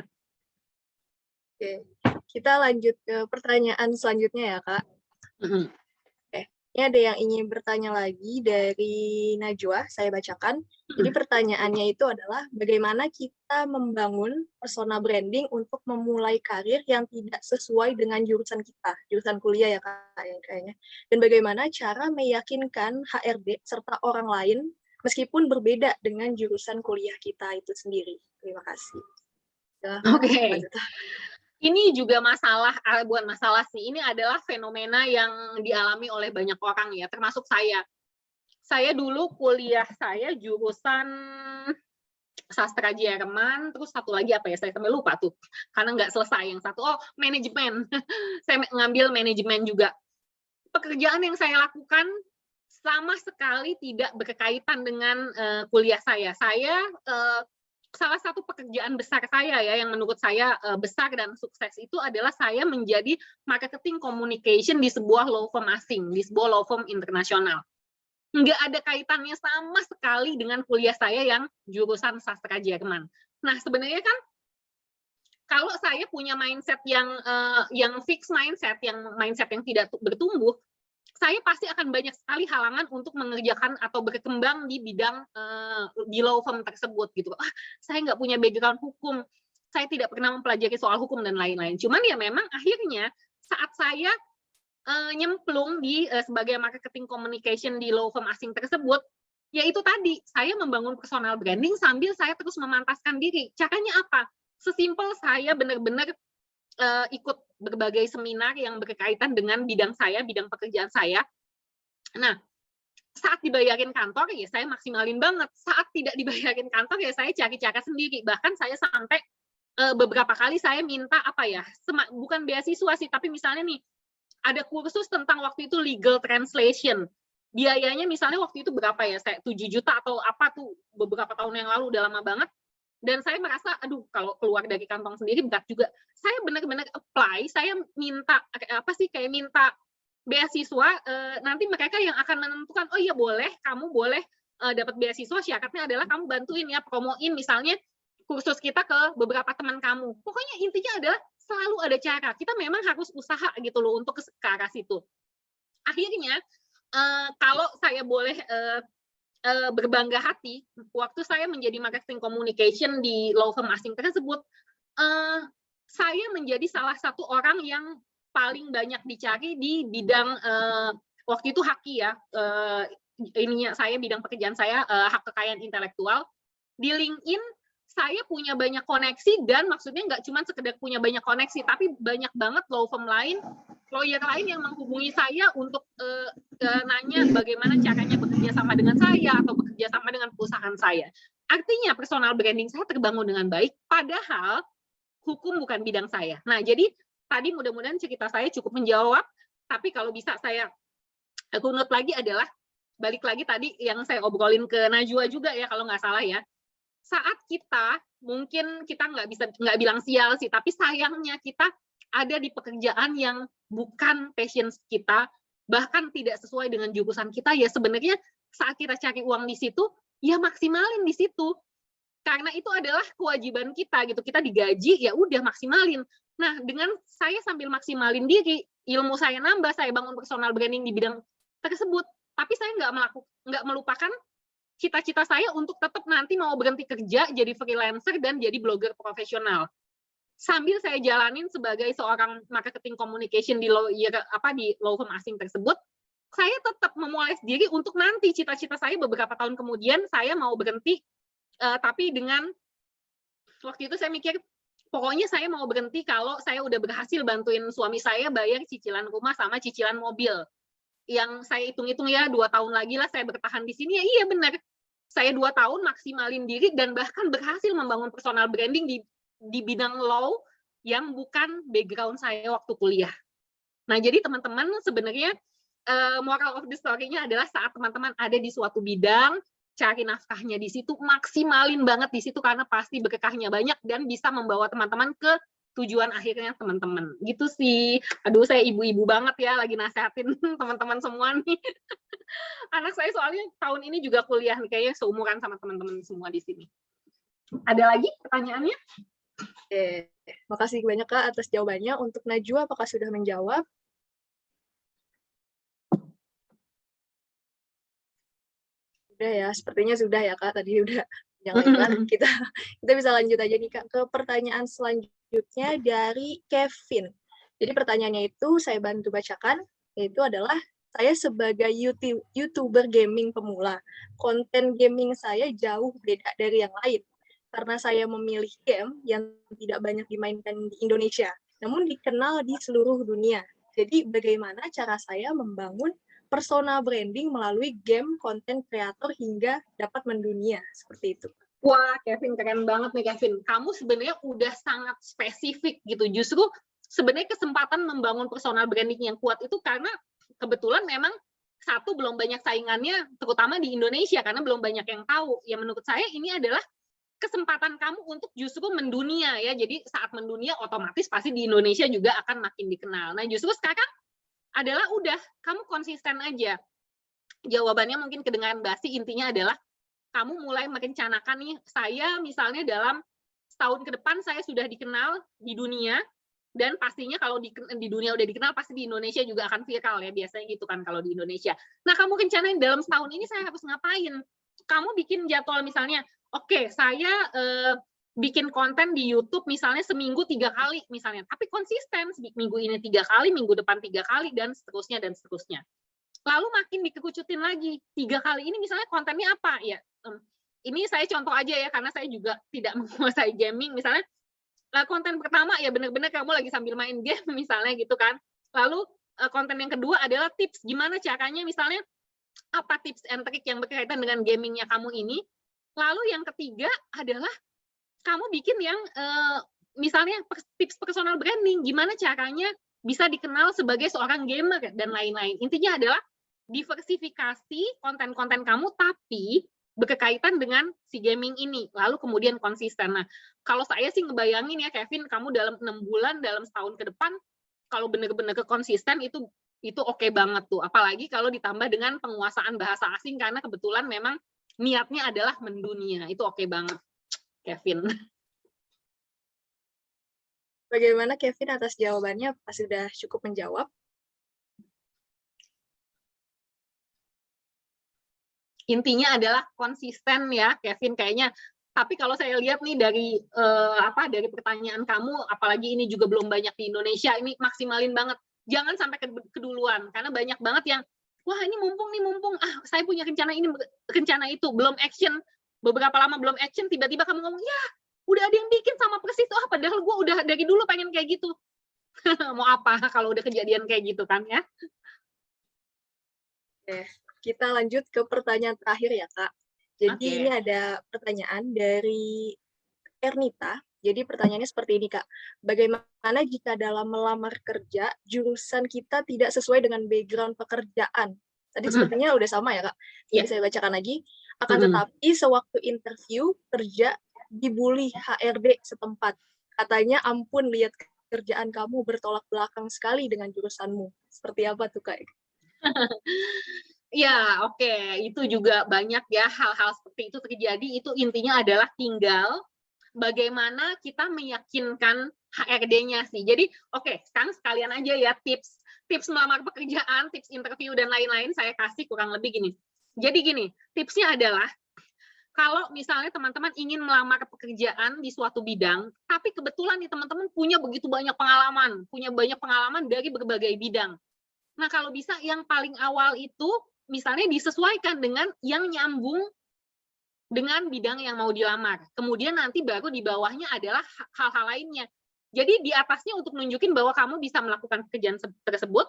Oke, kita lanjut ke pertanyaan selanjutnya ya, Kak. Mm-hmm. Oke, Ini ada yang ingin bertanya lagi dari Najwa, saya bacakan. Jadi pertanyaannya itu adalah bagaimana kita membangun persona branding untuk memulai karir yang tidak sesuai dengan jurusan kita, jurusan kuliah ya Kak, yang kayaknya. Dan bagaimana cara meyakinkan HRD serta orang lain meskipun berbeda dengan jurusan kuliah kita itu sendiri. Terima kasih. Oke. Ini juga masalah, bukan masalah sih, ini adalah fenomena yang dialami oleh banyak orang ya, termasuk saya. Saya dulu kuliah saya jurusan sastra Jerman, terus satu lagi apa ya, saya sampai lupa tuh, karena nggak selesai. Yang satu, manajemen. Saya ngambil manajemen juga. Pekerjaan yang saya lakukan sama sekali tidak berkaitan dengan kuliah saya. Saya salah satu pekerjaan besar saya ya, yang menurut saya besar dan sukses itu adalah saya menjadi marketing communication di sebuah law firm asing, di sebuah law firm internasional. Nggak ada kaitannya sama sekali dengan kuliah saya yang jurusan sastra Jerman. Nah, sebenarnya kan kalau saya punya mindset yang fix mindset yang tidak bertumbuh, saya pasti akan banyak sekali halangan untuk mengerjakan atau berkembang di bidang di law firm tersebut gitu. Saya nggak punya background hukum, saya tidak pernah mempelajari soal hukum dan lain-lain. Cuman ya memang akhirnya saat saya nyemplung di sebagai marketing communication di law firm asing tersebut, ya itu tadi, saya membangun personal branding sambil saya terus memantaskan diri. Caranya apa? Sesimpel saya benar-benar ikut berbagai seminar yang berkaitan dengan bidang saya, bidang pekerjaan saya. Nah, saat dibayarin kantor, ya saya maksimalin banget. Saat tidak dibayarin kantor, ya saya cari cara sendiri. Bahkan saya sampai beberapa kali saya minta bukan beasiswa sih, tapi misalnya nih, ada kursus tentang waktu itu legal translation. Biayanya misalnya waktu itu berapa ya, saya 7 juta atau apa tuh, beberapa tahun yang lalu, udah lama banget. Dan saya merasa, kalau keluar dari kantong sendiri berat juga. Saya benar-benar apply, saya minta minta beasiswa, nanti mereka yang akan menentukan, oh iya boleh, kamu boleh dapat beasiswa, syaratnya adalah kamu bantuin ya, promoin misalnya kursus kita ke beberapa teman kamu. Pokoknya intinya adalah selalu ada cara. Kita memang harus usaha gitu loh untuk ke arah situ. Akhirnya, kalau saya boleh berbangga hati, waktu saya menjadi marketing communication di law firm asing tersebut, saya menjadi salah satu orang yang paling banyak dicari di bidang waktu itu haki ya, bidang pekerjaan saya hak kekayaan intelektual. Di LinkedIn saya punya banyak koneksi, dan maksudnya nggak cuma sekedar punya banyak koneksi, tapi banyak banget law firm lain, lawyer lain yang menghubungi saya untuk nanya bagaimana caranya bekerja sama dengan saya atau bekerja sama dengan perusahaan saya. Artinya personal branding saya terbangun dengan baik, padahal hukum bukan bidang saya. Nah, jadi tadi mudah-mudahan cerita saya cukup menjawab, tapi kalau bisa saya runut lagi adalah, balik lagi tadi yang saya obrolin ke Najwa juga ya, kalau nggak salah ya, saat kita, mungkin kita nggak bilang sial sih, tapi sayangnya kita ada di pekerjaan yang bukan passion kita, bahkan tidak sesuai dengan jurusan kita, ya sebenarnya saat kita cari uang di situ, ya maksimalin di situ. Karena itu adalah kewajiban kita gitu, kita digaji, ya udah maksimalin. Nah, dengan saya sambil maksimalin diri, ilmu saya nambah, saya bangun personal branding di bidang tersebut, tapi saya nggak melupakan cita-cita saya untuk tetap nanti mau berhenti kerja jadi freelancer dan jadi blogger profesional. Sambil saya jalanin sebagai seorang marketing communication di law firm asing tersebut, saya tetap memoles diri untuk nanti cita-cita saya beberapa tahun kemudian saya mau berhenti, tapi dengan waktu itu saya mikir, pokoknya saya mau berhenti kalau saya udah berhasil bantuin suami saya bayar cicilan rumah sama cicilan mobil. Yang saya hitung-hitung ya 2 tahun lagi lah saya bertahan di sini, ya iya benar. Saya 2 tahun maksimalin diri dan bahkan berhasil membangun personal branding di bidang law yang bukan background saya waktu kuliah. Nah, jadi teman-teman sebenarnya moral of the story-nya adalah saat teman-teman ada di suatu bidang, cari nafkahnya di situ, maksimalin banget di situ karena pasti berkahnya banyak dan bisa membawa teman-teman ke tujuan akhirnya teman-teman. Gitu sih. Aduh, saya ibu-ibu banget ya lagi nasehatin teman-teman semua nih. Anak saya soalnya tahun ini juga kuliah nih, kayaknya seumuran sama teman-teman semua di sini. Ada lagi pertanyaannya? Makasih banyak Kak atas jawabannya. Untuk Najwa, apakah sudah menjawab? Udah ya, sepertinya sudah ya Kak, tadi udah panjang lebar. Kita bisa lanjut aja nih Kak ke pertanyaan selanjutnya dari Kevin. Jadi pertanyaannya itu saya bantu bacakan, yaitu adalah saya sebagai YouTuber gaming pemula, konten gaming saya jauh beda dari yang lain. Karena saya memilih game yang tidak banyak dimainkan di Indonesia, namun dikenal di seluruh dunia. Jadi bagaimana cara saya membangun persona branding melalui game konten kreator hingga dapat mendunia seperti itu. Wah, Kevin keren banget nih Kevin. Kamu sebenarnya udah sangat spesifik gitu. Justru sebenarnya kesempatan membangun personal branding yang kuat itu karena kebetulan memang satu belum banyak saingannya, terutama di Indonesia karena belum banyak yang tahu. Ya menurut saya ini adalah kesempatan kamu untuk justru mendunia ya. Jadi saat mendunia otomatis pasti di Indonesia juga akan makin dikenal. Nah, justru sekarang adalah udah kamu konsisten aja. Jawabannya mungkin kedengaran basi, intinya adalah kamu mulai merencanakan nih, saya misalnya dalam setahun ke depan saya sudah dikenal di dunia, dan pastinya kalau di dunia udah dikenal, pasti di Indonesia juga akan viral ya, biasanya gitu kan kalau di Indonesia. Nah, kamu rencanain dalam setahun ini saya harus ngapain? Kamu bikin jadwal misalnya, oke, saya bikin konten di YouTube misalnya seminggu 3 kali misalnya, tapi konsisten, minggu ini 3 kali, minggu depan 3 kali, dan seterusnya, dan seterusnya. Lalu makin dikerucutin lagi, 3 kali ini misalnya kontennya apa? Ya, ini saya contoh aja ya, karena saya juga tidak menguasai gaming, misalnya konten pertama ya benar-benar kamu lagi sambil main game misalnya gitu kan. Lalu konten yang kedua adalah tips gimana caranya, misalnya apa tips and trick yang berkaitan dengan gamingnya kamu ini. Lalu yang ketiga adalah kamu bikin yang misalnya tips personal branding, gimana caranya bisa dikenal sebagai seorang gamer dan lain-lain. Intinya adalah diversifikasi konten-konten kamu tapi berkaitan dengan si gaming ini, lalu kemudian konsisten. Nah, kalau saya sih ngebayangin ya Kevin, kamu dalam 6 bulan, dalam setahun ke depan, kalau benar-benar konsisten itu oke banget tuh. Apalagi kalau ditambah dengan penguasaan bahasa asing, karena kebetulan memang niatnya adalah mendunia. Itu oke banget, Kevin. Bagaimana Kevin atas jawabannya? Pas sudah cukup menjawab. Intinya adalah konsisten ya Kevin kayaknya. Tapi kalau saya lihat nih dari dari pertanyaan kamu, apalagi ini juga belum banyak di Indonesia, ini maksimalin banget. Jangan sampai keduluan karena banyak banget yang wah ini mumpung saya punya rencana ini rencana itu, belum action, beberapa lama belum action, tiba-tiba kamu ngomong ya udah ada yang bikin sama persis, padahal gue udah dari dulu pengen kayak gitu. Mau apa kalau udah kejadian kayak gitu kan ya. Oke, kita lanjut ke pertanyaan terakhir ya Kak. Jadi ini ada pertanyaan dari Ernita. Jadi pertanyaannya seperti ini Kak. Bagaimana jika dalam melamar kerja jurusan kita tidak sesuai dengan background pekerjaan? Tadi sepertinya udah sama ya Kak. Jadi saya bacakan lagi. Akan tetapi sewaktu interview kerja dibully HRD setempat. Katanya ampun lihat kerjaan kamu bertolak belakang sekali dengan jurusanmu. Seperti apa tuh Kak? Ya, oke. Itu juga banyak ya hal-hal seperti itu terjadi. Itu intinya adalah tinggal bagaimana kita meyakinkan HRD-nya sih. Jadi, sekarang sekalian aja ya tips melamar pekerjaan, tips interview dan lain-lain saya kasih kurang lebih gini. Jadi gini, tipsnya adalah kalau misalnya teman-teman ingin melamar pekerjaan di suatu bidang, tapi kebetulan nih teman-teman punya begitu banyak pengalaman dari berbagai bidang. Nah, kalau bisa yang paling awal itu misalnya disesuaikan dengan yang nyambung dengan bidang yang mau dilamar. Kemudian nanti baru di bawahnya adalah hal-hal lainnya. Jadi di atasnya untuk nunjukin bahwa kamu bisa melakukan pekerjaan tersebut,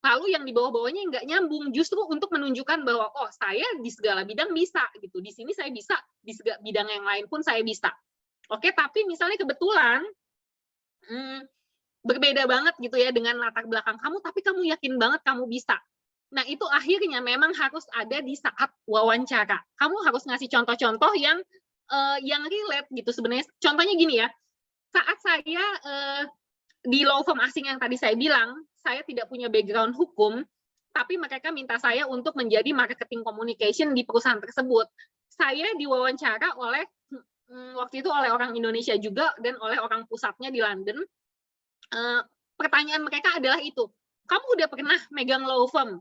lalu yang di bawah-bawahnya nggak nyambung, justru untuk menunjukkan bahwa saya di segala bidang bisa gitu. Di sini saya bisa, di bidang yang lain pun saya bisa. Oke, tapi misalnya kebetulan berbeda banget gitu ya dengan latar belakang kamu, tapi kamu yakin banget kamu bisa. Nah, itu akhirnya memang harus ada di saat wawancara. Kamu harus ngasih contoh-contoh yang relate gitu sebenarnya. Contohnya gini ya, saat saya di law firm asing yang tadi saya bilang, saya tidak punya background hukum, tapi mereka minta saya untuk menjadi marketing communication di perusahaan tersebut. Saya diwawancara oleh waktu itu oleh orang Indonesia juga dan oleh orang pusatnya di London. Pertanyaan mereka adalah itu, kamu udah pernah megang law firm?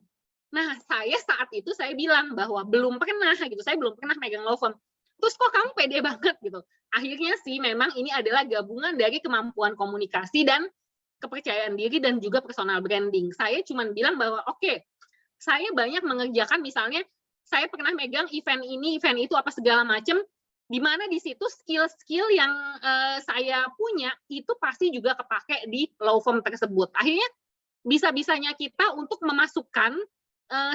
Nah, saya saat itu saya bilang bahwa belum pernah gitu, saya belum pernah megang law firm. Terus kok kamu pede banget gitu. Akhirnya sih memang ini adalah gabungan dari kemampuan komunikasi dan kepercayaan diri dan juga personal branding. Saya cuma bilang bahwa oke, saya banyak mengerjakan misalnya saya pernah megang event ini, event itu apa segala macam, di mana di situ skill-skill yang saya punya itu pasti juga kepake di law firm tersebut. Akhirnya bisa-bisanya kita untuk memasukkan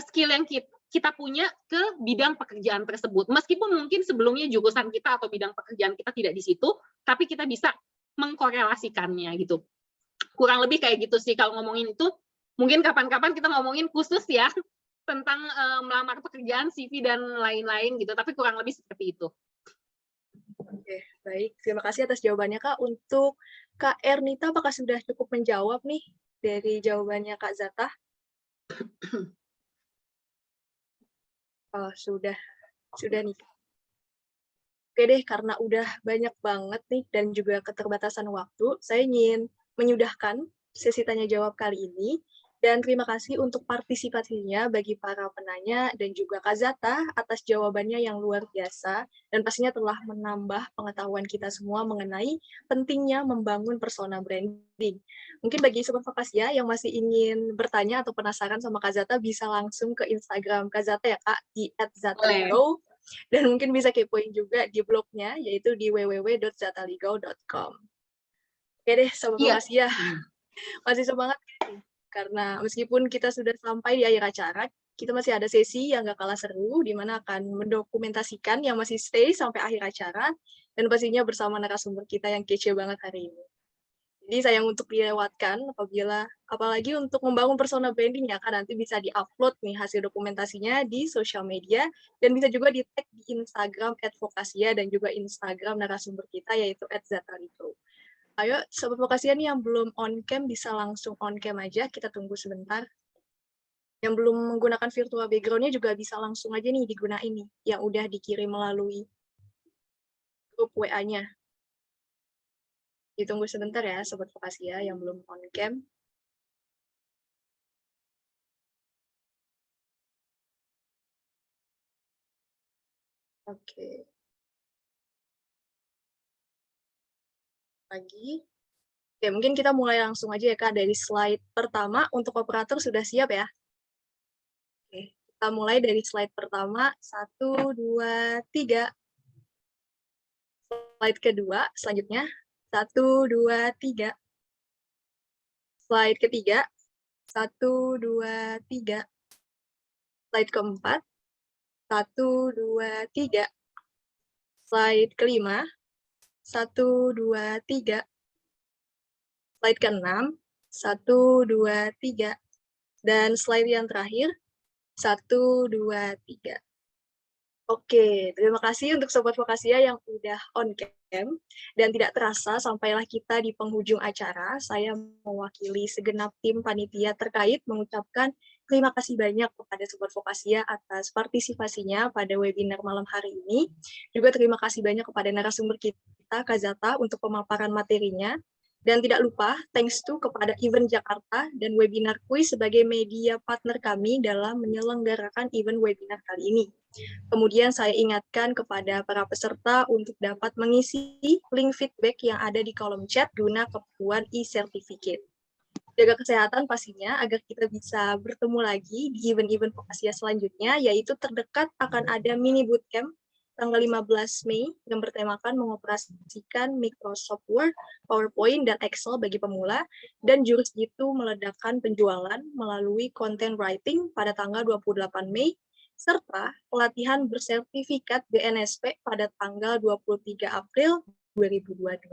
skill yang kita punya ke bidang pekerjaan tersebut. Meskipun mungkin sebelumnya jurusan kita atau bidang pekerjaan kita tidak di situ, tapi kita bisa mengkorelasikannya gitu. Kurang lebih kayak gitu sih kalau ngomongin itu. Mungkin kapan-kapan kita ngomongin khusus ya tentang melamar pekerjaan, CV dan lain-lain gitu. Tapi kurang lebih seperti itu. Oke, baik. Terima kasih atas jawabannya, Kak. Untuk Kak Ernita, apakah sudah cukup menjawab nih dari jawabannya Kak Zata? Oh, sudah nih. Oke deh, karena udah banyak banget nih dan juga keterbatasan waktu, saya ingin menyudahkan sesi tanya jawab kali ini. Dan terima kasih untuk partisipasinya bagi para penanya dan juga Kak Zata atas jawabannya yang luar biasa dan pastinya telah menambah pengetahuan kita semua mengenai pentingnya membangun persona branding. Mungkin bagi Sobat Vakasia yang masih ingin bertanya atau penasaran sama Kak Zata bisa langsung ke Instagram Kak Zata ya Kak, di @zataligo. Dan mungkin bisa kepoin juga di blognya, yaitu di www.zataligau.com. Oke deh, Sobat Vakasia. Masih semangat karena meskipun kita sudah sampai di akhir acara, kita masih ada sesi yang gak kalah seru, di mana akan mendokumentasikan yang masih stay sampai akhir acara, dan pastinya bersama narasumber kita yang kece banget hari ini. Jadi sayang untuk dilewatkan apalagi untuk membangun persona branding ya kan, nanti bisa di-upload nih hasil dokumentasinya di sosial media dan bisa juga di-tag di Instagram @vokasia dan juga Instagram narasumber kita yaitu @zataligo. Ayo Sobat Vokasia nih yang belum on cam bisa langsung on cam aja, kita tunggu sebentar. Yang belum menggunakan virtual background-nya juga bisa langsung aja nih digunain nih yang udah dikirim melalui grup WA-nya. Ditunggu sebentar ya Sobat Vokasia yang belum on cam. Oke. Lagi. Oke, mungkin kita mulai langsung aja ya Kak dari slide pertama. Untuk operator sudah siap ya? Oke, kita mulai dari slide pertama. 1, 2, 3. Slide kedua, selanjutnya. 1, 2, 3. Slide ketiga. 1, 2, 3. Slide keempat. 1, 2, 3. Slide kelima. 1, 2, 3. Slide ke-6. 1, 2, 3. Dan slide yang terakhir. 1, 2, 3. Oke, terima kasih untuk Sobat Vokasia yang udah on cam. Dan tidak terasa sampailah kita di penghujung acara. Saya mewakili segenap tim panitia terkait mengucapkan terima kasih banyak kepada Sobat Vokasia atas partisipasinya pada webinar malam hari ini. Juga terima kasih banyak kepada narasumber kita, Kak Zata, untuk pemaparan materinya. Dan tidak lupa, thanks to kepada Event Jakarta dan Webinar Quiz sebagai media partner kami dalam menyelenggarakan event webinar kali ini. Kemudian saya ingatkan kepada para peserta untuk dapat mengisi link feedback yang ada di kolom chat guna keperluan e-certificate. Jaga kesehatan pastinya agar kita bisa bertemu lagi di event-event Vokasia selanjutnya, yaitu terdekat akan ada mini bootcamp tanggal 15 Mei yang bertemakan mengoperasikan Microsoft Word, PowerPoint, dan Excel bagi pemula, dan jurus jitu meledakkan penjualan melalui content writing pada tanggal 28 Mei, serta pelatihan bersertifikat BNSP pada tanggal 23 April 2022.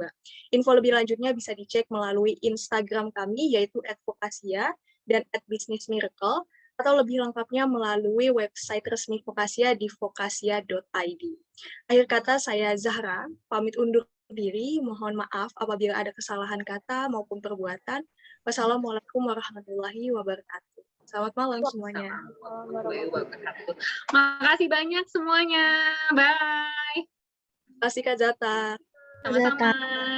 Info lebih lanjutnya bisa dicek melalui Instagram kami, yaitu @vokasia dan @businessmiracle, atau lebih lengkapnya melalui website resmi Vokasia di vokasia.id. Akhir kata, saya Zahra, pamit undur diri, mohon maaf apabila ada kesalahan kata maupun perbuatan. Wassalamualaikum warahmatullahi wabarakatuh. Selamat malam semuanya. Makasih banyak semuanya. Bye. Terima kasih Kak Zata. Sama-sama.